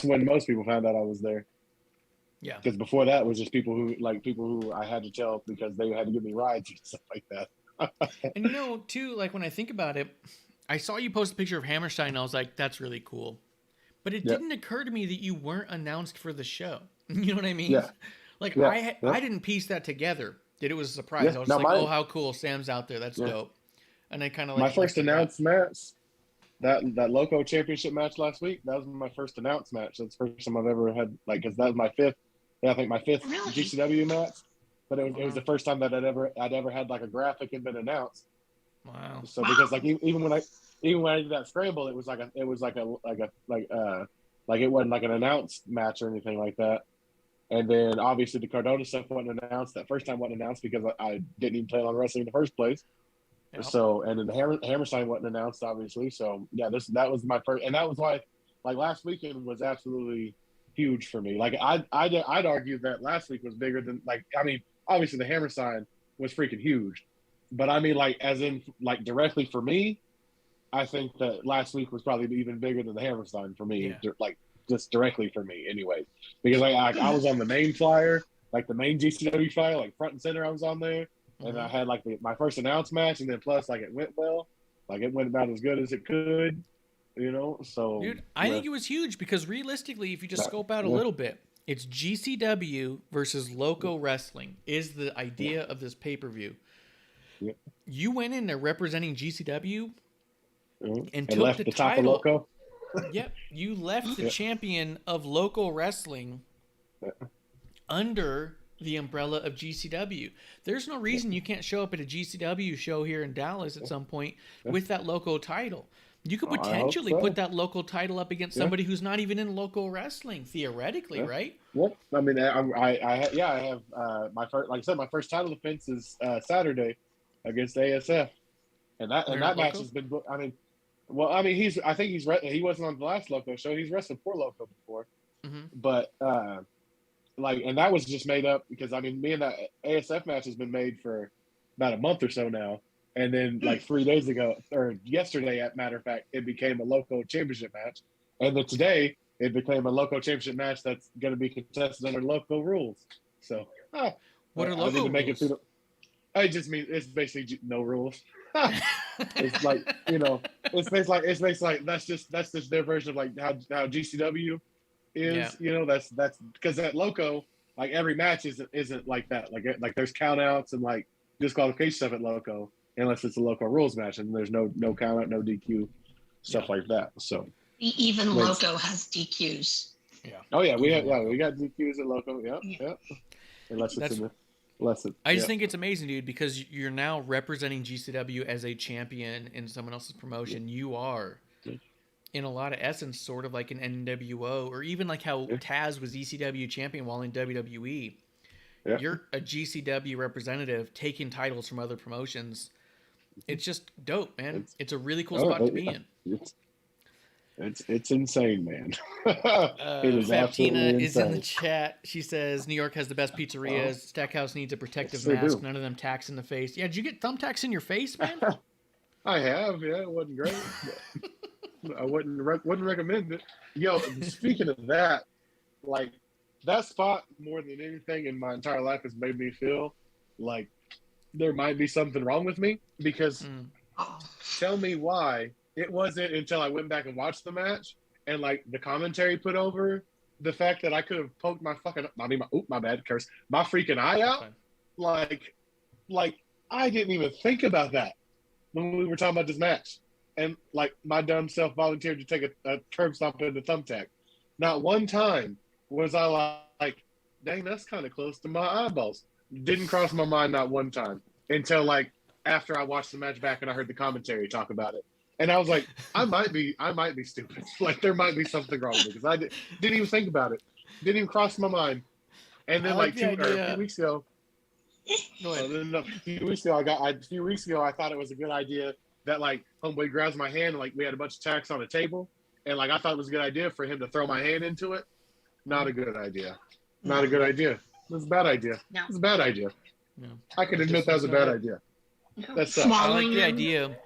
when most people found out I was there. Yeah. Because before that was just people who I had to tell because they had to give me rides and stuff like that. And too, like when I think about it, I saw you post a picture of Hammerstein and I was like, that's really cool. But it didn't occur to me that you weren't announced for the show. You know what I mean? Yeah. Like I didn't piece that together. It was a surprise. Yeah. I was oh, how cool. Sam's out there. That's dope. And I kind of my first announced match, that Loco Championship match last week, that was my first announced match. That's the first time I've ever had, like, because that was my fifth GCW match. But it was the first time that I'd ever had like a graphic and been announced. Wow. So because like even when I did that scramble, it wasn't like an announced match or anything like that. And then obviously the Cardona stuff wasn't announced. That first time wasn't announced because I didn't even plan on wrestling in the first place. Yep. So, and then the Hammerstein wasn't announced, obviously. So yeah, that was my first, and that was why, like, last weekend was absolutely huge for me. Like I'd argue that last week was bigger than, like, I mean, obviously the Hammerstein was freaking huge, but I mean, like, as in like directly for me, I think that last week was probably even bigger than the Hammerstein for me. Yeah. Like, just directly for me anyway, because I was on the main flyer, like the main GCW flyer, like front and center. I was on there, and I had like my first announced match, and then plus like it went well, like it went about as good as it could, So dude, I think it was huge because realistically, if you just scope out a little bit, it's GCW versus Loco Wrestling is the idea of this pay-per-view. Yeah. You went in there representing GCW and took left the top title. Of Loco. Yep, you left the champion of Local Wrestling under the umbrella of GCW. There's no reason you can't show up at a GCW show here in Dallas at some point with that local title. You could potentially put that local title up against somebody who's not even in local wrestling, theoretically, right? Yep. I mean, I have my first, like I said, my first title defense is Saturday against ASF, and that match has been. I mean. Well, I mean, he wasn't on the last Loco show. He's wrestled for Loco before, but and that was just made up because I mean, me and that ASF match has been made for about a month or so now, and then like 3 days ago or yesterday, as a matter of fact, it became a Loco Championship match, and then today it became a Loco Championship match that's going to be contested under Loco rules. So, what are Loco rules? I just mean it's basically no rules. It's like, you know, it's basically like that's just their version of like how GCW is. Yeah. You know, that's because at Loco, like every match isn't like that. Like there's count outs and like disqualification stuff at Loco, unless it's a Loco rules match, and there's no count out, no DQ, stuff like that. So even Loco has DQs. Yeah. Oh yeah, we got DQs at Loco. Yep. Unless it's I just think it's amazing, dude, because you're now representing GCW as a champion in someone else's promotion. You are, in a lot of essence, sort of like an NWO, or even like how Taz was ECW champion while in WWE. Yeah. You're a GCW representative taking titles from other promotions. It's just dope, man. It's a really cool spot to be in. It's insane, man. It is Faptina is in the chat. She says New York has the best pizzerias. Stackhouse needs a protective mask. None of them tacks in the face. Yeah, did you get thumbtacks in your face, man? I have. Yeah, it wasn't great. I wouldn't recommend it. Yo, speaking of that, like that spot more than anything in my entire life has made me feel like there might be something wrong with me because tell me why. It wasn't until I went back and watched the match and like the commentary put over the fact that I could have poked my freaking eye out. Like I didn't even think about that when we were talking about this match. And like my dumb self volunteered to take a curb stomp in the thumbtack. Not one time was I like, dang, that's kind of close to my eyeballs. Didn't cross my mind not one time until like after I watched the match back and I heard the commentary talk about it. And I was like, I might be stupid. Like there might be something wrong with me because I didn't even think about it. Didn't even cross my mind. And then a few weeks ago, a few weeks ago, I thought it was a good idea that like homeboy grabs my hand and like we had a bunch of tacks on a table, and like I thought it was a good idea for him to throw my hand into it. Not a good idea. Not a good idea. It was a bad idea. No. It was a bad idea. No. I can admit that was a bad idea. That's I like the idea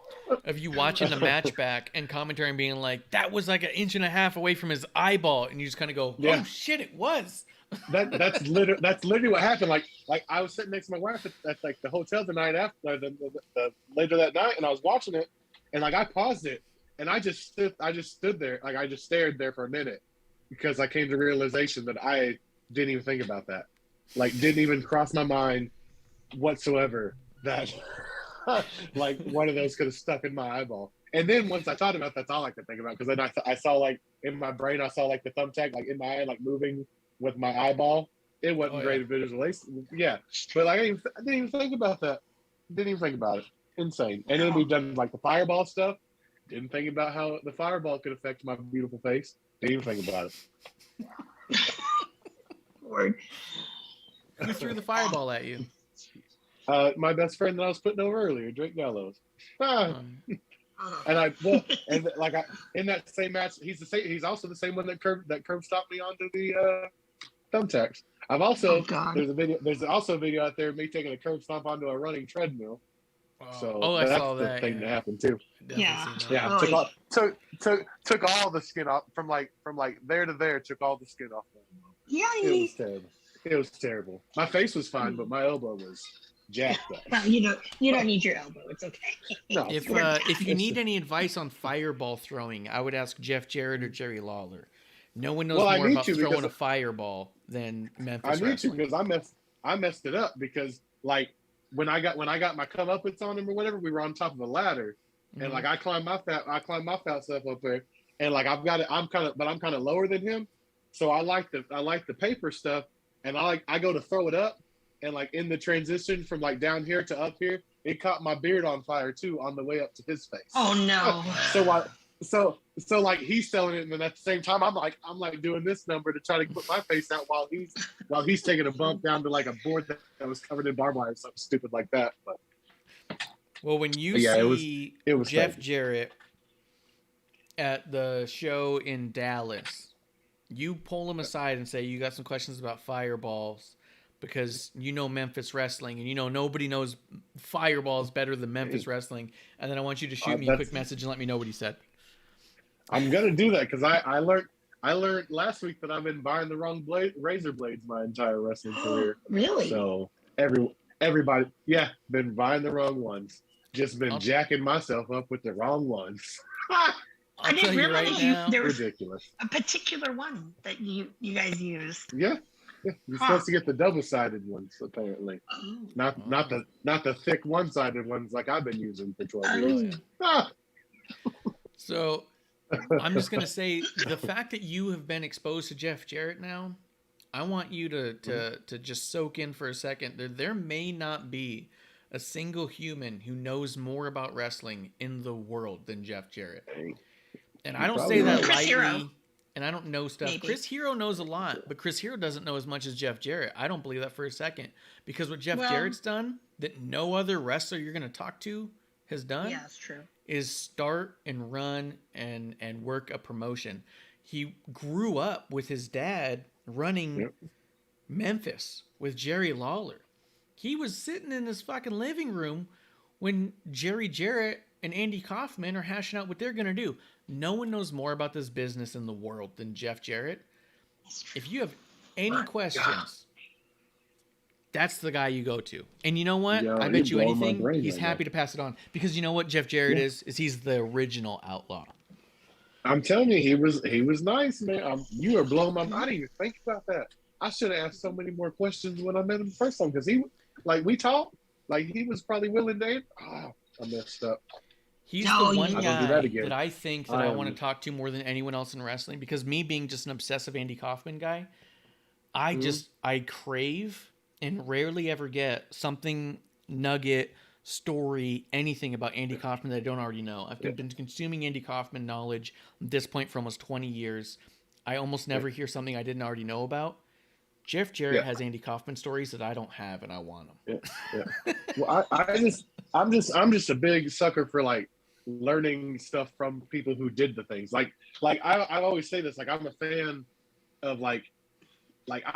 of you watching the match back and commentary and being like, that was like 1.5 inches away from his eyeball, and you just kind of go, oh shit, it was. That's literally what happened. Like I was sitting next to my wife at like the hotel the night after, the later that night, and I was watching it, and like I paused it, and I just stood there, like I just stared there for a minute, because I came to the realization that I didn't even think about that, like didn't even cross my mind whatsoever that like one of those could have stuck in my eyeball. And then once I thought about it, that's all I could think about, because then I saw like in my brain, I saw like the thumbtack like in my eye, like moving with my eyeball. It wasn't great visualization. Yeah, but like I didn't even think about that. Didn't even think about it. Insane. And then we've done like the fireball stuff. Didn't think about how the fireball could affect my beautiful face. Didn't even think about it. Word. Who threw the fireball at you? My best friend that I was putting over earlier, Drake Gallows. And in that same match, he's also the same one that curb stopped me onto the thumbtacks. I've also there's also a video out there of me taking a curb stomp onto a running treadmill. So I saw that's the thing that happened too. Yeah. Took all the skin off from like there to there. Took all the skin off. Yeah, it was terrible. It was terrible. My face was fine, but my elbow was jacked up. Well, you don't need your elbow. It's okay. No. If you need any advice on fireball throwing, I would ask Jeff Jarrett or Jerry Lawler. No one knows more about throwing a fireball than Memphis I need Wrestling. to, because I messed it up, because like when I got my comeuppance on him or whatever, we were on top of a ladder, and like I climbed my fat stuff up there, and like I'm kind of lower than him, so I like the paper stuff, and I go to throw it up, and like in the transition from like down here to up here, it caught my beard on fire too on the way up to his face. Oh no! So like he's selling it, and then at the same time I'm like doing this number to try to put my face out while he's taking a bump down to like a board that was covered in barbed wire or something stupid like that. But well, when you see it was Jeff crazy. Jarrett at the show in Dallas, you pull him aside and say, you got some questions about fireballs, because you know Memphis Wrestling, and you know nobody knows fireballs better than Memphis Wrestling, and then I want you to shoot me a quick message and let me know what he said. I'm gonna do that, because I learned last week that I've been buying the wrong razor blades my entire wrestling career. Really? So everybody, been buying the wrong ones. just been jacking myself up with the wrong ones. I didn't realize there was ridiculous. A particular one that you guys use. Yeah. You're supposed to get the double-sided ones, apparently. Oh. Not the thick one-sided ones like I've been using for 12 years. So I'm just gonna say the fact that you have been exposed to Jeff Jarrett now, I want you to just soak in for a second. There may not be a single human who knows more about wrestling in the world than Jeff Jarrett. And I don't say that lightly. And I don't know stuff. Maybe. Chris Hero knows a lot, but Chris Hero doesn't know as much as Jeff Jarrett. I don't believe that for a second. Because what Jeff Jarrett's done that no other wrestler you're going to talk to has done that's true. Is start and run and work a promotion. He grew up with his dad running Memphis with Jerry Lawler. He was sitting in his fucking living room when Jerry Jarrett and Andy Kaufman are hashing out what they're going to do. No one knows more about this business in the world than Jeff Jarrett. If you have any questions, that's the guy you go to. And you know what? I bet you anything, he's happy to pass it on. Because you know what Jeff Jarrett is he's the original outlaw. I'm telling you, he was nice, man. You are blowing my mind. I didn't even think about that. I should have asked so many more questions when I met him the first time. Because we talked, he was probably willing to. I messed up. He's the one guy that I think that I want to talk to more than anyone else in wrestling, because me being just an obsessive Andy Kaufman guy, I crave and rarely ever get something nugget, story, anything about Andy Kaufman that I don't already know. I've been consuming Andy Kaufman knowledge at this point for almost 20 years. I almost never hear something I didn't already know about. Jeff Jarrett has Andy Kaufman stories that I don't have, and I want them. Well, I'm just a big sucker for learning stuff from people who did the things. I always say this. I'm a fan of I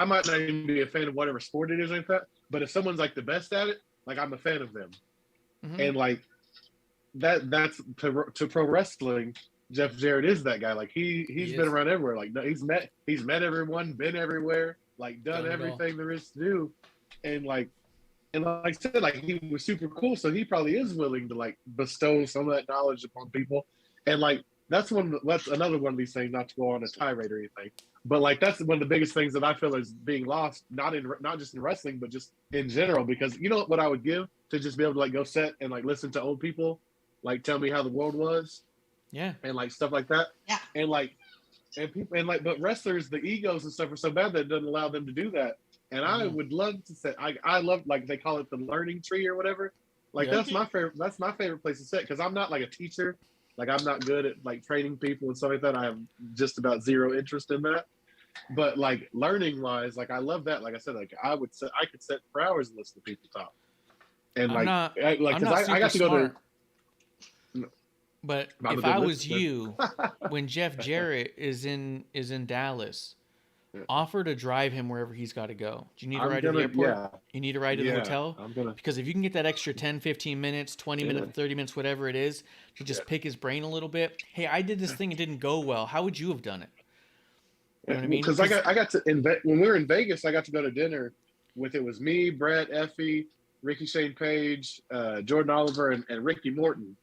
might not even be a fan of whatever sport it is like that, but if someone's the best at it, I'm a fan of them. Mm-hmm. And that's to pro wrestling. Jeff Jarrett is that guy. He's been around everywhere. He's met everyone, been everywhere, done everything there is to do, and like I said, he was super cool, so he probably is willing to bestow some of that knowledge upon people, and that's another one of these things. Not to go on a tirade or anything, but that's one of the biggest things that I feel is being lost, not just in wrestling, but just in general. Because you know what I would give to just be able to go sit and listen to old people tell me how the world was, and stuff like that, and people but wrestlers, the egos and stuff are so bad that it doesn't allow them to do that. And I would love to sit. I love they call it the learning tree or whatever. That's my favorite. That's my favorite place to sit, because I'm not a teacher. I'm not good at training people and stuff like that. I have just about zero interest in that. But learning wise, I love that. Like I said, I could sit for hours and listen to people talk. And because I got to go to. But if I was you, when Jeff Jarrett is in Dallas, offer to drive him wherever he's got to go. Do you need to ride to the airport? Yeah. You need to ride to the hotel? Because if you can get that extra 10, 15 minutes, 20 minutes, 30 minutes, whatever it is, to just pick his brain a little bit. Hey, I did this thing, it didn't go well. How would you have done it? You know what I mean? Because I got to, when we were in Vegas, I got to go to dinner with, it was me, Brett, Effie, Ricky Shane Page, Jordan Oliver, and Ricky Morton.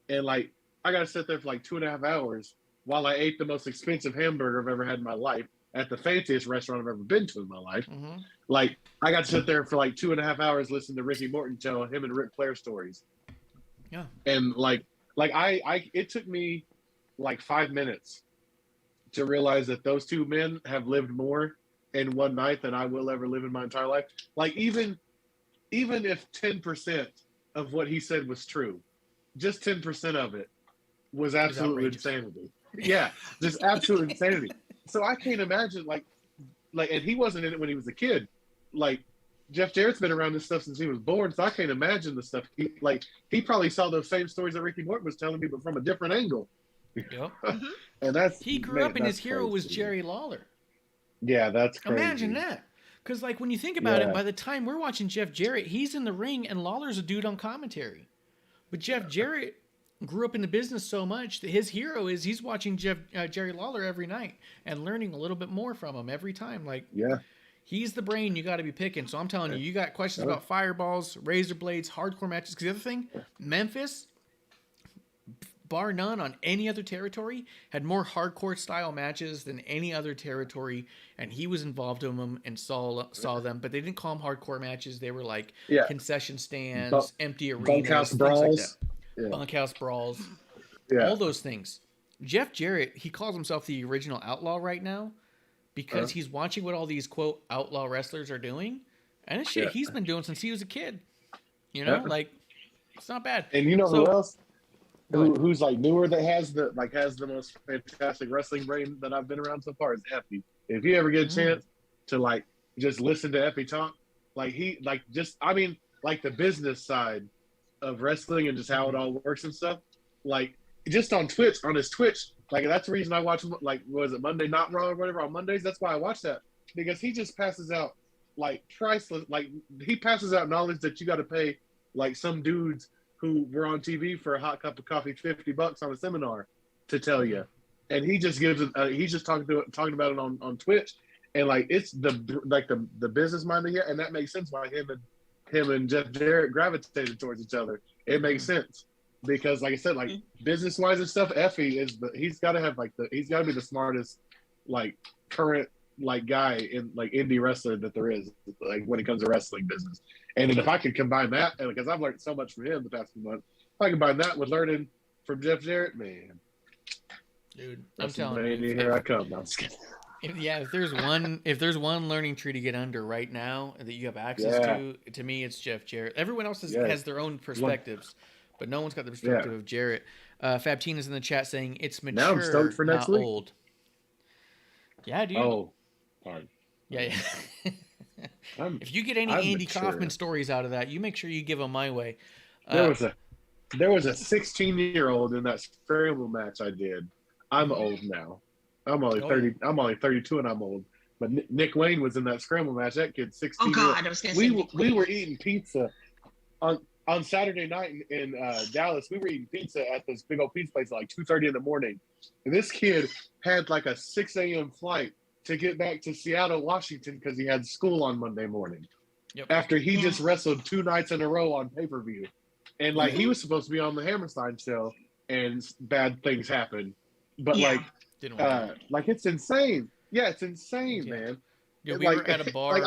And I got to sit there for 2.5 hours while I ate the most expensive hamburger I've ever had in my life at the fanciest restaurant I've ever been to in my life. Mm-hmm. I got to sit there for 2.5 hours listening to Ricky Morton tell him and Ric Flair stories. Yeah. And it took me 5 minutes to realize that those two men have lived more in one night than I will ever live in my entire life. Even if 10% of what he said was true, just 10% of it was absolute insanity. Yeah, just absolute insanity. So I can't imagine and he wasn't in it when he was a kid. Jeff Jarrett's been around this stuff since he was born, so I can't imagine the stuff he probably saw those same stories that Ricky Morton was telling me, but from a different angle. Yep. And he grew up and his hero was Jerry Lawler. Yeah, that's crazy. Imagine that. Because when you think about it, by the time we're watching Jeff Jarrett, he's in the ring and Lawler's a dude on commentary. But Jeff Jarrett grew up in the business so much that his hero is he's watching Jerry Lawler every night and learning a little bit more from him every time. He's the brain you got to be picking. So I'm telling you, you got questions about fireballs, razor blades, hardcore matches. Because the other thing, Memphis, bar none on any other territory, had more hardcore style matches than any other territory, and he was involved in them and saw them. But they didn't call them hardcore matches. They were like concession stands, empty arenas, bunkhouse things brawls, like that. Bunkhouse brawls, yeah. all those things. Jeff Jarrett, he calls himself the original outlaw right now because he's watching what all these quote outlaw wrestlers are doing, and it's shit he's been doing since he was a kid. You know, like it's not bad. And you know who else? Who's like newer that has the most fantastic wrestling brain that I've been around so far is Effie. If you ever get a chance to like just listen to Effie talk, like the business side of wrestling and just how it all works and stuff, like just on his Twitch, like that's the reason I watch him. Like, was it Monday Not Raw or whatever on Mondays? That's why I watch that, because he just passes out like priceless, like he passes out knowledge that you got to pay like some dudes who were on TV for a hot cup of coffee, $50 on a seminar to tell you. And he just gives it, he's just talking about it on Twitch. And like, it's the business mind of it. And that makes sense why him and Jeff Jarrett gravitated towards each other. It makes sense because like I said, like business wise and stuff, Effie he's got to be the smartest, like current, like guy in like indie wrestler that there is, like when it comes to wrestling business. And if I could combine that, and because I've learned so much from him the past few months, if I combine that with learning from Jeff Jarrett, man, dude, I'm telling you, here I come. No, I'm just kidding. If there's one learning tree to get under right now that you have access to me, it's Jeff Jarrett. Everyone else has their own perspectives, but no one's got the perspective of Jarrett. Fab Tina's in the chat saying it's mature, now I'm stoked for next not week. Old. Yeah, dude. Oh, pardon. Yeah. If you get any Andy Kaufman stories out of that, you make sure you give them my way. There was a 16-year-old in that scramble match I did. I'm old now. I'm only 30. I'm only 32, and I'm old. But Nick Wayne was in that scramble match. That kid's 16. Oh God, I was gonna say we were eating pizza on Saturday night in Dallas. We were eating pizza at this big old pizza place at like 2:30 in the morning, and this kid had like a 6 a.m. flight to get back to Seattle, Washington, because he had school on Monday morning. Yep. After he just wrestled 2 nights in a row on pay-per-view. And like he was supposed to be on the Hammerstein show and bad things happened. But like it's insane. Yeah, it's insane, man. Yeah, we were at a bar.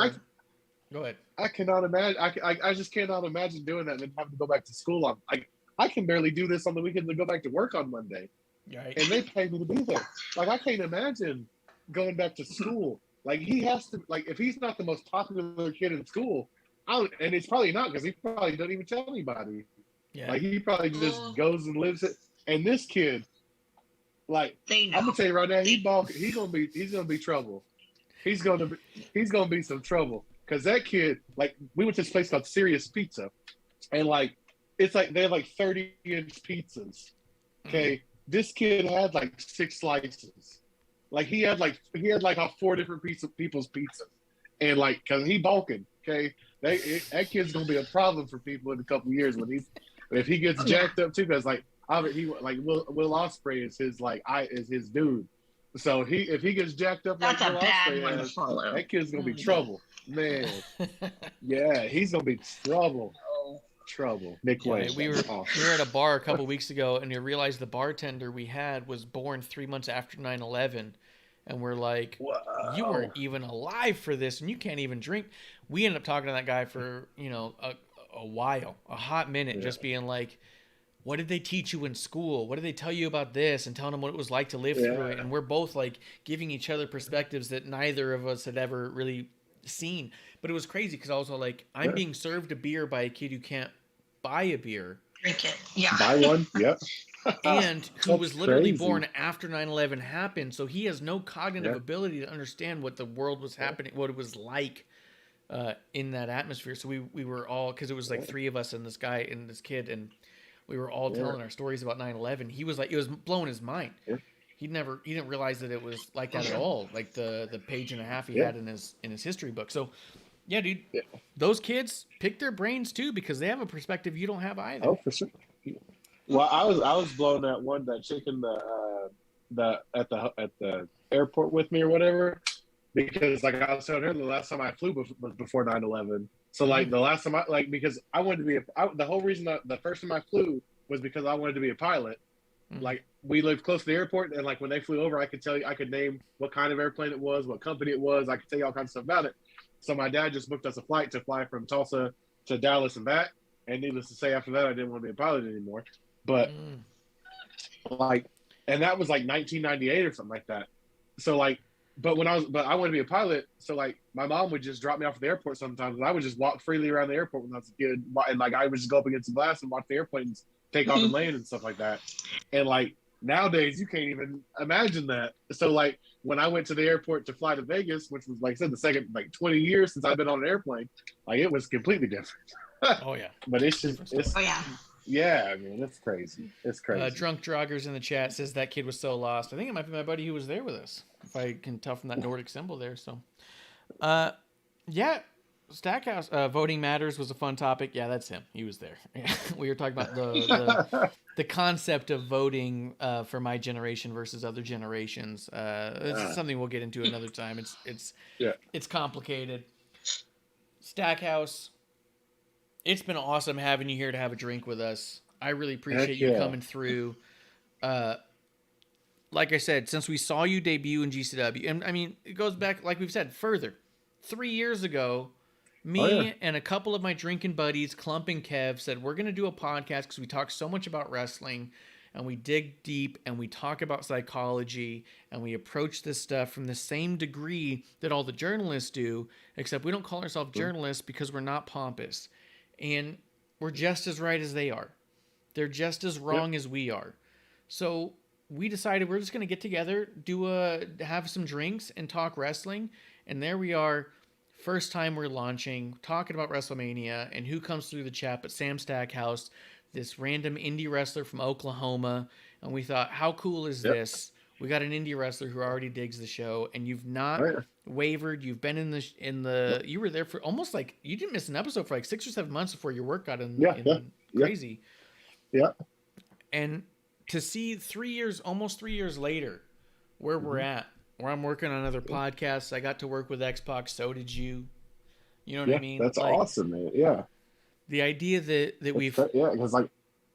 Go ahead. I cannot imagine. I just cannot imagine doing that and then having to go back to school on. I can barely do this on the weekend to go back to work on Monday. Right. And they pay me to be there. Like I can't imagine going back to school. Like he has to, like if he's not the most popular kid in school, and it's probably not because he probably doesn't even tell anybody. Yeah. Like he probably just goes and lives it. And this kid, like I'm gonna tell you right now, he's gonna be trouble. He's gonna be some trouble. Cause that kid, like we went to this place called Serious Pizza, and like it's like they have like 30-inch pizzas. Okay. This kid had like 6 slices. Like he had like 4 different people's pizzas, and like cause he bulking, okay, that kid's gonna be a problem for people in a couple of years if he gets jacked up too, because like Will Ospreay is his dude, so if he gets jacked up, that's like a Will bad Ospreay one to follow. That kid's gonna be trouble, man. Yeah, he's gonna be trouble. Nick Wayne. We were at a bar a couple weeks ago, and you realized the bartender we had was born 3 months after 9/11, and we're like, wow. You weren't even alive for this, and you can't even drink. We ended up talking to that guy for a while, a hot minute, just being like, what did they teach you in school? What did they tell you about this? And telling him what it was like to live through it. And we're both like giving each other perspectives that neither of us had ever really seen. But it was crazy because also like I'm being served a beer by a kid who can't buy a beer. Drink it. Yeah. Buy one. Yep. And who was literally born after 9/11 happened. So he has no cognitive ability to understand what the world was happening, what it was like in that atmosphere. So we were all, because it was like 3 of us and this guy and this kid, and we were all telling our stories about 9/11. He was like, it was blowing his mind. Yeah. He didn't realize that it was like that at all. Like the page and a half he had in his history book. So yeah, dude, those kids pick their brains too, because they have a perspective you don't have either. Oh, for sure. Well, I was blown that chick in at the airport with me or whatever. because like I was telling her, the last time I flew was before 9/11. So like the last time because I wanted to be the whole reason the first time I flew was because I wanted to be a pilot. Like we lived close to the airport, and like when they flew over, I could name what kind of airplane it was, what company it was. I could tell you all kinds of stuff about it. So my dad just booked us a flight to fly from Tulsa to Dallas and back. And needless to say, after that, I didn't want to be a pilot anymore. But like, and that was like 1998 or something like that. So like, but I wanted to be a pilot. So like, my mom would just drop me off at the airport sometimes, and I would just walk freely around the airport when I was a kid. And like, I would just go up against the glass and watch the airplanes take off and land and stuff like that. And like nowadays, you can't even imagine that. So like, when I went to the airport to fly to Vegas, which was like I said, the second like 20 years since I've been on an airplane, like it was completely different. Oh yeah, but it's yeah. I mean, it's crazy. It's crazy. Drunk Joggers in the chat says that kid was so lost. I think it might be my buddy who was there with us, if I can tell from that Nordic symbol there. So, yeah, Stackhouse voting matters was a fun topic. Yeah, that's him. He was there. We were talking about the concept of voting for my generation versus other generations. It's something we'll get into another time. It's complicated. Stackhouse, it's been awesome having you here to have a drink with us. I really appreciate you coming through. Like I said, since we saw you debut in GCW, and I mean, it goes back, like we've said, further. 3 years ago, and a couple of my drinking buddies, Clump and Kev, said, we're going to do a podcast because we talk so much about wrestling, and we dig deep, and we talk about psychology, and we approach this stuff from the same degree that all the journalists do, except we don't call ourselves journalists because we're not pompous. And we're just as right as they are. They're just as wrong as we are. So we decided we're just going to get together, have some drinks, and talk wrestling. And there we are. First time we're launching, talking about WrestleMania, and who comes through the chat but Sam Stackhouse, this random indie wrestler from Oklahoma. And we thought, how cool is this? We got an indie wrestler who already digs the show, and you've not wavered. You've been in the. You were there for almost like you didn't miss an episode for like 6 or 7 months before your work got crazy. Yeah. And to see almost 3 years later, where we're at, where I'm working on other podcasts. I got to work with X-Pac. So did you. You know what I mean? That's awesome, man. Yeah. The idea that we've because like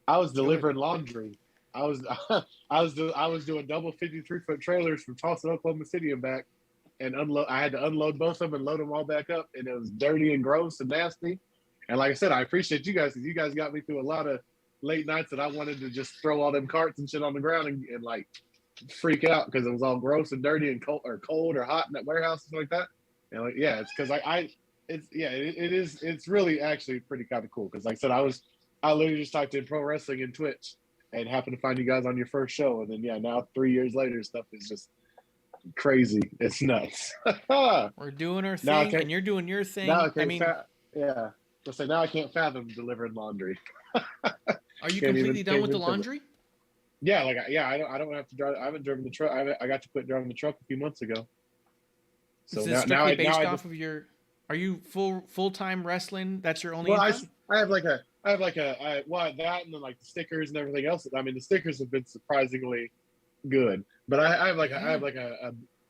I was delivering laundry. I was doing double 53-foot trailers from Tulsa, Oklahoma City and back, and unload. I had to unload both of them and load them all back up, and it was dirty and gross and nasty. And like I said, I appreciate you guys because you guys got me through a lot of late nights that I wanted to just throw all them carts and shit on the ground and like freak out because it was all gross and dirty and cold or hot in that warehouse and stuff like that. And like it's because it's really actually pretty kind of cool because like I said, I literally just typed in pro wrestling and Twitch and happened to find you guys on your first show. And then, now 3 years later, stuff is just crazy. It's nuts. We're doing our thing and you're doing your thing. Now now I can't fathom delivering laundry. Are you completely done with the laundry? Yeah. I don't have to drive. I haven't driven the truck. I got to quit driving the truck a few months ago. So is this strictly based off of your, are you full-time wrestling? That's your only income? I have that and then like the stickers and everything else. I mean, the stickers have been surprisingly good, but I have a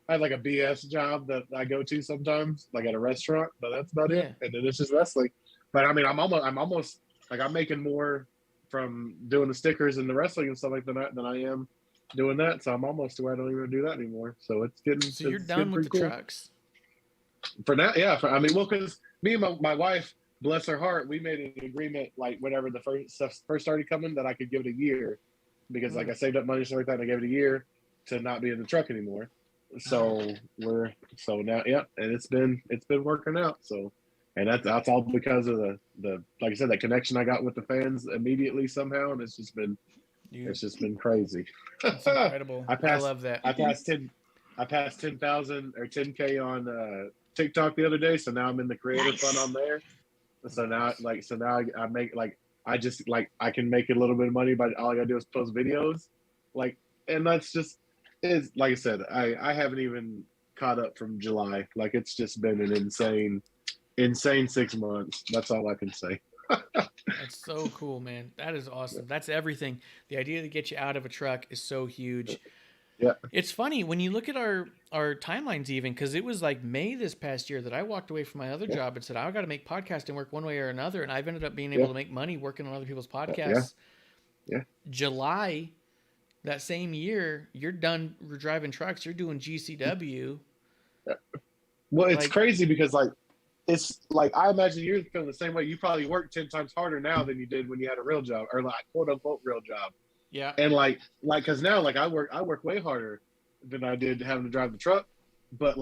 BS job that I go to sometimes, like at a restaurant, but that's about it. And then it's just wrestling. But I mean, I'm almost like I'm making more from doing the stickers and the wrestling and stuff like that than I am doing that. So I'm almost to where I don't even do that anymore. So it's getting. So you're done with the trucks for now, yeah. Because me and my wife, bless her heart, we made an agreement like whenever the first stuff first started coming that I could give it a year because like I saved up money and stuff like that and I gave it a year to not be in the truck anymore. So now and it's been working out. So and that's all because of the like I said, that connection I got with the fans immediately somehow, and it's just been crazy. That's incredible. I love that. I passed 10,000 or 10K on TikTok the other day, so now I'm in the creator fund on there. So now I make I can make a little bit of money, but all I gotta do is post videos, and that's just is like I said, I haven't even caught up from July. Like it's just been an insane 6 months. That's all I can say. That's so cool, man. That is awesome. That's everything. The idea to get you out of a truck is so huge. Yeah. It's funny when you look at our our timelines even, because it was like May this past year that I walked away from my other job and said, I got to make podcasting work one way or another. And I've ended up being able to make money working on other people's podcasts. July that same year, you're done driving trucks. You're doing GCW. Well, it's crazy because it's like, I imagine you're feeling the same way. You probably work 10 times harder now than you did when you had a real job, or like quote unquote real job. Yeah. And cause now I work way harder than I did having to drive the truck, but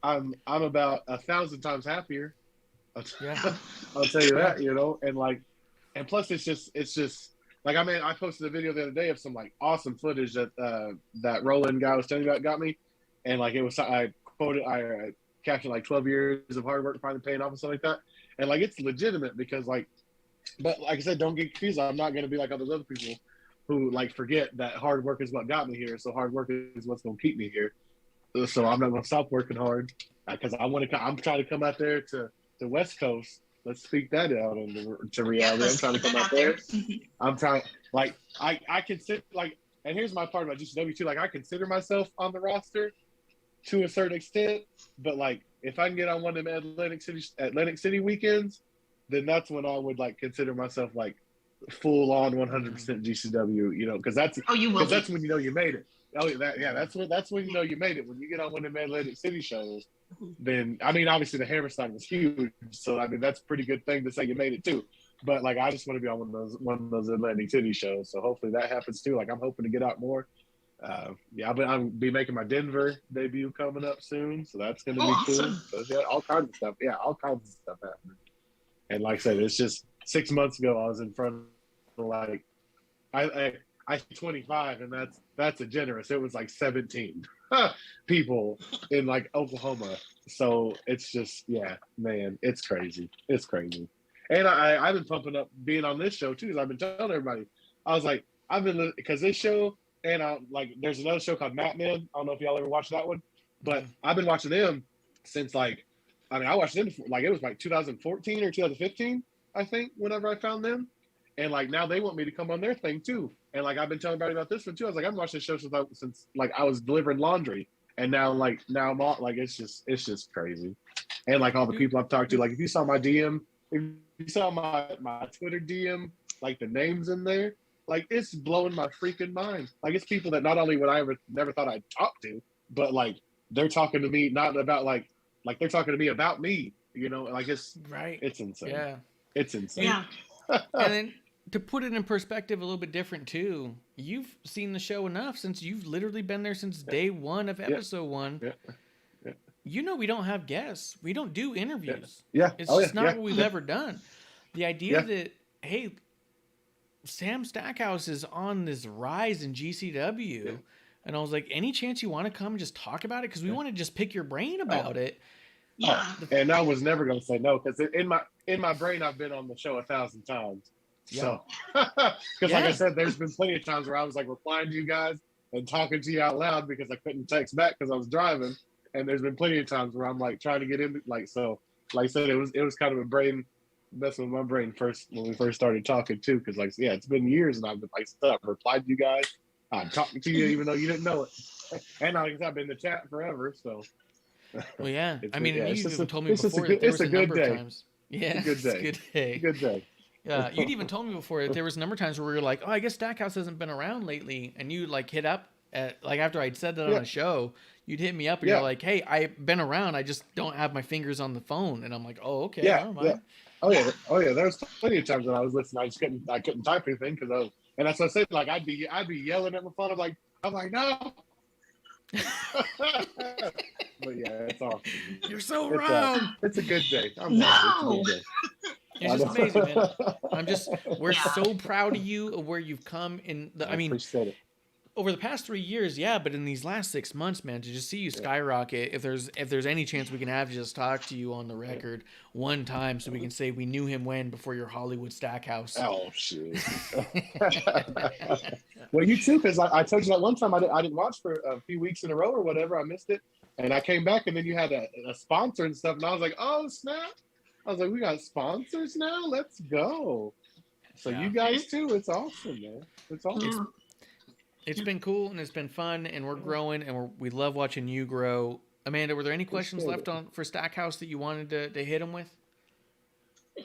I'm about 1,000 times happier. I'll tell you that, you know, and plus it's just like, I mean, I posted a video the other day of some awesome footage that Roland guy was telling me about got me. And it was, I captioned 12 years of hard work finally paying off and stuff like that. And it's legitimate because but like I said, don't get confused. I'm not going to be like all those other people who forget that hard work is what got me here. So hard work is what's going to keep me here. So I'm not going to stop working hard because I'm trying to come out there to the West Coast. Let's speak that out into reality. I'm trying to come out there. I'm trying, I consider, and here's my part about GCW too. I consider myself on the roster to a certain extent, but if I can get on one of them Atlantic City weekends, then that's when I would consider myself full on 100% GCW, you know, because that's when you know you made it. That's when you know you made it. When you get on one of them Atlantic City shows, then I mean, obviously the Hammerstein was huge, so I mean that's a pretty good thing to say you made it too. But I just want to be on one of those Atlantic City shows, so hopefully that happens too. I'm hoping to get out more. I'm be making my Denver debut coming up soon, so that's going to be cool. So all kinds of stuff. Yeah, all kinds of stuff happening. And like I said, it's just 6 months ago I was in front of I 25, and that's a generous. It was 17 people in Oklahoma. So it's just man, it's crazy. It's crazy. And I've been pumping up being on this show too, because I've been telling everybody. I was I've been because this show. And there's another show called Mad Men. I don't know if y'all ever watched that one, but I've been watching them since I watched them before, it was 2014 or 2015, I think, whenever I found them. And now they want me to come on their thing too. And I've been telling everybody about this one too. I was I've watched this show since I was delivering laundry, and now I'm all it's just crazy. And all the people I've talked to, if you saw my DM, if you saw my Twitter DM, the names in there. It's blowing my freaking mind. It's people that not only would I never thought I'd talk to, but they're talking to me not about they're talking to me about me. You know, it's right. It's insane. Yeah, it's insane. Yeah. And then to put it in perspective, a little bit different too. You've seen the show enough since you've literally been there since day one of episode one. Yeah. You know, we don't have guests. We don't do interviews. Yeah. It's just not what we've ever done. The idea that hey. Sam Stackhouse is on this rise in GCW, and I was any chance you want to come and just talk about it? Because we want to just pick your brain about it. Yeah, and I was never going to say no, because in my brain I've been on the show 1,000 times. So, because like I said, there's been plenty of times where I was replying to you guys and talking to you out loud because I couldn't text back because I was driving, and there's been plenty of times where I'm trying to get in, so like I said, it was kind of a brain. Messing with my brain when we first started talking too, because it's been years and I've been I've replied to you guys, I'm talking to you even though you didn't know it, and I've been in the chat forever. So, well, yeah, I mean, you even told me before that there was a number of times. Yeah, it's a good day. Good day. Yeah, you'd even told me before that there was a number of times where we were oh, I guess Stackhouse hasn't been around lately, and you hit up at after I'd said that on a show, you'd hit me up and you're hey, I've been around, I just don't have my fingers on the phone, and I'm oh, okay, never mind. Oh yeah. There was plenty of times when I was listening, I couldn't type anything and that's what I said. I'd be yelling at my phone. I'm no. But yeah, it's awesome. You're so wrong. It's a good day. No. It's just amazing, man. We're so proud of you of where you've come I mean, appreciate it. Over the past 3 years, but in these last 6 months, man, to just see you skyrocket. If there's any chance we can have just talk to you on the record one time, so we can say we knew him before your Hollywood Stackhouse. Oh shoot! Well, you too, because I told you that one time I didn't watch for a few weeks in a row or whatever. I missed it, and I came back, and then you had a sponsor and stuff, and I was oh snap! I was we got sponsors now. Let's go! So you guys too, it's awesome, man. It's awesome. it's been cool and it's been fun and we're growing and we love watching you grow. Amanda, were there any questions left for Stackhouse that you wanted to hit him with?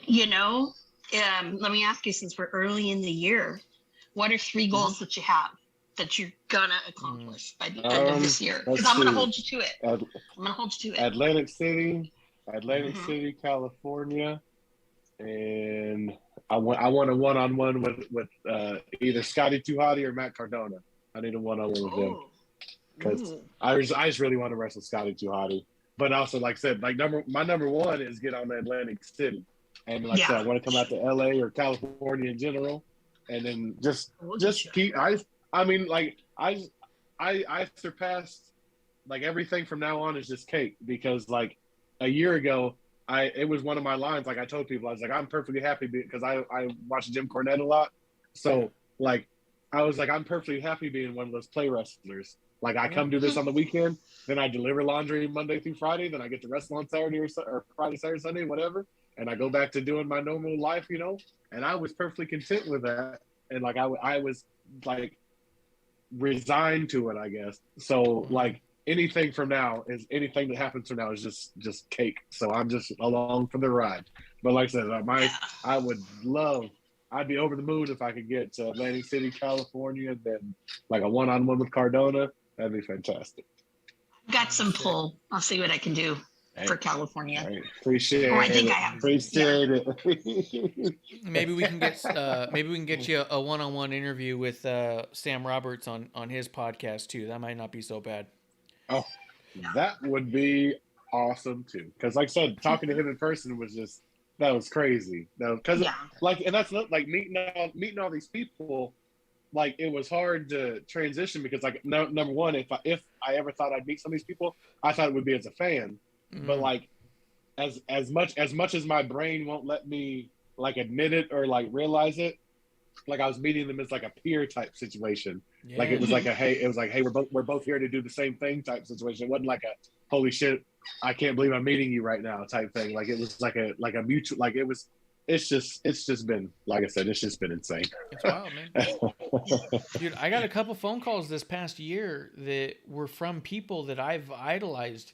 Let me ask you, since we're early in the year, what are 3 goals that you have that you're gonna accomplish by the end of this year? Because I'm gonna hold you to it. Atlantic City, California, and I want a one-on-one with either Scotty Too Hotty or Matt Cardona. I need a one-on-one with them because I just really want to wrestle Scotty Too Hotty. But also, like I said, my number one is get on the Atlantic City, and like I said, I want to come out to LA or California in general, and then just keep. I surpassed like everything from now on is just cake because like a year ago. It was one of my lines. Like I told people, I was like, I'm perfectly happy because I watch Jim Cornette a lot. So like, I was like, I'm perfectly happy being one of those play wrestlers. Like I come do this on the weekend, then I deliver laundry Monday through Friday, then I get to wrestle on Saturday or Friday, Saturday, Sunday, whatever. And I go back to doing my normal life, and I was perfectly content with that. And like, I was like resigned to it, I guess. So like, anything that happens from now is just cake. So I'm just along for the ride. But like I said, I'd be over the moon if I could get to Atlantic City, California, and then like a one-on-one with Cardona. That'd be fantastic. Got some pull. I'll see what I can do for California. Right. Appreciate it. Maybe we can get you a one-on-one interview with Sam Roberts on his podcast too. That might not be so bad. Oh, that would be awesome too. Because, like I said, talking to him in person that was crazy. Because, and that's not like meeting all these people. Like it was hard to transition because, like, number one, if I ever thought I'd meet some of these people, I thought it would be as a fan. But like, as much as my brain won't let me like admit it or like realize it, like I was meeting them as like a peer type situation. Yeah. Like it was like hey, we're both here to do the same thing type situation. It wasn't like a holy shit, I can't believe I'm meeting you right now type thing. Like it was like a mutual, like it's just been, like I said, it's just been insane. It's wild, man. Dude, I got a couple phone calls this past year that were from people that I've idolized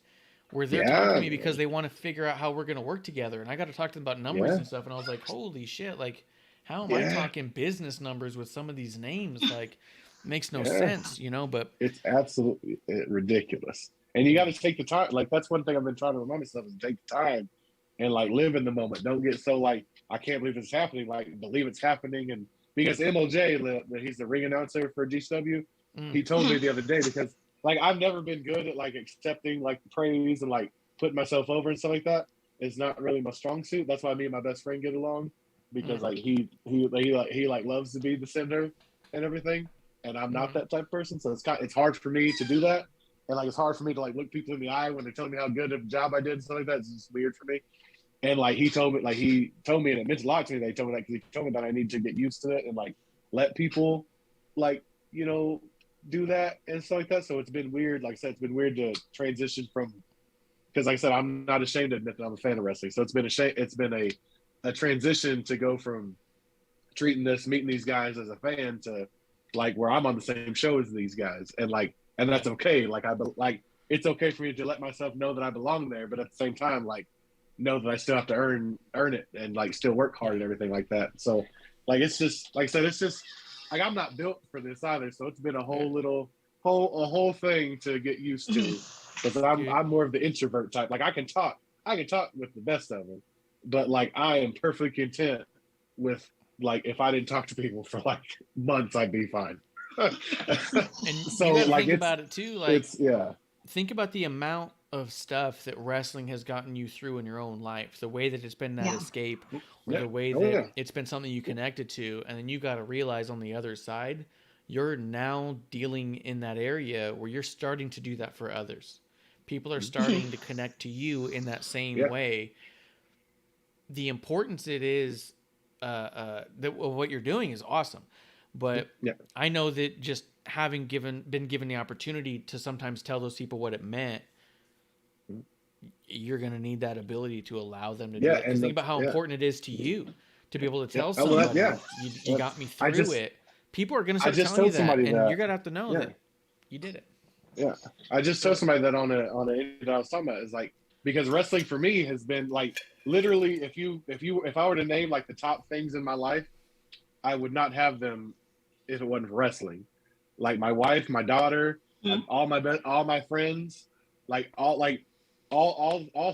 where they're talking to me because they want to figure out how we're going to work together. And I got to talk to them about numbers and stuff. And I was like, holy shit, like, how am I talking business numbers with some of these names? Like, makes no sense, but it's absolutely ridiculous. And you got to take the time. Like, that's one thing I've been trying to remind myself is take the time and like live in the moment. Don't get so like, I can't believe it's happening. Like, believe it's happening. And because MLJ, he's the ring announcer for GCW, he told me the other day, because like, I've never been good at like accepting like praise and like putting myself over and stuff like that. It's not really my strong suit. That's why me and my best friend get along. Because like he loves to be the center and everything, and I'm not that type of person, so it's hard for me to do that, and like it's hard for me to like look people in the eye when they're telling me how good of a job I did and stuff like that. It's just weird for me. And like he told me, and it meant a lot to me that he told me that I need to get used to it and like let people like do that and stuff like that. So it's been weird. Like I said, it's been weird to transition from, because like I said, I'm not ashamed to admit that I'm a fan of wrestling. So it's been a transition to go from meeting these guys as a fan to like where I'm on the same show as these guys, and that's okay. Like it's okay for me to let myself know that I belong there, but at the same time, like know that I still have to earn it and like still work hard and everything like that. So like it's just like I said, it's just like I'm not built for this either. So it's been a whole thing to get used to, because I'm more of the introvert type. Like I can talk with the best of them. But like I am perfectly content with like if I didn't talk to people for like months, I'd be fine. And so you like think about it too, like think about the amount of stuff that wrestling has gotten you through in your own life, the way that it's been that escape, or the way that it's been something you connected to, and then you got to realize on the other side, you're now dealing in that area where you're starting to do that for others. People are starting to connect to you in that same way. The importance it is that what you're doing is awesome, but I know that just having been given the opportunity to sometimes tell those people what it meant, you're going to need that ability to allow them to do it. Think about how important it is to you to be able to tell someone, you got me through it, people are going to start telling you that, and you're going to have to know that you did it. Yeah, I just told somebody that on a that I was talking about, is like, because wrestling for me has been like, literally, if I were to name like the top things in my life, I would not have them if it wasn't for wrestling. Like my wife, my daughter, all my friends, all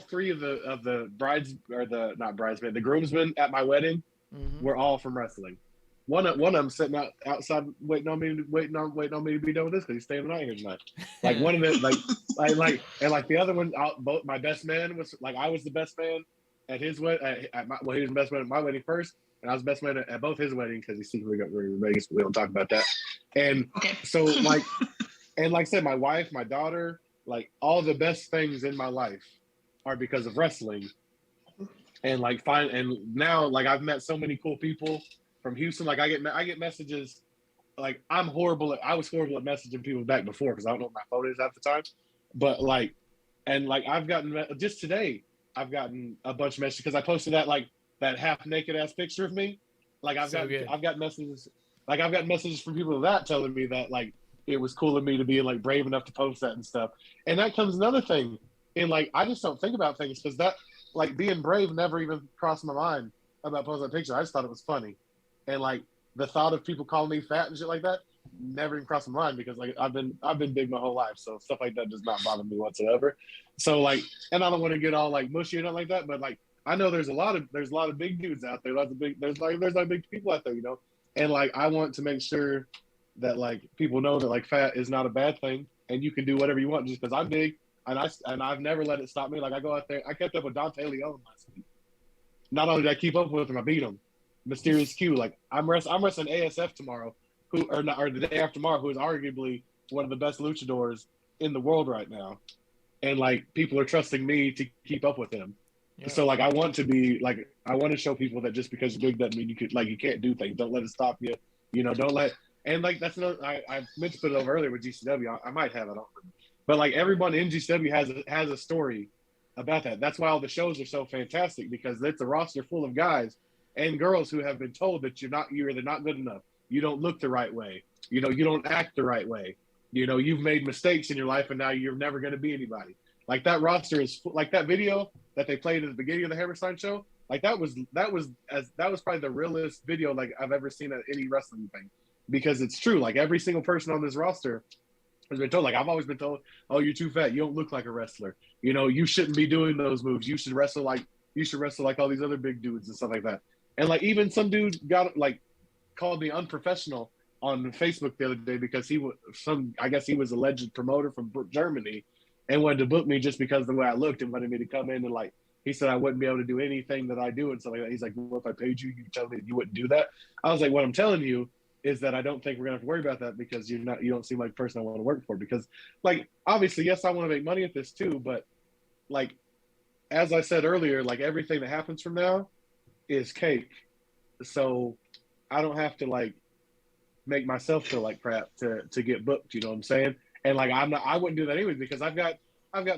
three of the brides, or the not bridesmaid, the groomsmen at my wedding were all from wrestling. One of them sitting outside waiting on me to be done with this because he's staying the night here tonight. Like one of them, like the other one, both my best man was like, I was the best man at his wedding. He was the best man at my wedding first, and I was the best man at both his weddings because he secretly got married in Vegas. We don't talk about that. And so like I said, my wife, my daughter, like all the best things in my life are because of wrestling. And now like I've met so many cool people from Houston. Like I get messages. Like I was horrible at messaging people back before because I don't know what my phone is at the time. But I've gotten just today, I've gotten a bunch of messages because I posted that half naked ass picture of me. Like I've got messages from people that telling me that like it was cool of me to be like brave enough to post that and stuff. And that comes another thing. And like I just don't think about things because that like being brave never even crossed my mind about posting that picture. I just thought it was funny. And like the thought of people calling me fat and shit like that never even crossed my mind because like I've been big my whole life, so stuff like that does not bother me whatsoever. So like, and I don't want to get all like mushy or nothing like that, but like I know there's a lot of big dudes out there. There's big people out there, you know. And like I want to make sure that like people know that like fat is not a bad thing, and you can do whatever you want just because I'm big, and I've never let it stop me. Like I go out there, I kept up with Dante Leon last week. Not only did I keep up with him, I beat him. Mysterious Q. Like I'm wrestling ASF tomorrow, or the day after tomorrow, who is arguably one of the best luchadors in the world right now, and like people are trusting me to keep up with him. Yeah. So like I want to show people that just because you're big doesn't mean you can't do things. Don't let it stop you. You know, don't let. And like that's another. I meant to put it over earlier with GCW. I might have it on, but like everyone in GCW has a story about that. That's why all the shows are so fantastic because it's a roster full of guys and girls who have been told that you're either not good enough, you don't look the right way, you know, you don't act the right way, you know, you've made mistakes in your life and now you're never going to be anybody. Like that roster is like that video that they played at the beginning of the Hammerstein show. Like that was probably the realest video like I've ever seen at any wrestling thing, because it's true. Like every single person on this roster has been told, like I've always been told, oh, you're too fat, you don't look like a wrestler, you know, you shouldn't be doing those moves, you should wrestle like all these other big dudes and stuff like that. And like even some dude called me unprofessional on Facebook the other day because I guess he was a alleged promoter from Germany and wanted to book me just because of the way I looked and wanted me to come in and like he said I wouldn't be able to do anything that I do and stuff like that. He's like, well, if I paid you, you tell me that you wouldn't do that. I was like, what I'm telling you is that I don't think we're gonna have to worry about that because you don't seem like the person I want to work for. Because like obviously, yes, I want to make money at this too, but like as I said earlier, like everything that happens from now is cake. So I don't have to like make myself feel like crap to get booked, you know what I'm saying? And like I wouldn't do that anyway because I've got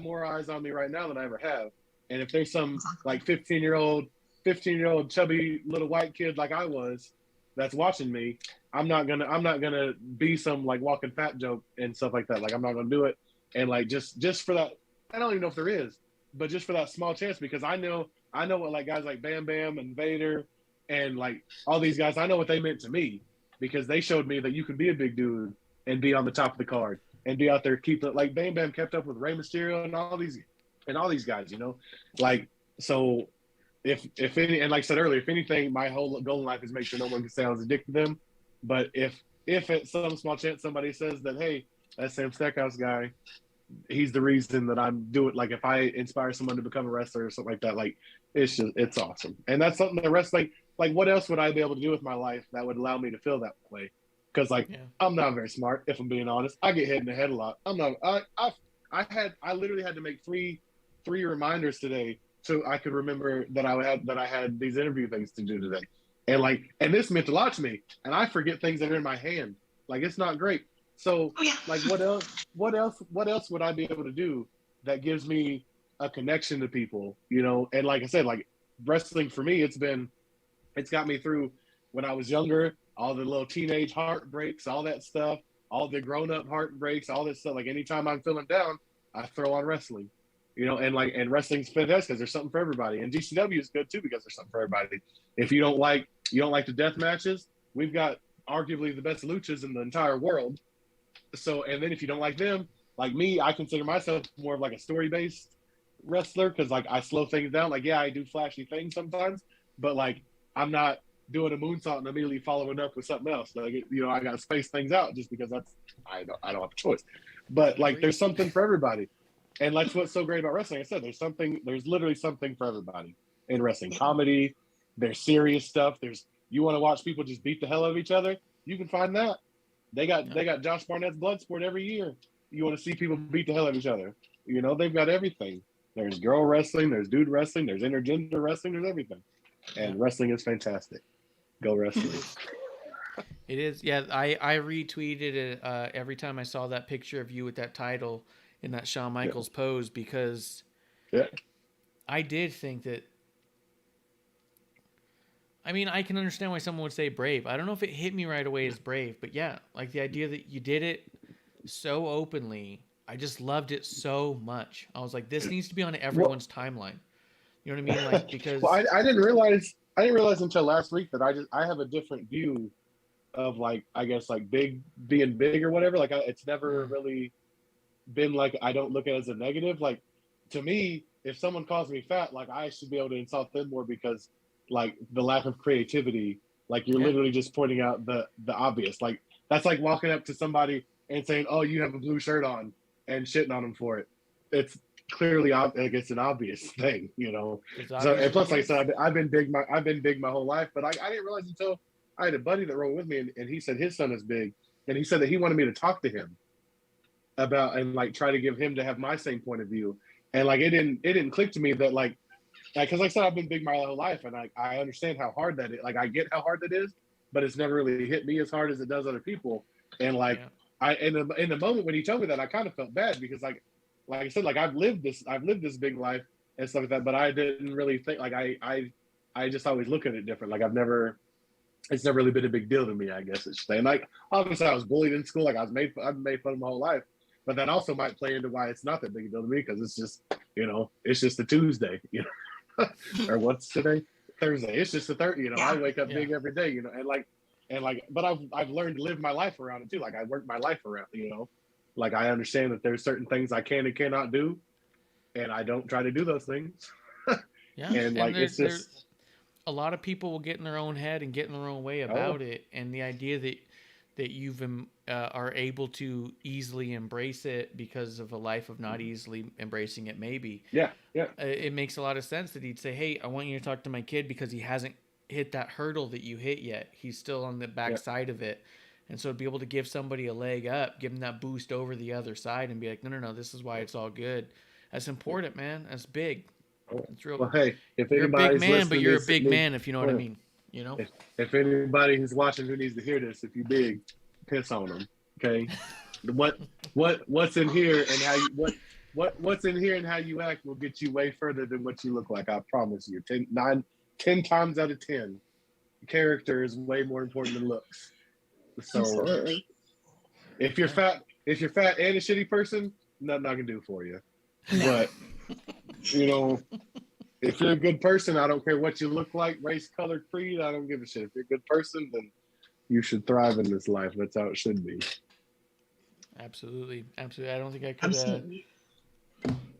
more eyes on me right now than I ever have. And if there's some like 15-year-old chubby little white kid like I was that's watching me, I'm not gonna be some like walking fat joke and stuff like that. Like I'm not gonna do it. And like just for that, I don't even know if there is, but just for that small chance, because I know what like guys like Bam Bam and Vader and like all these guys, I know what they meant to me because they showed me that you can be a big dude and be on the top of the card and be out there like Bam Bam kept up with Rey Mysterio and all these guys, you know, like so. If any, and like I said earlier, if anything, my whole goal in life is make sure no one can say I was addicted to them. But if at some small chance somebody says that, hey, that Sam Stackhouse guy, he's the reason that I'm doing, like if I inspire someone to become a wrestler or something like that, like it's awesome. And that's something that wrestling, like what else would I be able to do with my life that would allow me to feel that way? Because like I'm not very smart, if I'm being honest. I get hit in the head a lot. I literally had to make three reminders today so I could remember that I had these interview things to do today. And this meant a lot to me. And I forget things that are in my hand. Like it's not great. So like what else would I be able to do that gives me a connection to people, you know? And like I said, like wrestling for me, it's got me through when I was younger, all the little teenage heartbreaks, all that stuff, all the grown-up heartbreaks, all this stuff. Like anytime I'm feeling down, I throw on wrestling, and wrestling's fantastic because there's something for everybody. And GCW is good too because there's something for everybody. If you don't like the death matches, we've got arguably the best luchas in the entire world. So, and then if you don't like them, like me, I consider myself more of like a story-based wrestler because like I slow things down. Like, yeah, I do flashy things sometimes, but like I'm not doing a moonsault and immediately following up with something else. Like, I got to space things out just because I don't have a choice. But like, there's something for everybody. And that's what's so great about wrestling. I said, there's literally something for everybody in wrestling. Comedy, there's serious stuff. You want to watch people just beat the hell out of each other? You can find that. They got Josh Barnett's Bloodsport every year. You want to see people beat the hell out of each other. They've got everything. There's girl wrestling, there's dude wrestling, there's intergender wrestling, there's everything. And wrestling is fantastic. Go wrestling. It is. Yeah, I retweeted it every time I saw that picture of you with that title in that Shawn Michaels pose because I did think that. I mean, I can understand why someone would say brave. I don't know if it hit me right away as brave, but yeah, like the idea that you did it so openly, I just loved it so much. I was like, this needs to be on everyone's timeline. You know what I mean? Like, because I didn't realize until last week that I have a different view of like, I guess like being big or whatever. Like it's never really been like, I don't look at it as a negative. Like to me, if someone calls me fat, like I should be able to insult them more because like the lack of creativity, like you're literally just pointing out the obvious. Like that's like walking up to somebody and saying, "Oh, you have a blue shirt on," and shitting on them for it. It's clearly like it's an obvious thing, So and plus, like I said, I've been big my whole life, but I didn't realize until I had a buddy that rode with me, and he said his son is big, and he said that he wanted me to talk to him about and like try to give him to have my same point of view, and like it didn't click to me that like because like I said, I've been big my whole life, and I understand how hard that is. Like I get how hard that is, but it's never really hit me as hard as it does other people. And like in the moment when he told me that, I kind of felt bad because like I said, like I've lived this big life and stuff like that, but I didn't really think like I just always look at it different. Like it's never really been a big deal to me, I guess it's saying. Like obviously I was bullied in school, like I've made fun of my whole life, but that also might play into why it's not that big a deal to me because it's just it's just a Tuesday, or what's today? Thursday. It's just a Thursday. I wake up big every day. But I've learned to live my life around it too. Like I work my life around. Like I understand that there's certain things I can and cannot do, and I don't try to do those things. And like it's just a lot of people will get in their own head and get in their own way about it, and the idea that you've are able to easily embrace it because of a life of not easily embracing it, maybe. It makes a lot of sense that he'd say, "Hey, I want you to talk to my kid because he hasn't hit that hurdle that you hit yet. He's still on the back side of it." And so to be able to give somebody a leg up, give them that boost over the other side and be like, no, this is why it's all good. That's important, man. That's big. It's real. Well, hey, if you're a big man, but you're a big man, man, if you know what I mean. If anybody who's watching who needs to hear this, if you big, piss on them. Okay. What's in here and how you what's in here and how you act will get you way further than what you look like. I promise you. 10 times out of 10, character is way more important than looks. So absolutely. If you're fat and a shitty person, nothing I can do for you. But if you're a good person, I don't care what you look like, race, color, creed, I don't give a shit. If you're a good person, then you should thrive in this life. That's how it should be. Absolutely. I don't think I could.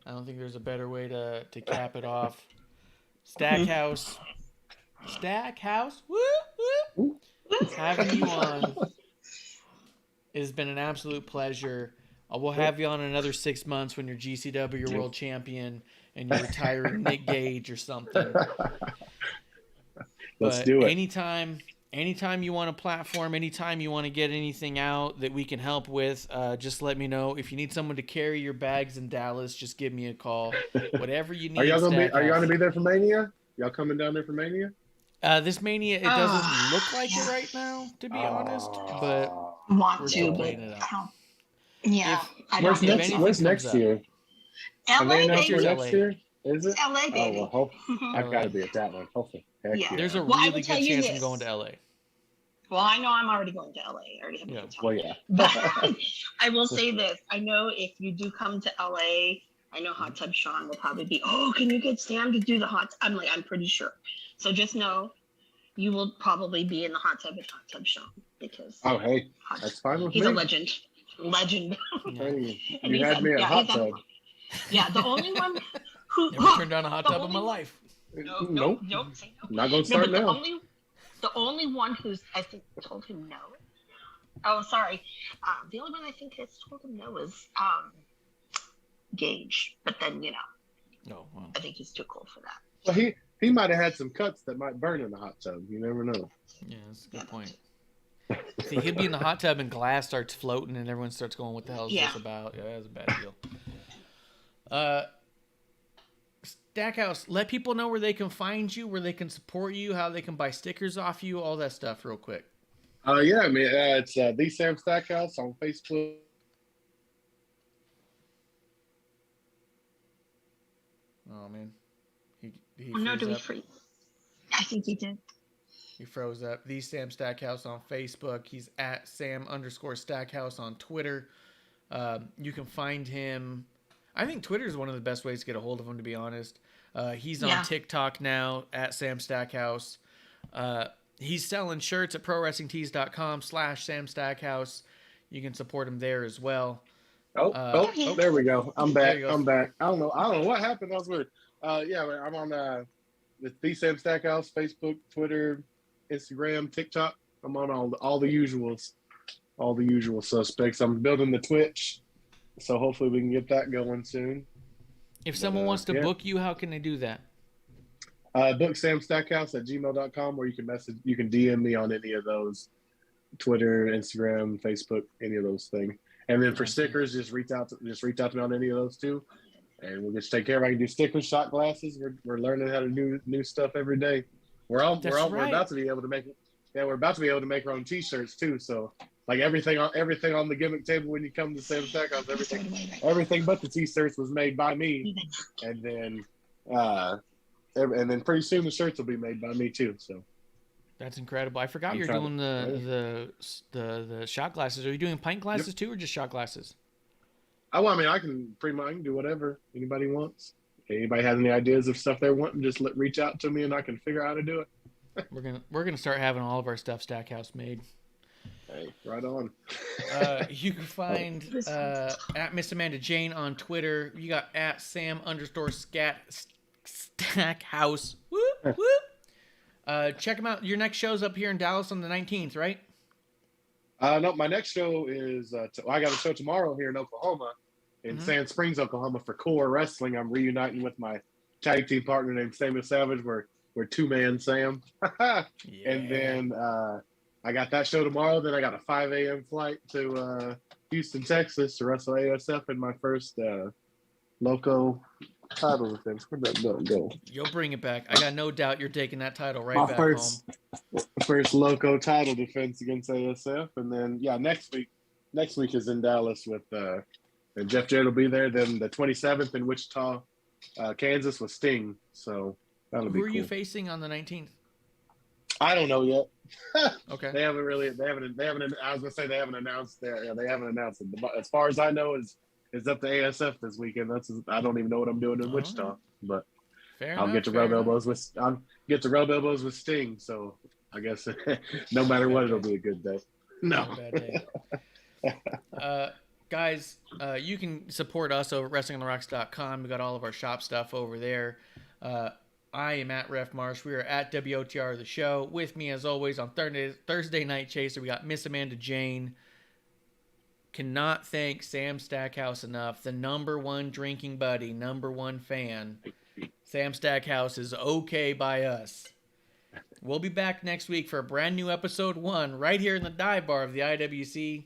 I don't think there's a better way to cap it off. Stackhouse. Woo, woo. Having you on has been an absolute pleasure. We'll have you on another 6 months when you're GCW, your world champion, and you're retiring Nick Gage or something. Let's do it. Anytime you want a platform, anytime you want to get anything out that we can help with, just let me know. If you need someone to carry your bags in Dallas, just give me a call. Whatever you need. Are y'all gonna be there for Mania? Y'all coming down there for Mania? This Mania, it doesn't look like it right now, to be honest. But want we're to, still but playing it out. Where's next year? LA, next baby. year? Is it? LA, baby. Oh, well, I've got to be at that one. Hopefully. Heck yeah. There's a Well, I really will good tell you chance I'm this. going to LA. Well, I know I'm already going to LA. I already have a hotel. Well, yeah. But I will say this. I know if you do come to LA, I know Hot Tub Sean will probably be, oh, can you get Sam to do the hot? I'm pretty sure. So just know you will probably be in the hot tub with Hot Tub Sean because. Oh, hey, that's fine with he's me. a legend. Legend. Hey, you had me a hot tub. Yeah, the only one who Never turned down a hot tub in my life. Nope. Not gonna start now. The only one who's I think told him no. Oh, sorry. The only one I think has told him no is Gage. But then Oh, well. I think he's too cool for that. Well, he might have had some cuts that might burn in the hot tub. You never know. Yeah, that's a good point. See, he'll be in the hot tub and glass starts floating and everyone starts going, what the hell is this about? Yeah, that's a bad deal. Stackhouse, let people know where they can find you, where they can support you, how they can buy stickers off you, all that stuff real quick. Yeah, I mean, it's the Sam Stackhouse on Facebook. Oh, man. He No, do we up. free? I think he did. He froze up. The Sam Stackhouse on Facebook. He's at Sam_Stackhouse on Twitter. You can find him. I think Twitter is one of the best ways to get a hold of him, to be honest. He's on TikTok now at Sam Stackhouse. He's selling shirts at ProWrestlingTees.com/Sam Stackhouse. You can support him there as well. Oh, there we go. I'm back. I'm back. I don't know what happened. That was weird. Yeah, I'm on the Sam Stackhouse, Facebook, Twitter, Instagram, TikTok. I'm on all the usuals, all the usual suspects. I'm building the Twitch, so hopefully we can get that going soon. If someone wants to book you, how can they do that? Book samstackhouse@gmail.com, or you can DM me on any of those, Twitter, Instagram, Facebook, any of those things. And then for stickers, just reach out to me on any of those too, and we'll just take care of it. I can do stickers, shot glasses. We're learning how to do new stuff every day. We're about to be able to make it. Yeah, we're about to be able to make our own T-shirts too. So like everything on the gimmick table when you come to Sam Stackhouse, everything but the T-shirts was made by me, and then pretty soon the shirts will be made by me too. So. That's incredible. I forgot you're doing the shot glasses. Are you doing pint glasses too, or just shot glasses? Oh, I mean, I can do whatever anybody wants. If anybody has any ideas of stuff they're wanting, just reach out to me and I can figure out how to do it. We're gonna start having all of our stuff Stackhouse made. Hey, right on. You can find at Miss AmandaJayne on Twitter. You got at Sam_Stackhouse. Whoop whoop. Check them out. Your next show's up here in Dallas on the 19th, right? No, my next show is I got a show tomorrow here in Oklahoma, in Sand Springs, Oklahoma, for Core Wrestling. I'm reuniting with my tag team partner named Samuel Savage. We're two-man Sam. And then I got that show tomorrow. Then I got a 5 a.m. flight to Houston, Texas to wrestle ASF in my first loco title defense. Where'd that go? You'll bring it back. I got no doubt you're taking that title right back home. First loco title defense against ASF. And then, next week is in Dallas with and Jeff Jarrett will be there. Then the 27th in Wichita, Kansas with Sting. So that'll be cool. Who are you facing on the 19th? I don't know yet. Okay. They haven't. I was gonna say they haven't announced there. They haven't announced it. But as far as I know, it's up to ASF this weekend. I don't even know what I'm doing in Wichita, but I'll get to rub elbows with Sting. So I guess no matter what, it'll be a good day. No. Bad day. Guys, you can support us over at WrestlingOnTheRocks.com. We got all of our shop stuff over there. I am at Ref Marsh. We are at WOTR the show. With me, as always, on Thursday Night Chaser, we got Miss AmandaJayne. Cannot thank Sam Stackhouse enough. The #1 drinking buddy, #1 fan. Sam Stackhouse is okay by us. We'll be back next week for a brand new episode 1 right here in the dive bar of the IWC.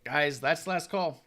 Guys, that's the last call.